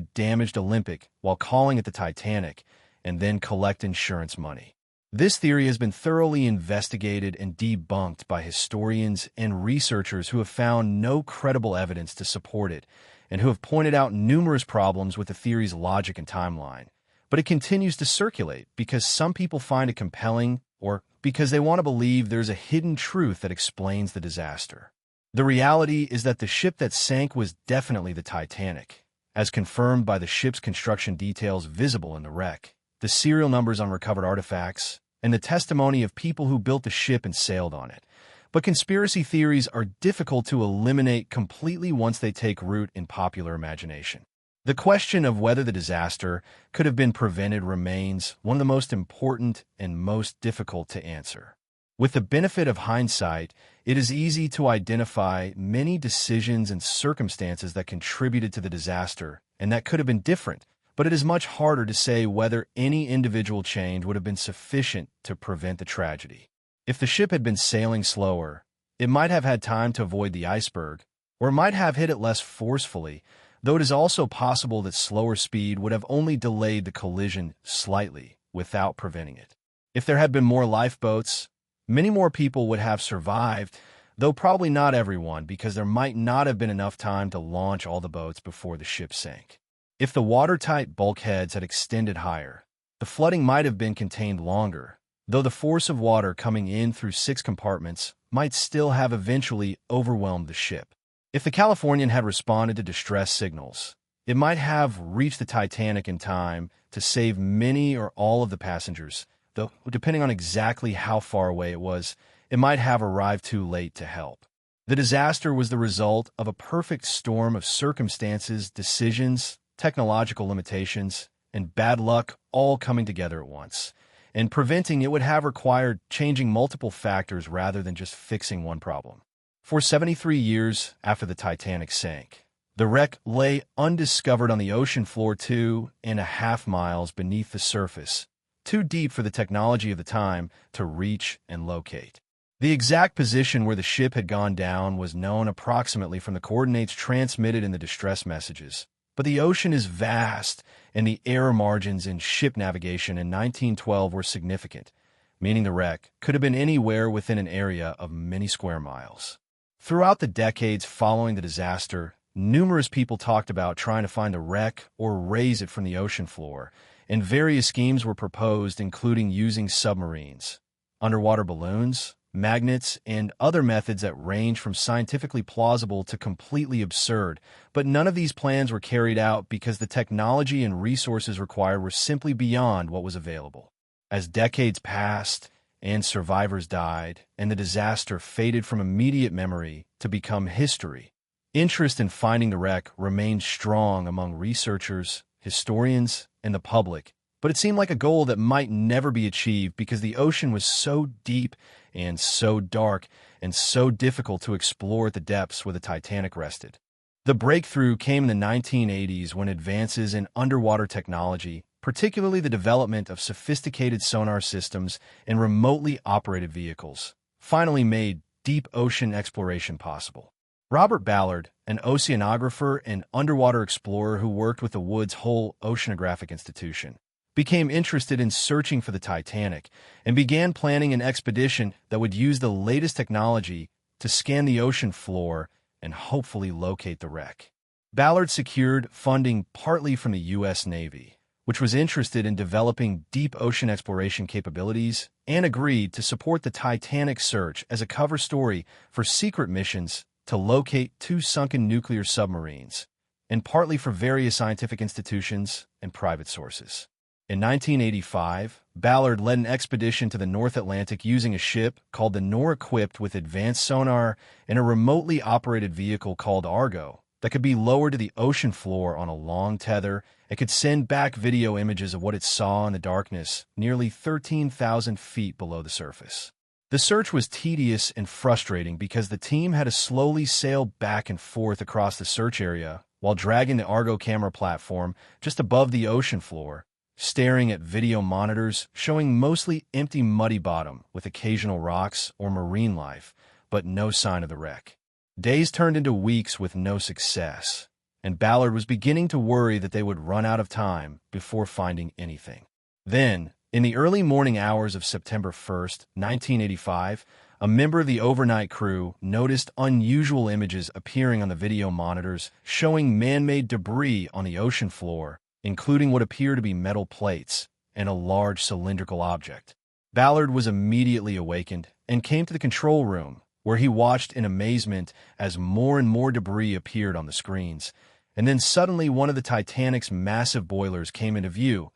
S1: damaged Olympic while calling it the Titanic, and then collect insurance money. This theory has been thoroughly investigated and debunked by historians and researchers who have found no credible evidence to support it, and who have pointed out numerous problems with the theory's logic and timeline. But it continues to circulate because some people find it compelling or because they want to believe there's a hidden truth that explains the disaster. The reality is that the ship that sank was definitely the Titanic, as confirmed by the ship's construction details visible in the wreck, the serial numbers on recovered artifacts, and the testimony of people who built the ship and sailed on it. But conspiracy theories are difficult to eliminate completely once they take root in popular imagination. The question of whether the disaster could have been prevented remains one of the most important and most difficult to answer. With the benefit of hindsight, it is easy to identify many decisions and circumstances that contributed to the disaster and that could have been different, but it is much harder to say whether any individual change would have been sufficient to prevent the tragedy. If the ship had been sailing slower, it might have had time to avoid the iceberg, or it might have hit it less forcefully, though it is also possible that slower speed would have only delayed the collision slightly without preventing it. If there had been more lifeboats, many more people would have survived, though probably not everyone because there might not have been enough time to launch all the boats before the ship sank. If the watertight bulkheads had extended higher, the flooding might have been contained longer, though the force of water coming in through 6 compartments might still have eventually overwhelmed the ship. If the Californian had responded to distress signals, it might have reached the Titanic in time to save many or all of the passengers, though depending on exactly how far away it was, it might have arrived too late to help. The disaster was the result of a perfect storm of circumstances, decisions, technological limitations, and bad luck all coming together at once, and preventing it would have required changing multiple factors rather than just fixing one problem. For 73 years after the Titanic sank, the wreck lay undiscovered on the ocean floor 2.5 miles beneath the surface, too deep for the technology of the time to reach and locate. The exact position where the ship had gone down was known approximately from the coordinates transmitted in the distress messages, but the ocean is vast, and the error margins in ship navigation in 1912 were significant, meaning the wreck could have been anywhere within an area of many square miles. Throughout the decades following the disaster, numerous people talked about trying to find the wreck or raise it from the ocean floor, and various schemes were proposed, including using submarines, underwater balloons, magnets, and other methods that range from scientifically plausible to completely absurd, but none of these plans were carried out because the technology and resources required were simply beyond what was available. As decades passed and survivors died, and the disaster faded from immediate memory to become history, interest in finding the wreck remained strong among researchers, historians, and the public, but it seemed like a goal that might never be achieved because the ocean was so deep and so dark and so difficult to explore at the depths where the Titanic rested. The breakthrough came in the 1980s when advances in underwater technology, particularly the development of sophisticated sonar systems and remotely operated vehicles, finally made deep ocean exploration possible. Robert Ballard, an oceanographer and underwater explorer who worked with the Woods Hole Oceanographic Institution, became interested in searching for the Titanic and began planning an expedition that would use the latest technology to scan the ocean floor and hopefully locate the wreck. Ballard secured funding partly from the U.S. Navy, which was interested in developing deep ocean exploration capabilities, and agreed to support the Titanic search as a cover story for secret missions to locate 2 sunken nuclear submarines, and partly for various scientific institutions and private sources. In 1985, Ballard led an expedition to the North Atlantic using a ship called the Nor equipped with advanced sonar and a remotely operated vehicle called Argo that could be lowered to the ocean floor on a long tether and could send back video images of what it saw in the darkness nearly 13,000 feet below the surface. The search was tedious and frustrating because the team had to slowly sail back and forth across the search area while dragging the Argo camera platform just above the ocean floor, staring at video monitors showing mostly empty muddy bottom with occasional rocks or marine life, but no sign of the wreck. Days turned into weeks with no success, and Ballard was beginning to worry that they would run out of time before finding anything. Then, in the early morning hours of September 1st, 1985, a member of the overnight crew noticed unusual images appearing on the video monitors showing man-made debris on the ocean floor, including what appeared to be metal plates and a large cylindrical object. Ballard was immediately awakened and came to the control room, where he watched in amazement as more and more debris appeared on the screens, and then suddenly one of the Titanic's massive boilers came into view,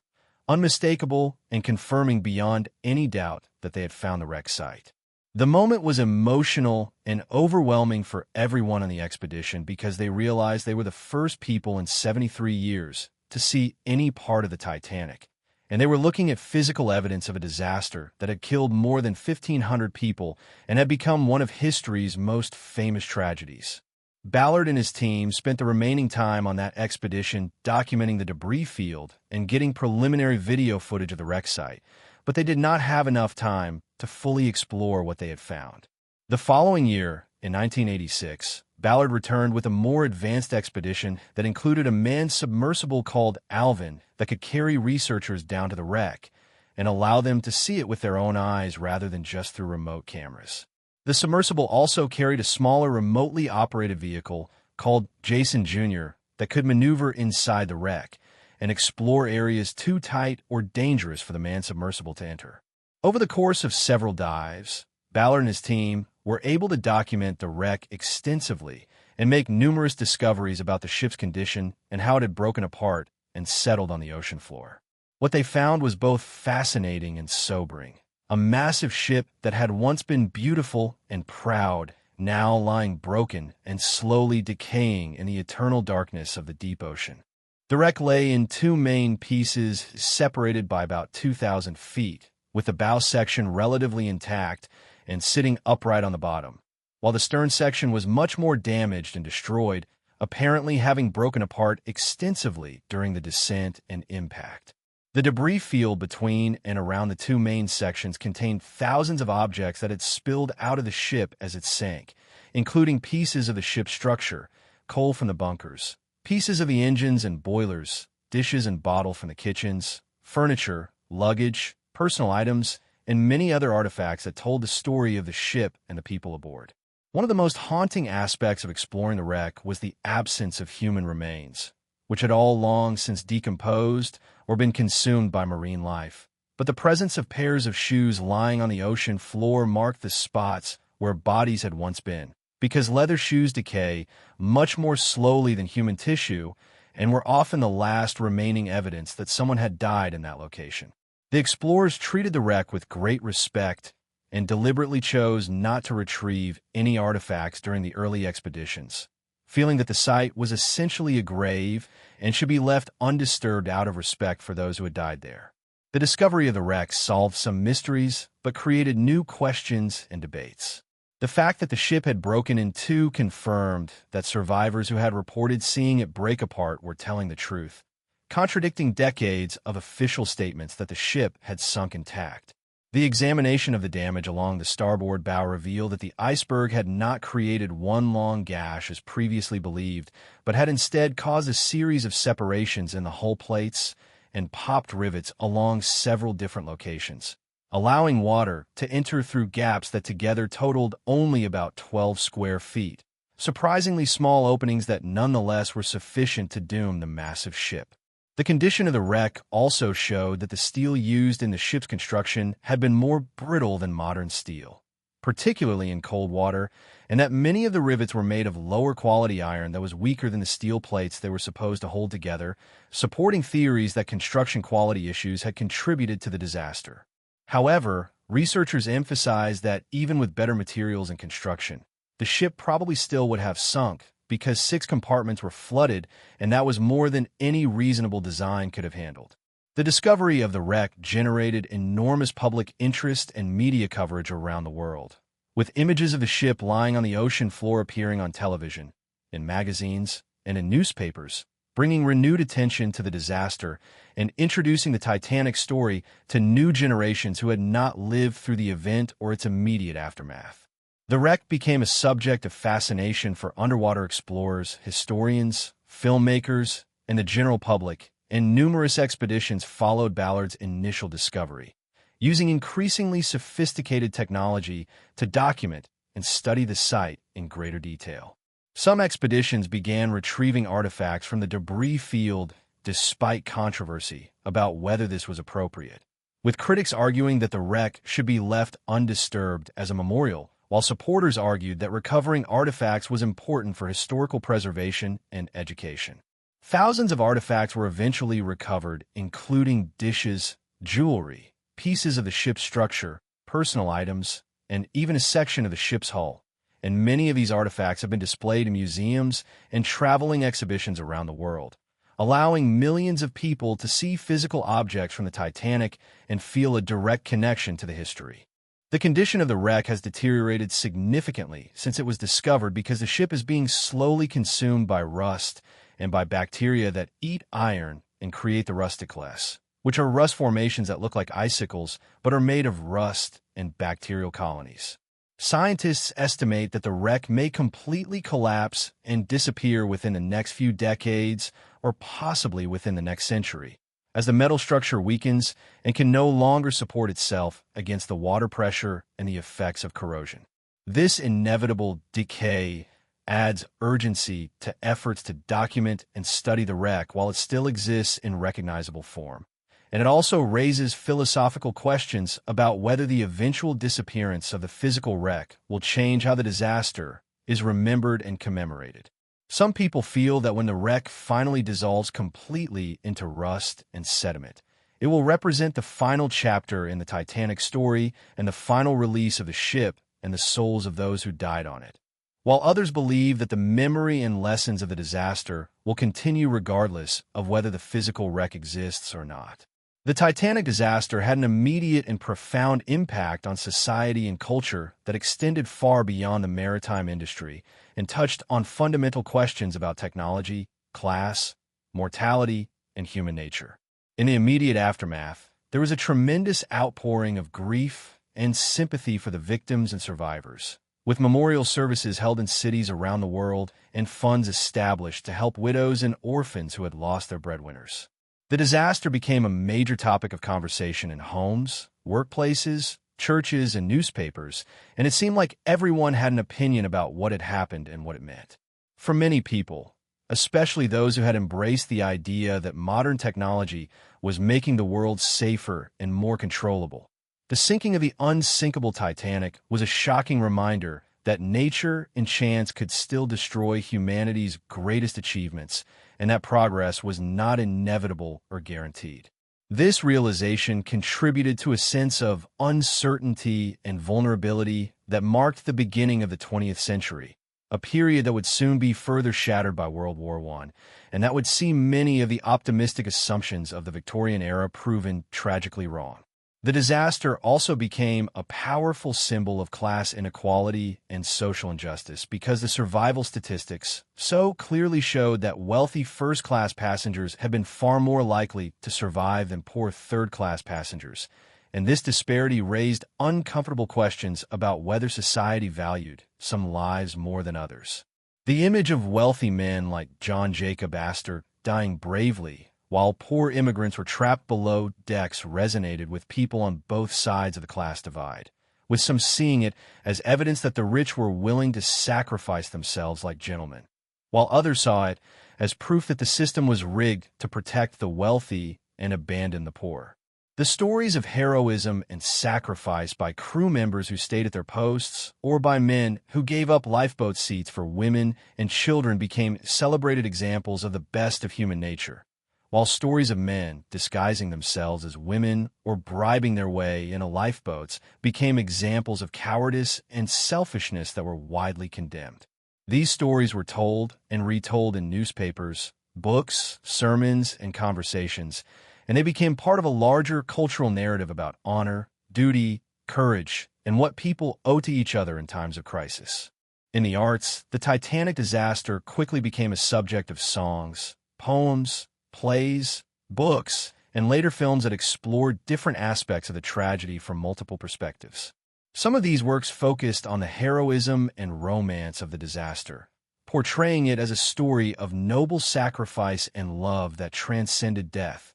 S1: unmistakable and confirming beyond any doubt that they had found the wreck site. The moment was emotional and overwhelming for everyone on the expedition because they realized they were the first people in 73 years to see any part of the Titanic, and they were looking at physical evidence of a disaster that had killed more than 1,500 people and had become one of history's most famous tragedies. Ballard and his team spent the remaining time on that expedition documenting the debris field and getting preliminary video footage of the wreck site, but they did not have enough time to fully explore what they had found. The following year, in 1986, Ballard returned with a more advanced expedition that included a manned submersible called Alvin that could carry researchers down to the wreck and allow them to see it with their own eyes rather than just through remote cameras. The submersible also carried a smaller remotely operated vehicle called Jason Jr. that could maneuver inside the wreck and explore areas too tight or dangerous for the manned submersible to enter. Over the course of several dives, Ballard and his team were able to document the wreck extensively and make numerous discoveries about the ship's condition and how it had broken apart and settled on the ocean floor. What they found was both fascinating and sobering. A massive ship that had once been beautiful and proud, now lying broken and slowly decaying in the eternal darkness of the deep ocean. The wreck lay in two main pieces separated by about 2,000 feet, with the bow section relatively intact and sitting upright on the bottom, while the stern section was much more damaged and destroyed, apparently having broken apart extensively during the descent and impact. The debris field between and around the two main sections contained thousands of objects that had spilled out of the ship as it sank, including pieces of the ship's structure, coal from the bunkers, pieces of the engines and boilers, dishes and bottles from the kitchens, furniture, luggage, personal items, and many other artifacts that told the story of the ship and the people aboard. One of the most haunting aspects of exploring the wreck was the absence of human remains, which had all long since decomposed or been consumed by marine life. But the presence of pairs of shoes lying on the ocean floor marked the spots where bodies had once been, because leather shoes decay much more slowly than human tissue and were often the last remaining evidence that someone had died in that location. The explorers treated the wreck with great respect and deliberately chose not to retrieve any artifacts during the early expeditions, feeling that the site was essentially a grave and should be left undisturbed out of respect for those who had died there. The discovery of the wreck solved some mysteries, but created new questions and debates. The fact that the ship had broken in two confirmed that survivors who had reported seeing it break apart were telling the truth, contradicting decades of official statements that the ship had sunk intact. The examination of the damage along the starboard bow revealed that the iceberg had not created one long gash as previously believed, but had instead caused a series of separations in the hull plates and popped rivets along several different locations, allowing water to enter through gaps that together totaled only about 12 square feet, surprisingly small openings that nonetheless were sufficient to doom the massive ship. The condition of the wreck also showed that the steel used in the ship's construction had been more brittle than modern steel, particularly in cold water, and that many of the rivets were made of lower quality iron that was weaker than the steel plates they were supposed to hold together, supporting theories that construction quality issues had contributed to the disaster. However, researchers emphasized that even with better materials and construction, the ship probably still would have sunk, because 6 compartments were flooded, and that was more than any reasonable design could have handled. The discovery of the wreck generated enormous public interest and media coverage around the world, with images of the ship lying on the ocean floor appearing on television, in magazines, and in newspapers, bringing renewed attention to the disaster and introducing the Titanic story to new generations who had not lived through the event or its immediate aftermath. The wreck became a subject of fascination for underwater explorers, historians, filmmakers, and the general public, and numerous expeditions followed Ballard's initial discovery, using increasingly sophisticated technology to document and study the site in greater detail. Some expeditions began retrieving artifacts from the debris field despite controversy about whether this was appropriate, with critics arguing that the wreck should be left undisturbed as a memorial, while supporters argued that recovering artifacts was important for historical preservation and education. Thousands of artifacts were eventually recovered, including dishes, jewelry, pieces of the ship's structure, personal items, and even a section of the ship's hull. And many of these artifacts have been displayed in museums and traveling exhibitions around the world, allowing millions of people to see physical objects from the Titanic and feel a direct connection to the history. The condition of the wreck has deteriorated significantly since it was discovered because the ship is being slowly consumed by rust and by bacteria that eat iron and create the rusticles, which are rust formations that look like icicles but are made of rust and bacterial colonies. Scientists estimate that the wreck may completely collapse and disappear within the next few decades or possibly within the next century, as the metal structure weakens and can no longer support itself against the water pressure and the effects of corrosion. This inevitable decay adds urgency to efforts to document and study the wreck while it still exists in recognizable form. And it also raises philosophical questions about whether the eventual disappearance of the physical wreck will change how the disaster is remembered and commemorated. Some people feel that when the wreck finally dissolves completely into rust and sediment, it will represent the final chapter in the Titanic story and the final release of the ship and the souls of those who died on it. While others believe that the memory and lessons of the disaster will continue regardless of whether the physical wreck exists or not. The Titanic disaster had an immediate and profound impact on society and culture that extended far beyond the maritime industry and touched on fundamental questions about technology, class, mortality, and human nature. In the immediate aftermath, there was a tremendous outpouring of grief and sympathy for the victims and survivors, with memorial services held in cities around the world and funds established to help widows and orphans who had lost their breadwinners. The disaster became a major topic of conversation in homes, workplaces, churches, and newspapers, and it seemed like everyone had an opinion about what had happened and what it meant. For many people, especially those who had embraced the idea that modern technology was making the world safer and more controllable, the sinking of the unsinkable Titanic was a shocking reminder that nature and chance could still destroy humanity's greatest achievements, and that progress was not inevitable or guaranteed. This realization contributed to a sense of uncertainty and vulnerability that marked the beginning of the 20th century, a period that would soon be further shattered by World War I, and that would see many of the optimistic assumptions of the Victorian era proven tragically wrong. The disaster also became a powerful symbol of class inequality and social injustice because the survival statistics so clearly showed that wealthy first-class passengers had been far more likely to survive than poor third-class passengers, and this disparity raised uncomfortable questions about whether society valued some lives more than others. The image of wealthy men like John Jacob Astor dying bravely while poor immigrants were trapped below decks resonated with people on both sides of the class divide, with some seeing it as evidence that the rich were willing to sacrifice themselves like gentlemen, while others saw it as proof that the system was rigged to protect the wealthy and abandon the poor. The stories of heroism and sacrifice by crew members who stayed at their posts or by men who gave up lifeboat seats for women and children became celebrated examples of the best of human nature, while stories of men disguising themselves as women or bribing their way into lifeboats became examples of cowardice and selfishness that were widely condemned. These stories were told and retold in newspapers, books, sermons, and conversations, and they became part of a larger cultural narrative about honor, duty, courage, and what people owe to each other in times of crisis. In the arts, the Titanic disaster quickly became a subject of songs, poems, plays, books, and later films that explored different aspects of the tragedy from multiple perspectives. Some of these works focused on the heroism and romance of the disaster, portraying it as a story of noble sacrifice and love that transcended death,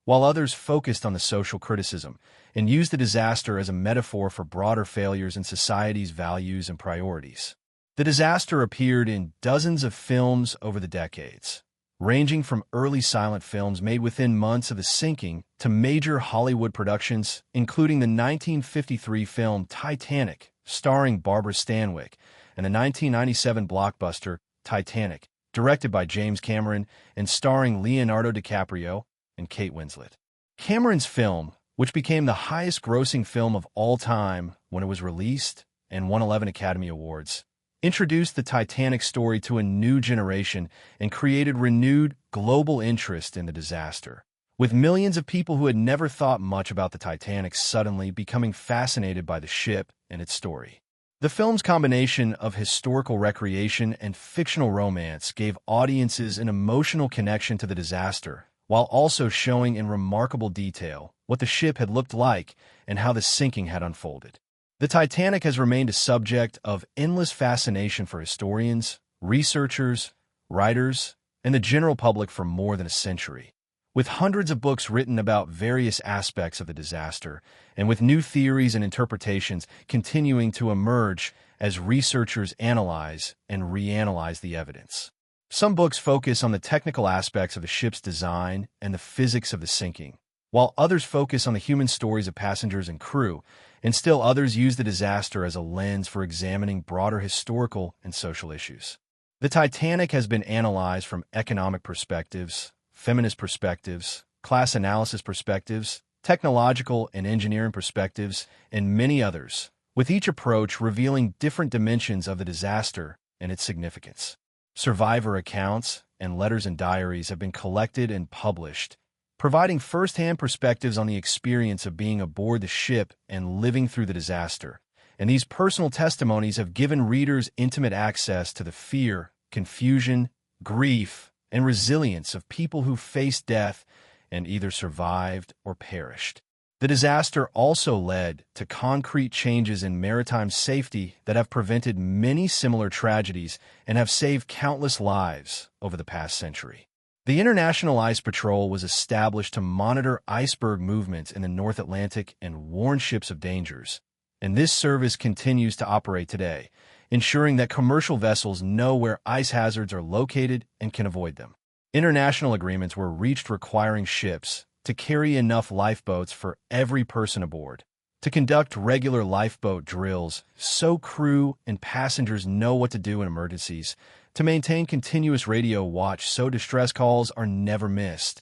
S1: while others focused on the social criticism and used the disaster as a metaphor for broader failures in society's values and priorities. The disaster appeared in dozens of films over the decades, ranging from early silent films made within months of the sinking to major Hollywood productions, including the 1953 film Titanic, starring Barbara Stanwyck, and the 1997 blockbuster Titanic, directed by James Cameron and starring Leonardo DiCaprio and Kate Winslet. Cameron's film, which became the highest-grossing film of all time when it was released and won 11 Academy Awards, introduced the Titanic story to a new generation and created renewed global interest in the disaster, with millions of people who had never thought much about the Titanic suddenly becoming fascinated by the ship and its story. The film's combination of historical recreation and fictional romance gave audiences an emotional connection to the disaster, while also showing in remarkable detail what the ship had looked like and how the sinking had unfolded. The Titanic has remained a subject of endless fascination for historians, researchers, writers, and the general public for more than a century. With hundreds of books written about various aspects of the disaster, and with new theories and interpretations continuing to emerge as researchers analyze and reanalyze the evidence. Some books focus on the technical aspects of a ship's design and the physics of the sinking, while others focus on the human stories of passengers and crew, and still others use the disaster as a lens for examining broader historical and social issues. The Titanic has been analyzed from economic perspectives, feminist perspectives, class analysis perspectives, technological and engineering perspectives, and many others, with each approach revealing different dimensions of the disaster and its significance. Survivor accounts and letters and diaries have been collected and published, providing first-hand perspectives on the experience of being aboard the ship and living through the disaster. And these personal testimonies have given readers intimate access to the fear, confusion, grief, and resilience of people who faced death and either survived or perished. The disaster also led to concrete changes in maritime safety that have prevented many similar tragedies and have saved countless lives over the past century. The International Ice Patrol was established to monitor iceberg movements in the North Atlantic and warn ships of dangers, and this service continues to operate today, ensuring that commercial vessels know where ice hazards are located and can avoid them. International agreements were reached requiring ships to carry enough lifeboats for every person aboard, to conduct regular lifeboat drills so crew and passengers know what to do in emergencies, to maintain continuous radio watch so distress calls are never missed,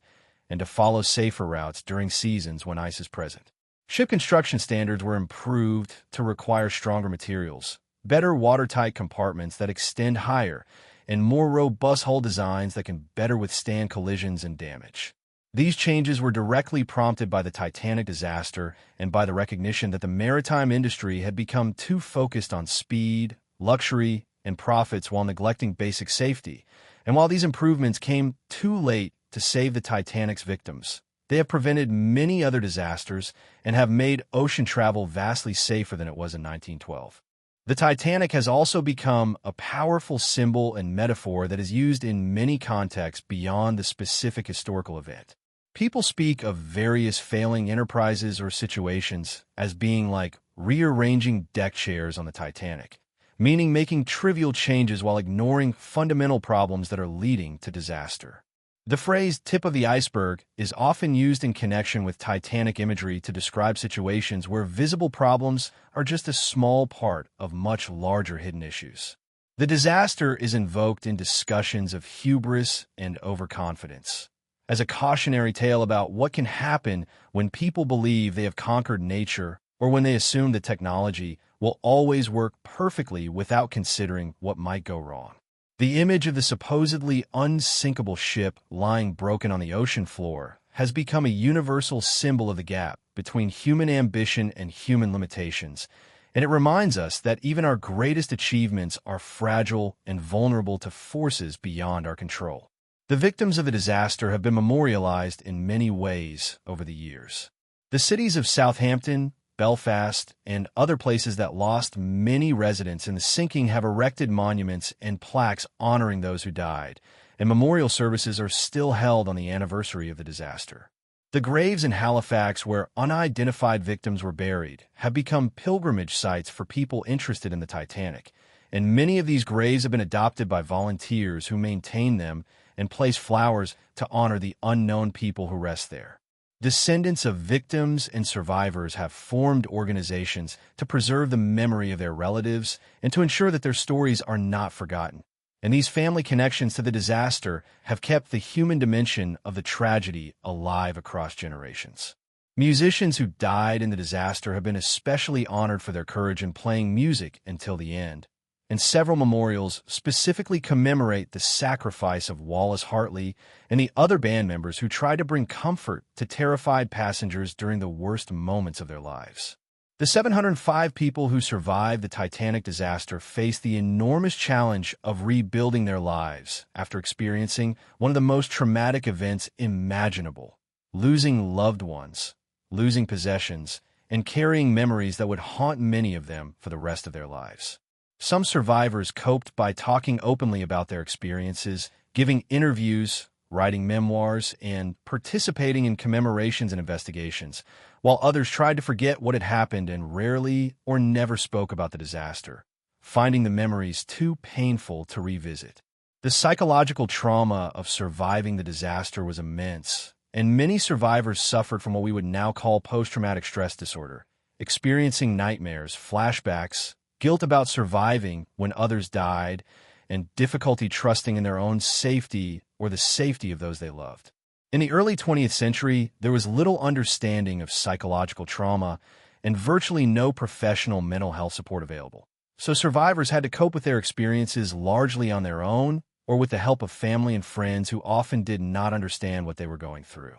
S1: and to follow safer routes during seasons when ice is present. Ship construction standards were improved to require stronger materials, better watertight compartments that extend higher, and more robust hull designs that can better withstand collisions and damage. These changes were directly prompted by the Titanic disaster and by the recognition that the maritime industry had become too focused on speed, luxury, and profits while neglecting basic safety. And while these improvements came too late to save the Titanic's victims, they have prevented many other disasters and have made ocean travel vastly safer than it was in 1912. The Titanic has also become a powerful symbol and metaphor that is used in many contexts beyond the specific historical event. People speak of various failing enterprises or situations as being like rearranging deck chairs on the Titanic, meaning making trivial changes while ignoring fundamental problems that are leading to disaster. The phrase tip of the iceberg is often used in connection with Titanic imagery to describe situations where visible problems are just a small part of much larger hidden issues. The disaster is invoked in discussions of hubris and overconfidence, as a cautionary tale about what can happen when people believe they have conquered nature or when they assume that technology will always work perfectly without considering what might go wrong. The image of the supposedly unsinkable ship lying broken on the ocean floor has become a universal symbol of the gap between human ambition and human limitations, and it reminds us that even our greatest achievements are fragile and vulnerable to forces beyond our control. The victims of the disaster have been memorialized in many ways over the years. The cities of Southampton, Belfast, and other places that lost many residents in the sinking have erected monuments and plaques honoring those who died, and memorial services are still held on the anniversary of the disaster. The graves in Halifax where unidentified victims were buried have become pilgrimage sites for people interested in the Titanic, and many of these graves have been adopted by volunteers who maintain them and place flowers to honor the unknown people who rest there. Descendants of victims and survivors have formed organizations to preserve the memory of their relatives and to ensure that their stories are not forgotten. And these family connections to the disaster have kept the human dimension of the tragedy alive across generations. Musicians who died in the disaster have been especially honored for their courage in playing music until the end, and several memorials specifically commemorate the sacrifice of Wallace Hartley and the other band members who tried to bring comfort to terrified passengers during the worst moments of their lives. The 705 people who survived the Titanic disaster faced the enormous challenge of rebuilding their lives after experiencing one of the most traumatic events imaginable, losing loved ones, losing possessions, and carrying memories that would haunt many of them for the rest of their lives. Some survivors coped by talking openly about their experiences, giving interviews, writing memoirs, and participating in commemorations and investigations, while others tried to forget what had happened and rarely or never spoke about the disaster, finding the memories too painful to revisit. The psychological trauma of surviving the disaster was immense, and many survivors suffered from what we would now call post-traumatic stress disorder, experiencing nightmares, flashbacks, guilt about surviving when others died, and difficulty trusting in their own safety or the safety of those they loved. In the early 20th century, there was little understanding of psychological trauma and virtually no professional mental health support available. So survivors had to cope with their experiences largely on their own or with the help of family and friends who often did not understand what they were going through.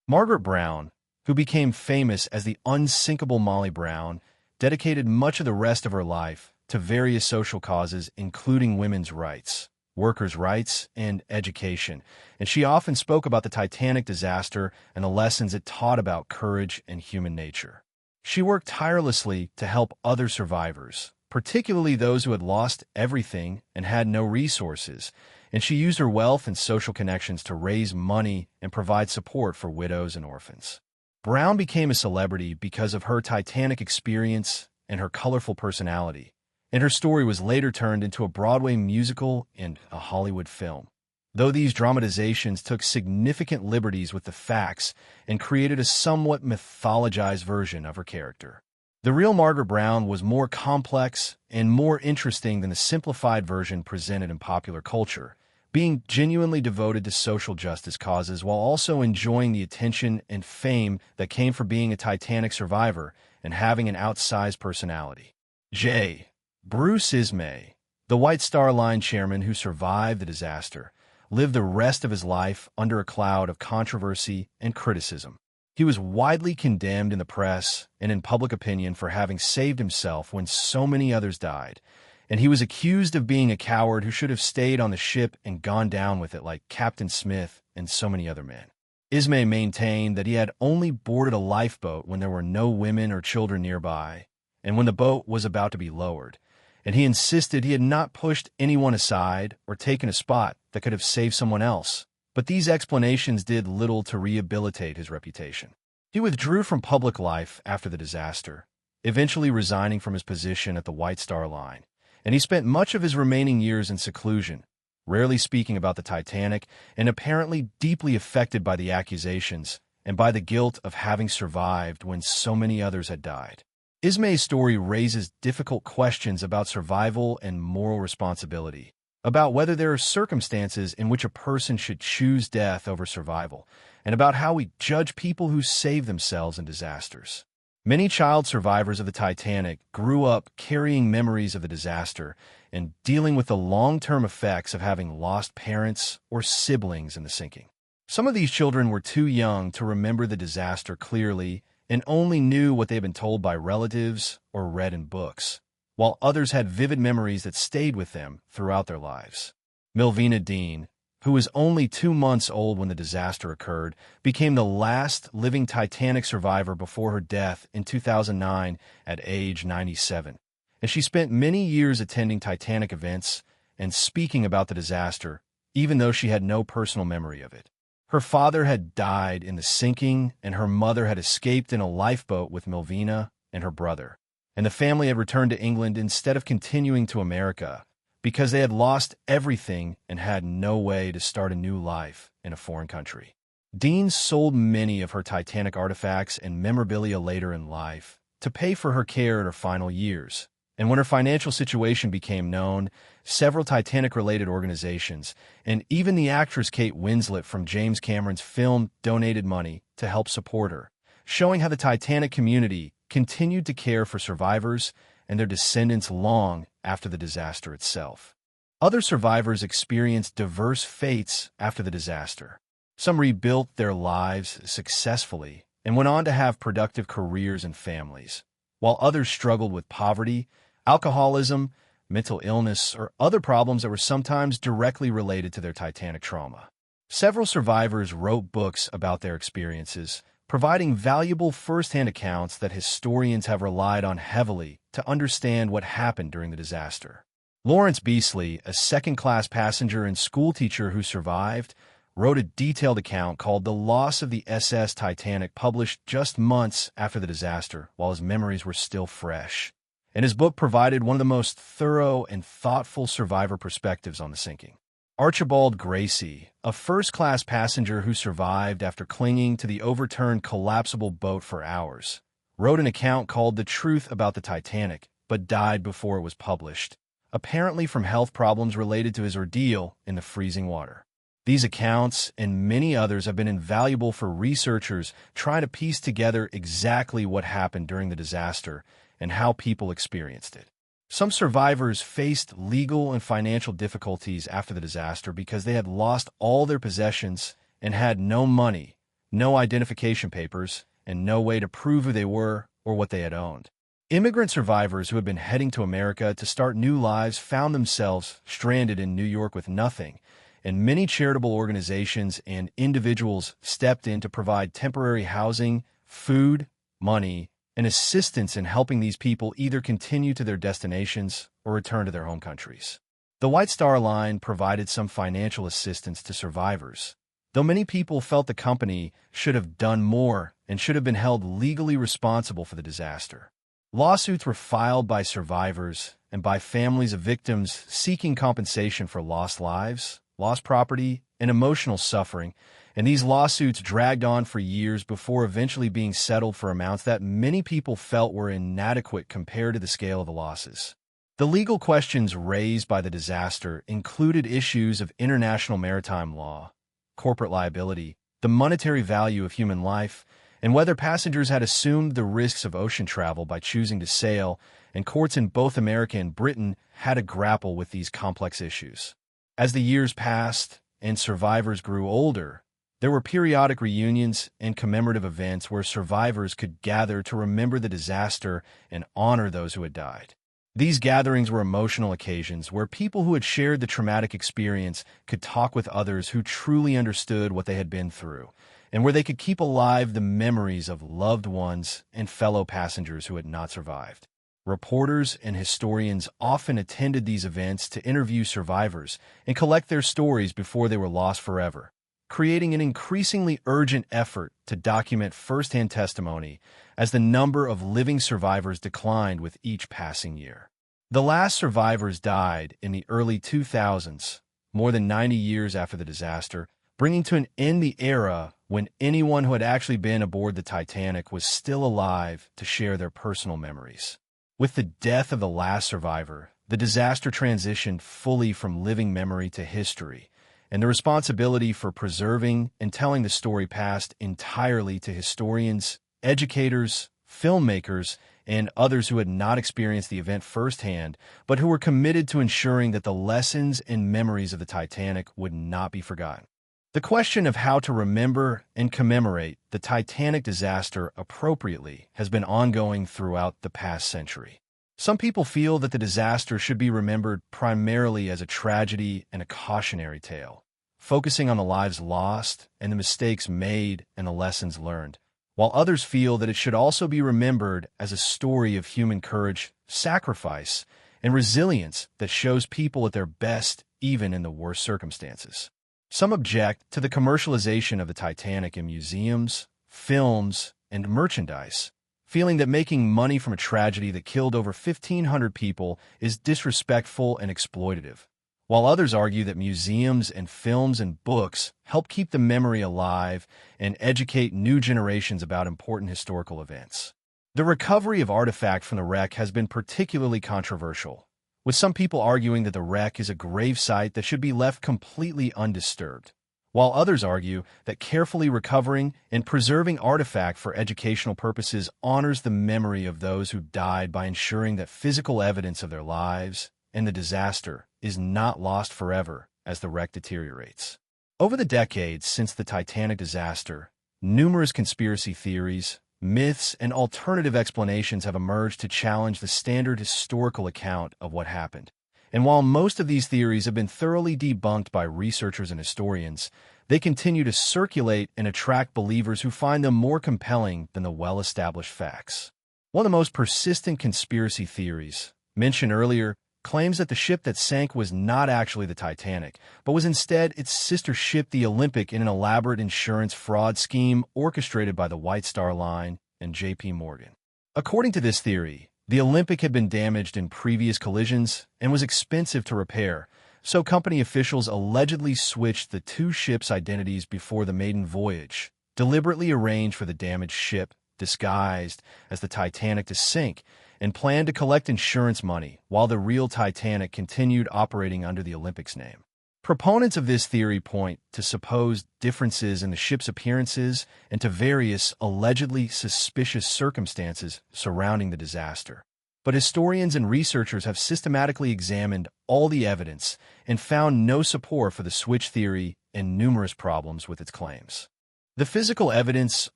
S1: Margaret Brown, who became famous as the unsinkable Molly Brown, dedicated much of the rest of her life to various social causes, including women's rights, workers' rights, and education, and she often spoke about the Titanic disaster and the lessons it taught about courage and human nature. She worked tirelessly to help other survivors, particularly those who had lost everything and had no resources, and she used her wealth and social connections to raise money and provide support for widows and orphans. Brown became a celebrity because of her Titanic experience and her colorful personality, and her story was later turned into a Broadway musical and a Hollywood film. Though these dramatizations took significant liberties with the facts and created a somewhat mythologized version of her character. The real Margaret Brown was more complex and more interesting than the simplified version presented in popular culture, being genuinely devoted to social justice causes while also enjoying the attention and fame that came from being a Titanic survivor and having an outsized personality. J. Bruce Ismay, the White Star Line chairman who survived the disaster, lived the rest of his life under a cloud of controversy and criticism. He was widely condemned in the press and in public opinion for having saved himself when so many others died, and he was accused of being a coward who should have stayed on the ship and gone down with it like Captain Smith and so many other men. Ismay maintained that he had only boarded a lifeboat when there were no women or children nearby, and when the boat was about to be lowered, and he insisted he had not pushed anyone aside or taken a spot that could have saved someone else. But these explanations did little to rehabilitate his reputation. He withdrew from public life after the disaster, eventually resigning from his position at the White Star Line, and he spent much of his remaining years in seclusion, rarely speaking about the Titanic and apparently deeply affected by the accusations and by the guilt of having survived when so many others had died. Ismay's story raises difficult questions about survival and moral responsibility, about whether there are circumstances in which a person should choose death over survival, and about how we judge people who save themselves in disasters. Many child survivors of the Titanic grew up carrying memories of the disaster and dealing with the long-term effects of having lost parents or siblings in the sinking. Some of these children were too young to remember the disaster clearly and only knew what they had been told by relatives or read in books, while others had vivid memories that stayed with them throughout their lives. Melvina Dean, who was only 2 months old when the disaster occurred, became the last living Titanic survivor before her death in 2009 at age 97. And she spent many years attending Titanic events and speaking about the disaster, even though she had no personal memory of it. Her father had died in the sinking, and her mother had escaped in a lifeboat with Melvina and her brother. And the family had returned to England instead of continuing to America because they had lost everything and had no way to start a new life in a foreign country. Dean sold many of her Titanic artifacts and memorabilia later in life to pay for her care in her final years. And when her financial situation became known, several Titanic-related organizations, and even the actress Kate Winslet from James Cameron's film, donated money to help support her, showing how the Titanic community continued to care for survivors and their descendants long after the disaster itself. Other survivors experienced diverse fates after the disaster. Some rebuilt their lives successfully and went on to have productive careers and families, while others struggled with poverty, alcoholism, mental illness, or other problems that were sometimes directly related to their Titanic trauma. Several survivors wrote books about their experiences, providing valuable first-hand accounts that historians have relied on heavily to understand what happened during the disaster. Lawrence Beasley, a second-class passenger and schoolteacher who survived, wrote a detailed account called The Loss of the SS Titanic, published just months after the disaster while his memories were still fresh. and his book provided one of the most thorough and thoughtful survivor perspectives on the sinking. Archibald Gracie, a first-class passenger who survived after clinging to the overturned collapsible boat for hours, wrote an account called The Truth About the Titanic, but died before it was published, apparently from health problems related to his ordeal in the freezing water. These accounts and many others have been invaluable for researchers trying to piece together exactly what happened during the disaster and how people experienced it. Some survivors faced legal and financial difficulties after the disaster because they had lost all their possessions and had no money, no identification papers, and no way to prove who they were or what they had owned. Immigrant survivors who had been heading to America to start new lives found themselves stranded in New York with nothing, and many charitable organizations and individuals stepped in to provide temporary housing, food, money, and assistance in helping these people either continue to their destinations or return to their home countries. The White Star Line provided some financial assistance to survivors, though many people felt the company should have done more and should have been held legally responsible for the disaster. Lawsuits were filed by survivors and by families of victims seeking compensation for lost lives, lost property, and emotional suffering, and these lawsuits dragged on for years before eventually being settled for amounts that many people felt were inadequate compared to the scale of the losses. The legal questions raised by the disaster included issues of international maritime law, corporate liability, the monetary value of human life, and whether passengers had assumed the risks of ocean travel by choosing to sail, and courts in both America and Britain had to grapple with these complex issues. As the years passed and survivors grew older, there were periodic reunions and commemorative events where survivors could gather to remember the disaster and honor those who had died. These gatherings were emotional occasions where people who had shared the traumatic experience could talk with others who truly understood what they had been through, and where they could keep alive the memories of loved ones and fellow passengers who had not survived. Reporters and historians often attended these events to interview survivors and collect their stories before they were lost forever, creating an increasingly urgent effort to document first-hand testimony as the number of living survivors declined with each passing year. The last survivors died in the early 2000s, more than 90 years after the disaster, bringing to an end the era when anyone who had actually been aboard the Titanic was still alive to share their personal memories. With the death of the last survivor, the disaster transitioned fully from living memory to history, and the responsibility for preserving and telling the story passed entirely to historians, educators, filmmakers, and others who had not experienced the event firsthand, but who were committed to ensuring that the lessons and memories of the Titanic would not be forgotten. The question of how to remember and commemorate the Titanic disaster appropriately has been ongoing throughout the past century. Some people feel that the disaster should be remembered primarily as a tragedy and a cautionary tale, focusing on the lives lost and the mistakes made and the lessons learned, while others feel that it should also be remembered as a story of human courage, sacrifice, and resilience that shows people at their best even in the worst circumstances. Some object to the commercialization of the Titanic in museums, films, and merchandise, feeling that making money from a tragedy that killed over 1,500 people is disrespectful and exploitative, while others argue that museums and films and books help keep the memory alive and educate new generations about important historical events. The recovery of artifacts from the wreck has been particularly controversial, with some people arguing that the wreck is a grave site that should be left completely undisturbed, while others argue that carefully recovering and preserving artifacts for educational purposes honors the memory of those who died by ensuring that physical evidence of their lives and the disaster is not lost forever as the wreck deteriorates. Over the decades since the Titanic disaster, numerous conspiracy theories, myths, and alternative explanations have emerged to challenge the standard historical account of what happened. And while most of these theories have been thoroughly debunked by researchers and historians, they continue to circulate and attract believers who find them more compelling than the well-established facts. One of the most persistent conspiracy theories, mentioned earlier, claims that the ship that sank was not actually the Titanic, but was instead its sister ship, the Olympic, in an elaborate insurance fraud scheme orchestrated by the White Star Line and J.P. Morgan. According to this theory, The Olympic had been damaged in previous collisions and was expensive to repair, so company officials allegedly switched the two ships' identities before the maiden voyage, deliberately arranged for the damaged ship, disguised as the Titanic, to sink, and planned to collect insurance money while the real Titanic continued operating under the Olympic's name. Proponents of this theory point to supposed differences in the ship's appearances and to various allegedly suspicious circumstances surrounding the disaster. But historians and researchers have systematically examined all the evidence and found no support for the switch theory and numerous problems with its claims. The physical evidence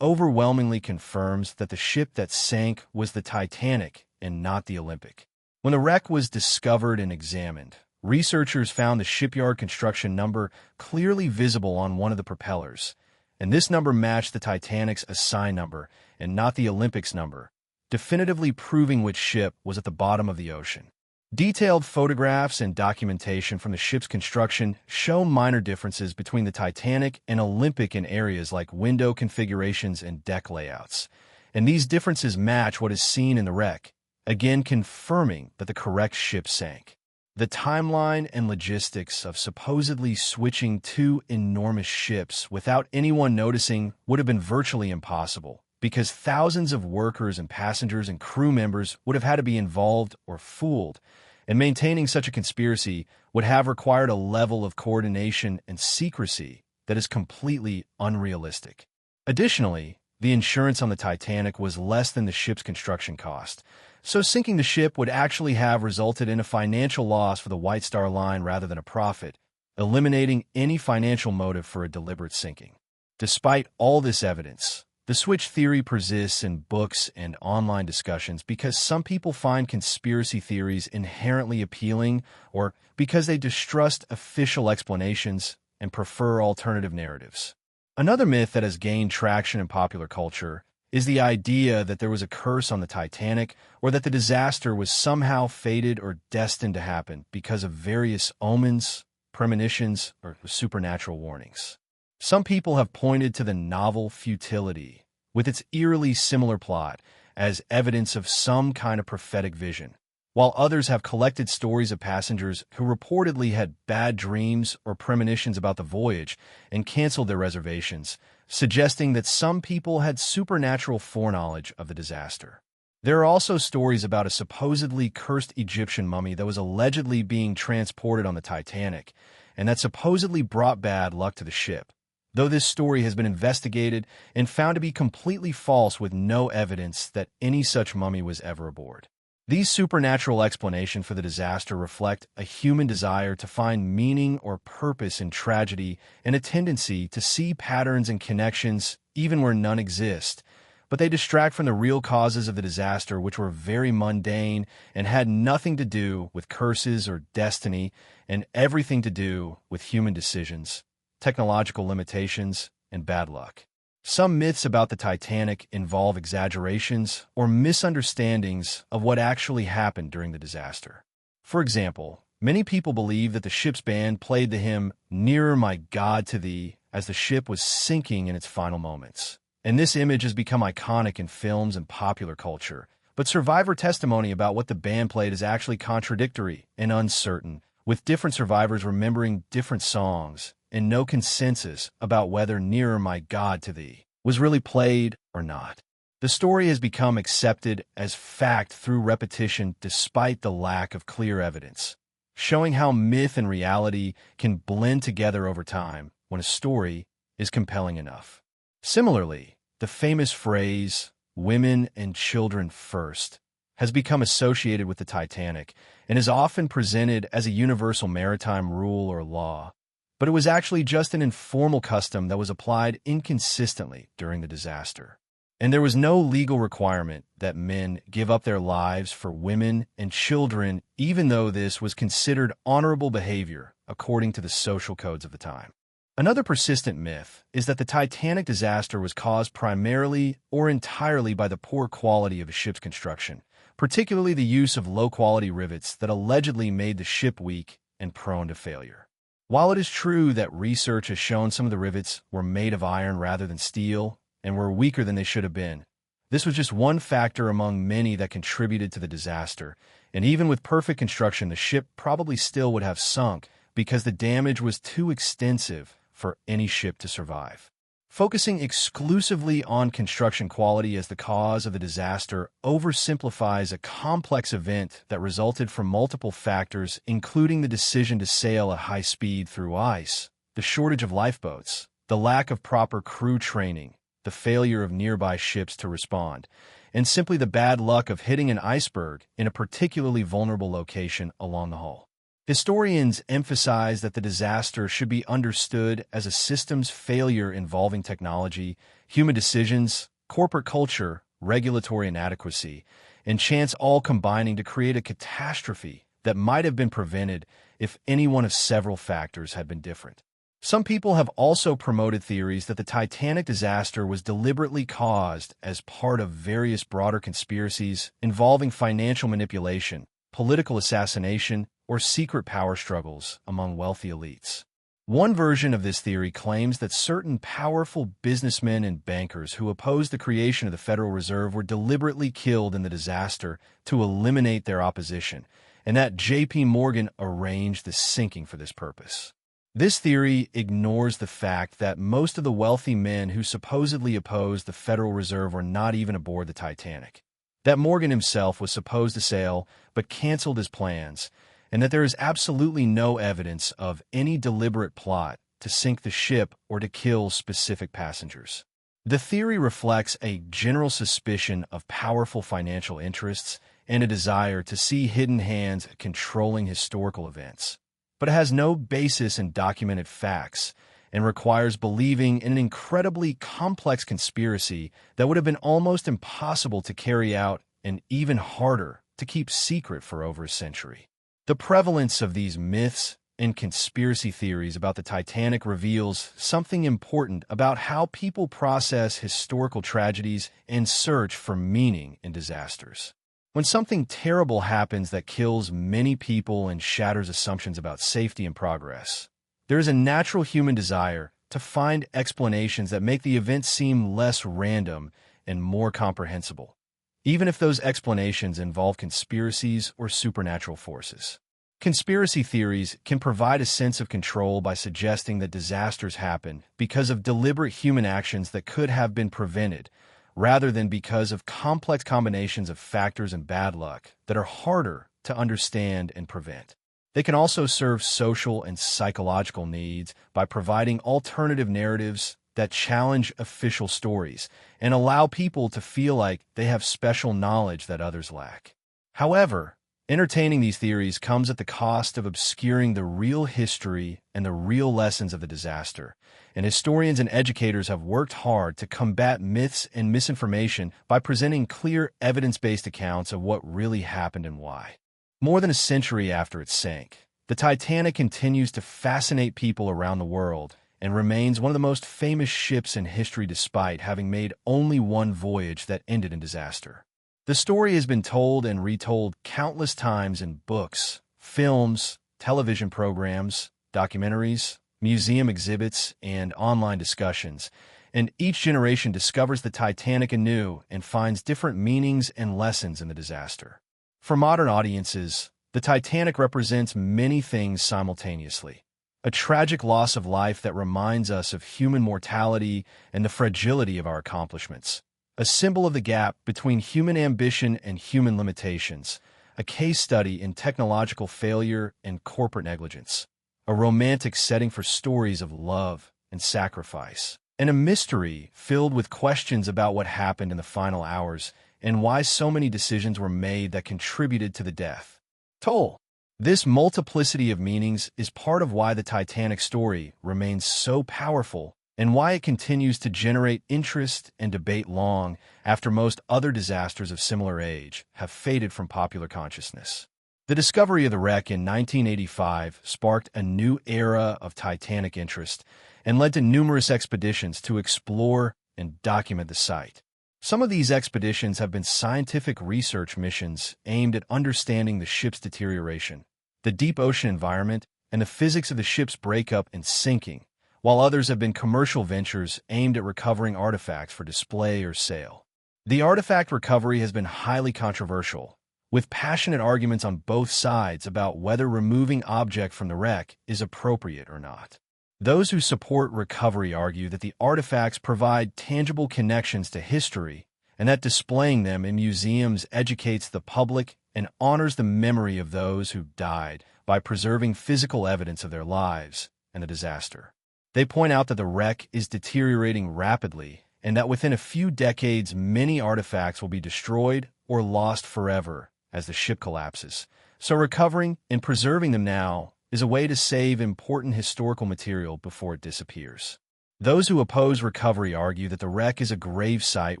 S1: overwhelmingly confirms that the ship that sank was the Titanic and not the Olympic. When the wreck was discovered and examined, researchers found the shipyard construction number clearly visible on one of the propellers, and this number matched the Titanic's assigned number and not the Olympic's number, definitively proving which ship was at the bottom of the ocean. Detailed photographs and documentation from the ship's construction show minor differences between the Titanic and Olympic in areas like window configurations and deck layouts, and these differences match what is seen in the wreck, again confirming that the correct ship sank. The timeline and logistics of supposedly switching two enormous ships without anyone noticing would have been virtually impossible, because thousands of workers and passengers and crew members would have had to be involved or fooled, and maintaining such a conspiracy would have required a level of coordination and secrecy that is completely unrealistic. Additionally, the insurance on the Titanic was less than the ship's construction cost, so sinking the ship would actually have resulted in a financial loss for the White Star Line rather than a profit, eliminating any financial motive for a deliberate sinking. Despite all this evidence, the switch theory persists in books and online discussions because some people find conspiracy theories inherently appealing or because they distrust official explanations and prefer alternative narratives. Another myth that has gained traction in popular culture is the idea that there was a curse on the Titanic or that the disaster was somehow fated or destined to happen because of various omens, premonitions, or supernatural warnings. Some people have pointed to the novel Futility, with its eerily similar plot, as evidence of some kind of prophetic vision, while others have collected stories of passengers who reportedly had bad dreams or premonitions about the voyage and canceled their reservations, suggesting that some people had supernatural foreknowledge of the disaster. There are also stories about a supposedly cursed Egyptian mummy that was allegedly being transported on the Titanic, and that supposedly brought bad luck to the ship, though this story has been investigated and found to be completely false with no evidence that any such mummy was ever aboard. These supernatural explanations for the disaster reflect a human desire to find meaning or purpose in tragedy and a tendency to see patterns and connections even where none exist, but they distract from the real causes of the disaster, which were very mundane and had nothing to do with curses or destiny and everything to do with human decisions, technological limitations, and bad luck. Some myths about the Titanic involve exaggerations or misunderstandings of what actually happened during the disaster. For example, many people believe that the ship's band played the hymn "Nearer, My God, to Thee" as the ship was sinking in its final moments. And this image has become iconic in films and popular culture. But survivor testimony about what the band played is actually contradictory and uncertain, with different survivors remembering different songs and no consensus about whether "Nearer, My God, to Thee" was really played or not. The story has become accepted as fact through repetition despite the lack of clear evidence, showing how myth and reality can blend together over time when a story is compelling enough. Similarly, the famous phrase, "women and children first," has become associated with the Titanic and is often presented as a universal maritime rule or law, but it was actually just an informal custom that was applied inconsistently during the disaster. And there was no legal requirement that men give up their lives for women and children, even though this was considered honorable behavior according to the social codes of the time. Another persistent myth is that the Titanic disaster was caused primarily or entirely by the poor quality of a ship's construction, particularly the use of low-quality rivets that allegedly made the ship weak and prone to failure. While it is true that research has shown some of the rivets were made of iron rather than steel and were weaker than they should have been, This was just one factor among many that contributed to the disaster, and even with perfect construction, the ship probably still would have sunk because the damage was too extensive for any ship to survive. Focusing exclusively on construction quality as the cause of the disaster oversimplifies a complex event that resulted from multiple factors, including the decision to sail at high speed through ice, the shortage of lifeboats, the lack of proper crew training, the failure of nearby ships to respond, and simply the bad luck of hitting an iceberg in a particularly vulnerable location along the hull. Historians emphasize that the disaster should be understood as a systems failure involving technology, human decisions, corporate culture, regulatory inadequacy, and chance all combining to create a catastrophe that might have been prevented if any one of several factors had been different. Some people have also promoted theories that the Titanic disaster was deliberately caused as part of various broader conspiracies involving financial manipulation, political assassination, or secret power struggles among wealthy elites. One version of this theory claims that certain powerful businessmen and bankers who opposed the creation of the Federal Reserve were deliberately killed in the disaster to eliminate their opposition, and that J.P. Morgan arranged the sinking for this purpose. This theory ignores the fact that most of the wealthy men who supposedly opposed the Federal Reserve were not even aboard the Titanic, that Morgan himself was supposed to sail but canceled his plans, and that there is absolutely no evidence of any deliberate plot to sink the ship or to kill specific passengers. The theory reflects a general suspicion of powerful financial interests and a desire to see hidden hands controlling historical events, but it has no basis in documented facts and requires believing in an incredibly complex conspiracy that would have been almost impossible to carry out and even harder to keep secret for over a century. The prevalence of these myths and conspiracy theories about the Titanic reveals something important about how people process historical tragedies and search for meaning in disasters. When something terrible happens that kills many people and shatters assumptions about safety and progress, there is a natural human desire to find explanations that make the event seem less random and more comprehensible, even if those explanations involve conspiracies or supernatural forces. Conspiracy theories can provide a sense of control by suggesting that disasters happen because of deliberate human actions that could have been prevented, rather than because of complex combinations of factors and bad luck that are harder to understand and prevent. They can also serve social and psychological needs by providing alternative narratives that challenge official stories and allow people to feel like they have special knowledge that others lack. However, entertaining these theories comes at the cost of obscuring the real history and the real lessons of the disaster, and historians and educators have worked hard to combat myths and misinformation by presenting clear, evidence-based accounts of what really happened and why. More than a century after it sank, the Titanic continues to fascinate people around the world and remains one of the most famous ships in history despite having made only one voyage that ended in disaster. The story has been told and retold countless times in books, films, television programs, documentaries, museum exhibits, and online discussions, and each generation discovers the Titanic anew and finds different meanings and lessons in the disaster. For modern audiences, the Titanic represents many things simultaneously. A tragic loss of life that reminds us of human mortality and the fragility of our accomplishments. A symbol of the gap between human ambition and human limitations. A case study in technological failure and corporate negligence. A romantic setting for stories of love and sacrifice. And a mystery filled with questions about what happened in the final hours and why so many decisions were made that contributed to the death toll. This multiplicity of meanings is part of why the Titanic story remains so powerful and why it continues to generate interest and debate long after most other disasters of similar age have faded from popular consciousness. The discovery of the wreck in 1985 sparked a new era of Titanic interest and led to numerous expeditions to explore and document the site. Some of these expeditions have been scientific research missions aimed at understanding the ship's deterioration, the deep ocean environment, and the physics of the ship's breakup and sinking, while others have been commercial ventures aimed at recovering artifacts for display or sale. The artifact recovery has been highly controversial, with passionate arguments on both sides about whether removing object from the wreck is appropriate or not. Those who support recovery argue that the artifacts provide tangible connections to history and that displaying them in museums educates the public and honors the memory of those who died by preserving physical evidence of their lives and the disaster. They point out that the wreck is deteriorating rapidly and that within a few decades many artifacts will be destroyed or lost forever as the ship collapses. So recovering and preserving them now is a way to save important historical material before it disappears. Those who oppose recovery argue that the wreck is a grave site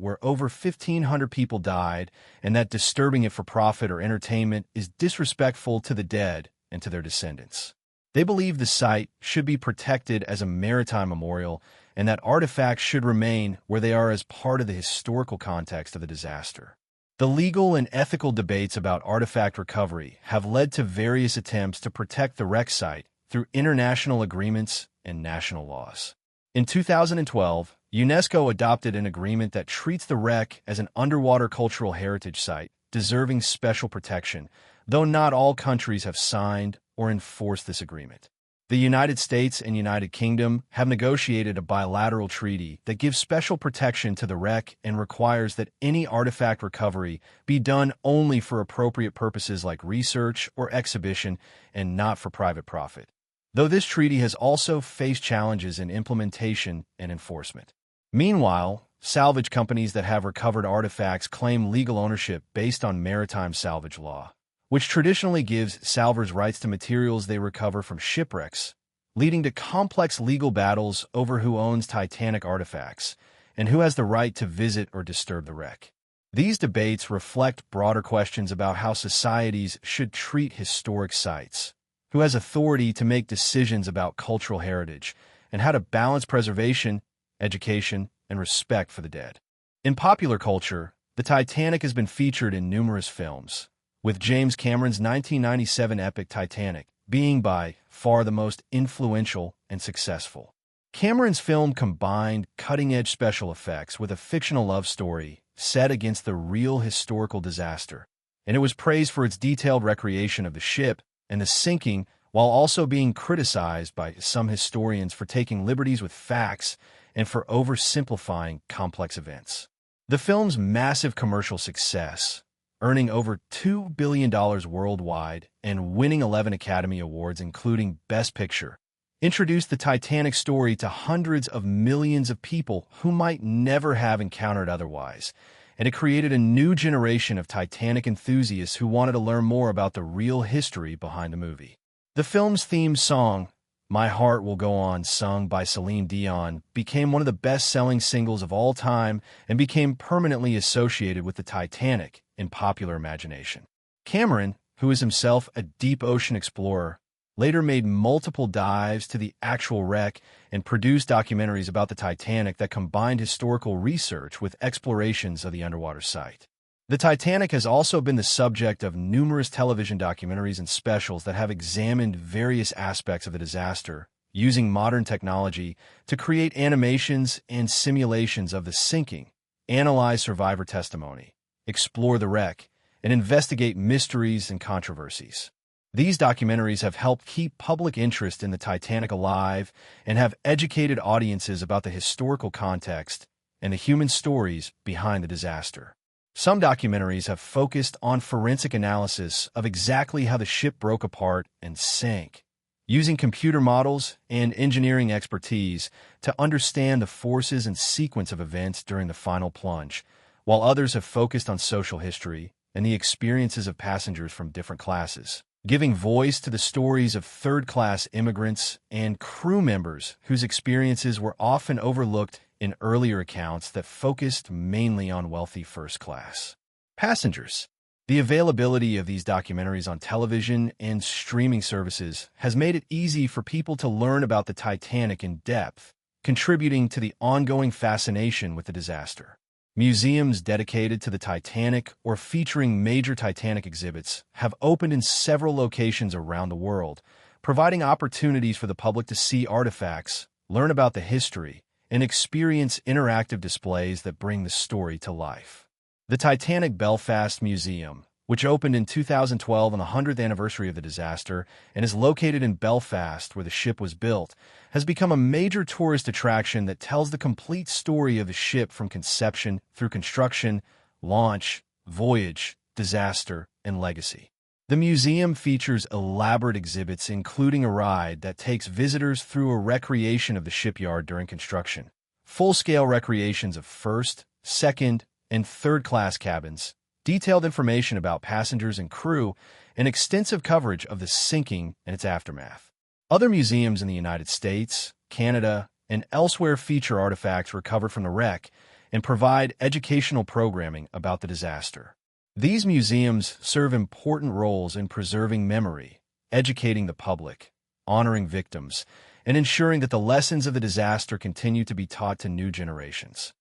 S1: where over 1,500 people died and that disturbing it for profit or entertainment is disrespectful to the dead and to their descendants. They believe the site should be protected as a maritime memorial and that artifacts should remain where they are as part of the historical context of the disaster. The legal and ethical debates about artifact recovery have led to various attempts to protect the wreck site through international agreements and national laws. In 2012, UNESCO adopted an agreement that treats the wreck as an underwater cultural heritage site, deserving special protection, though not all countries have signed or enforced this agreement. The United States and United Kingdom have negotiated a bilateral treaty that gives special protection to the wreck and requires that any artifact recovery be done only for appropriate purposes like research or exhibition and not for private profit. Though this treaty has also faced challenges in implementation and enforcement. Meanwhile, salvage companies that have recovered artifacts claim legal ownership based on maritime salvage law, which traditionally gives salvors rights to materials they recover from shipwrecks, leading to complex legal battles over who owns Titanic artifacts and who has the right to visit or disturb the wreck. These debates reflect broader questions about how societies should treat historic sites, who has authority to make decisions about cultural heritage, and how to balance preservation, education, and respect for the dead. In popular culture, the Titanic has been featured in numerous films, with James Cameron's 1997 epic Titanic being by far the most influential and successful. Cameron's film combined cutting-edge special effects with a fictional love story set against the real historical disaster, and it was praised for its detailed recreation of the ship and the sinking, while also being criticized by some historians for taking liberties with facts and for oversimplifying complex events. The film's massive commercial success, earning over $2 billion worldwide and winning 11 Academy Awards, including Best Picture, introduced the Titanic story to hundreds of millions of people who might never have encountered otherwise, and it created a new generation of Titanic enthusiasts who wanted to learn more about the real history behind the movie. The film's theme song, My Heart Will Go On, sung by Celine Dion, became one of the best-selling singles of all time and became permanently associated with the Titanic in popular imagination. Cameron, who is himself a deep ocean explorer, later made multiple dives to the actual wreck and produced documentaries about the Titanic that combined historical research with explorations of the underwater site. The Titanic has also been the subject of numerous television documentaries and specials that have examined various aspects of the disaster, using modern technology to create animations and simulations of the sinking, analyze survivor testimony, explore the wreck, and investigate mysteries and controversies. These documentaries have helped keep public interest in the Titanic alive and have educated audiences about the historical context and the human stories behind the disaster. Some documentaries have focused on forensic analysis of exactly how the ship broke apart and sank, using computer models and engineering expertise to understand the forces and sequence of events during the final plunge, while others have focused on social history and the experiences of passengers from different classes, giving voice to the stories of third-class immigrants and crew members whose experiences were often overlooked in earlier accounts that focused mainly on wealthy first-class passengers. The availability of these documentaries on television and streaming services has made it easy for people to learn about the Titanic in depth, contributing to the ongoing fascination with the disaster. Museums dedicated to the Titanic or featuring major Titanic exhibits have opened in several locations around the world, providing opportunities for the public to see artifacts, learn about the history, and experience interactive displays that bring the story to life. The Titanic Belfast Museum, which opened in 2012 on the 100th anniversary of the disaster and is located in Belfast where the ship was built, has become a major tourist attraction that tells the complete story of the ship from conception through construction, launch, voyage, disaster, and legacy. The museum features elaborate exhibits including a ride that takes visitors through a recreation of the shipyard during construction, full-scale recreations of first, second, and third-class cabins, detailed information about passengers and crew, and extensive coverage of the sinking and its aftermath. Other museums in the United States, Canada, and elsewhere feature artifacts recovered from the wreck and provide educational programming about the disaster. These museums serve important roles in preserving memory, educating the public, honoring victims, and ensuring that the lessons of the disaster continue to be taught to new generations.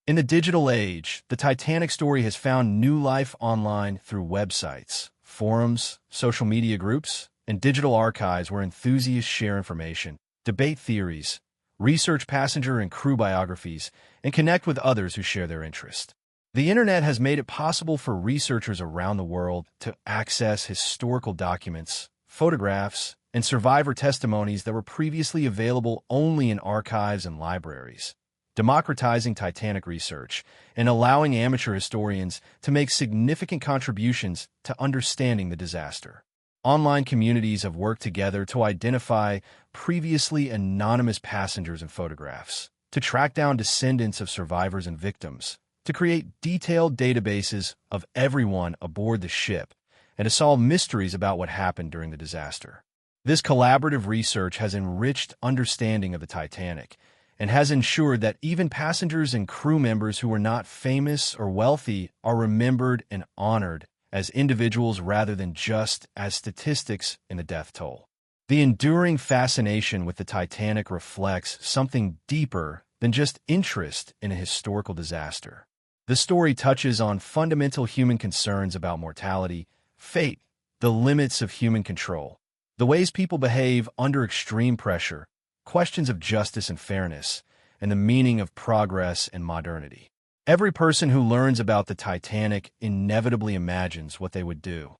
S1: In the digital age, the Titanic story has found new life online through websites, forums, social media groups, and digital archives where enthusiasts share information, debate theories, research passenger and crew biographies, and connect with others who share their interest. The internet has made it possible for researchers around the world to access historical documents, photographs, and survivor testimonies that were previously available only in archives and libraries, democratizing Titanic research and allowing amateur historians to make significant contributions to understanding the disaster. Online communities have worked together to identify previously anonymous passengers and photographs, to track down descendants of survivors and victims, to create detailed databases of everyone aboard the ship, and to solve mysteries about what happened during the disaster. This collaborative research has enriched understanding of the Titanic and has ensured that even passengers and crew members who were not famous or wealthy are remembered and honored as individuals rather than just as statistics in the death toll. The enduring fascination with the Titanic reflects something deeper than just interest in a historical disaster. The story touches on fundamental human concerns about mortality, fate, the limits of human control, the ways people behave under extreme pressure, questions of justice and fairness, and the meaning of progress and modernity. Every person who learns about the Titanic inevitably imagines what they would do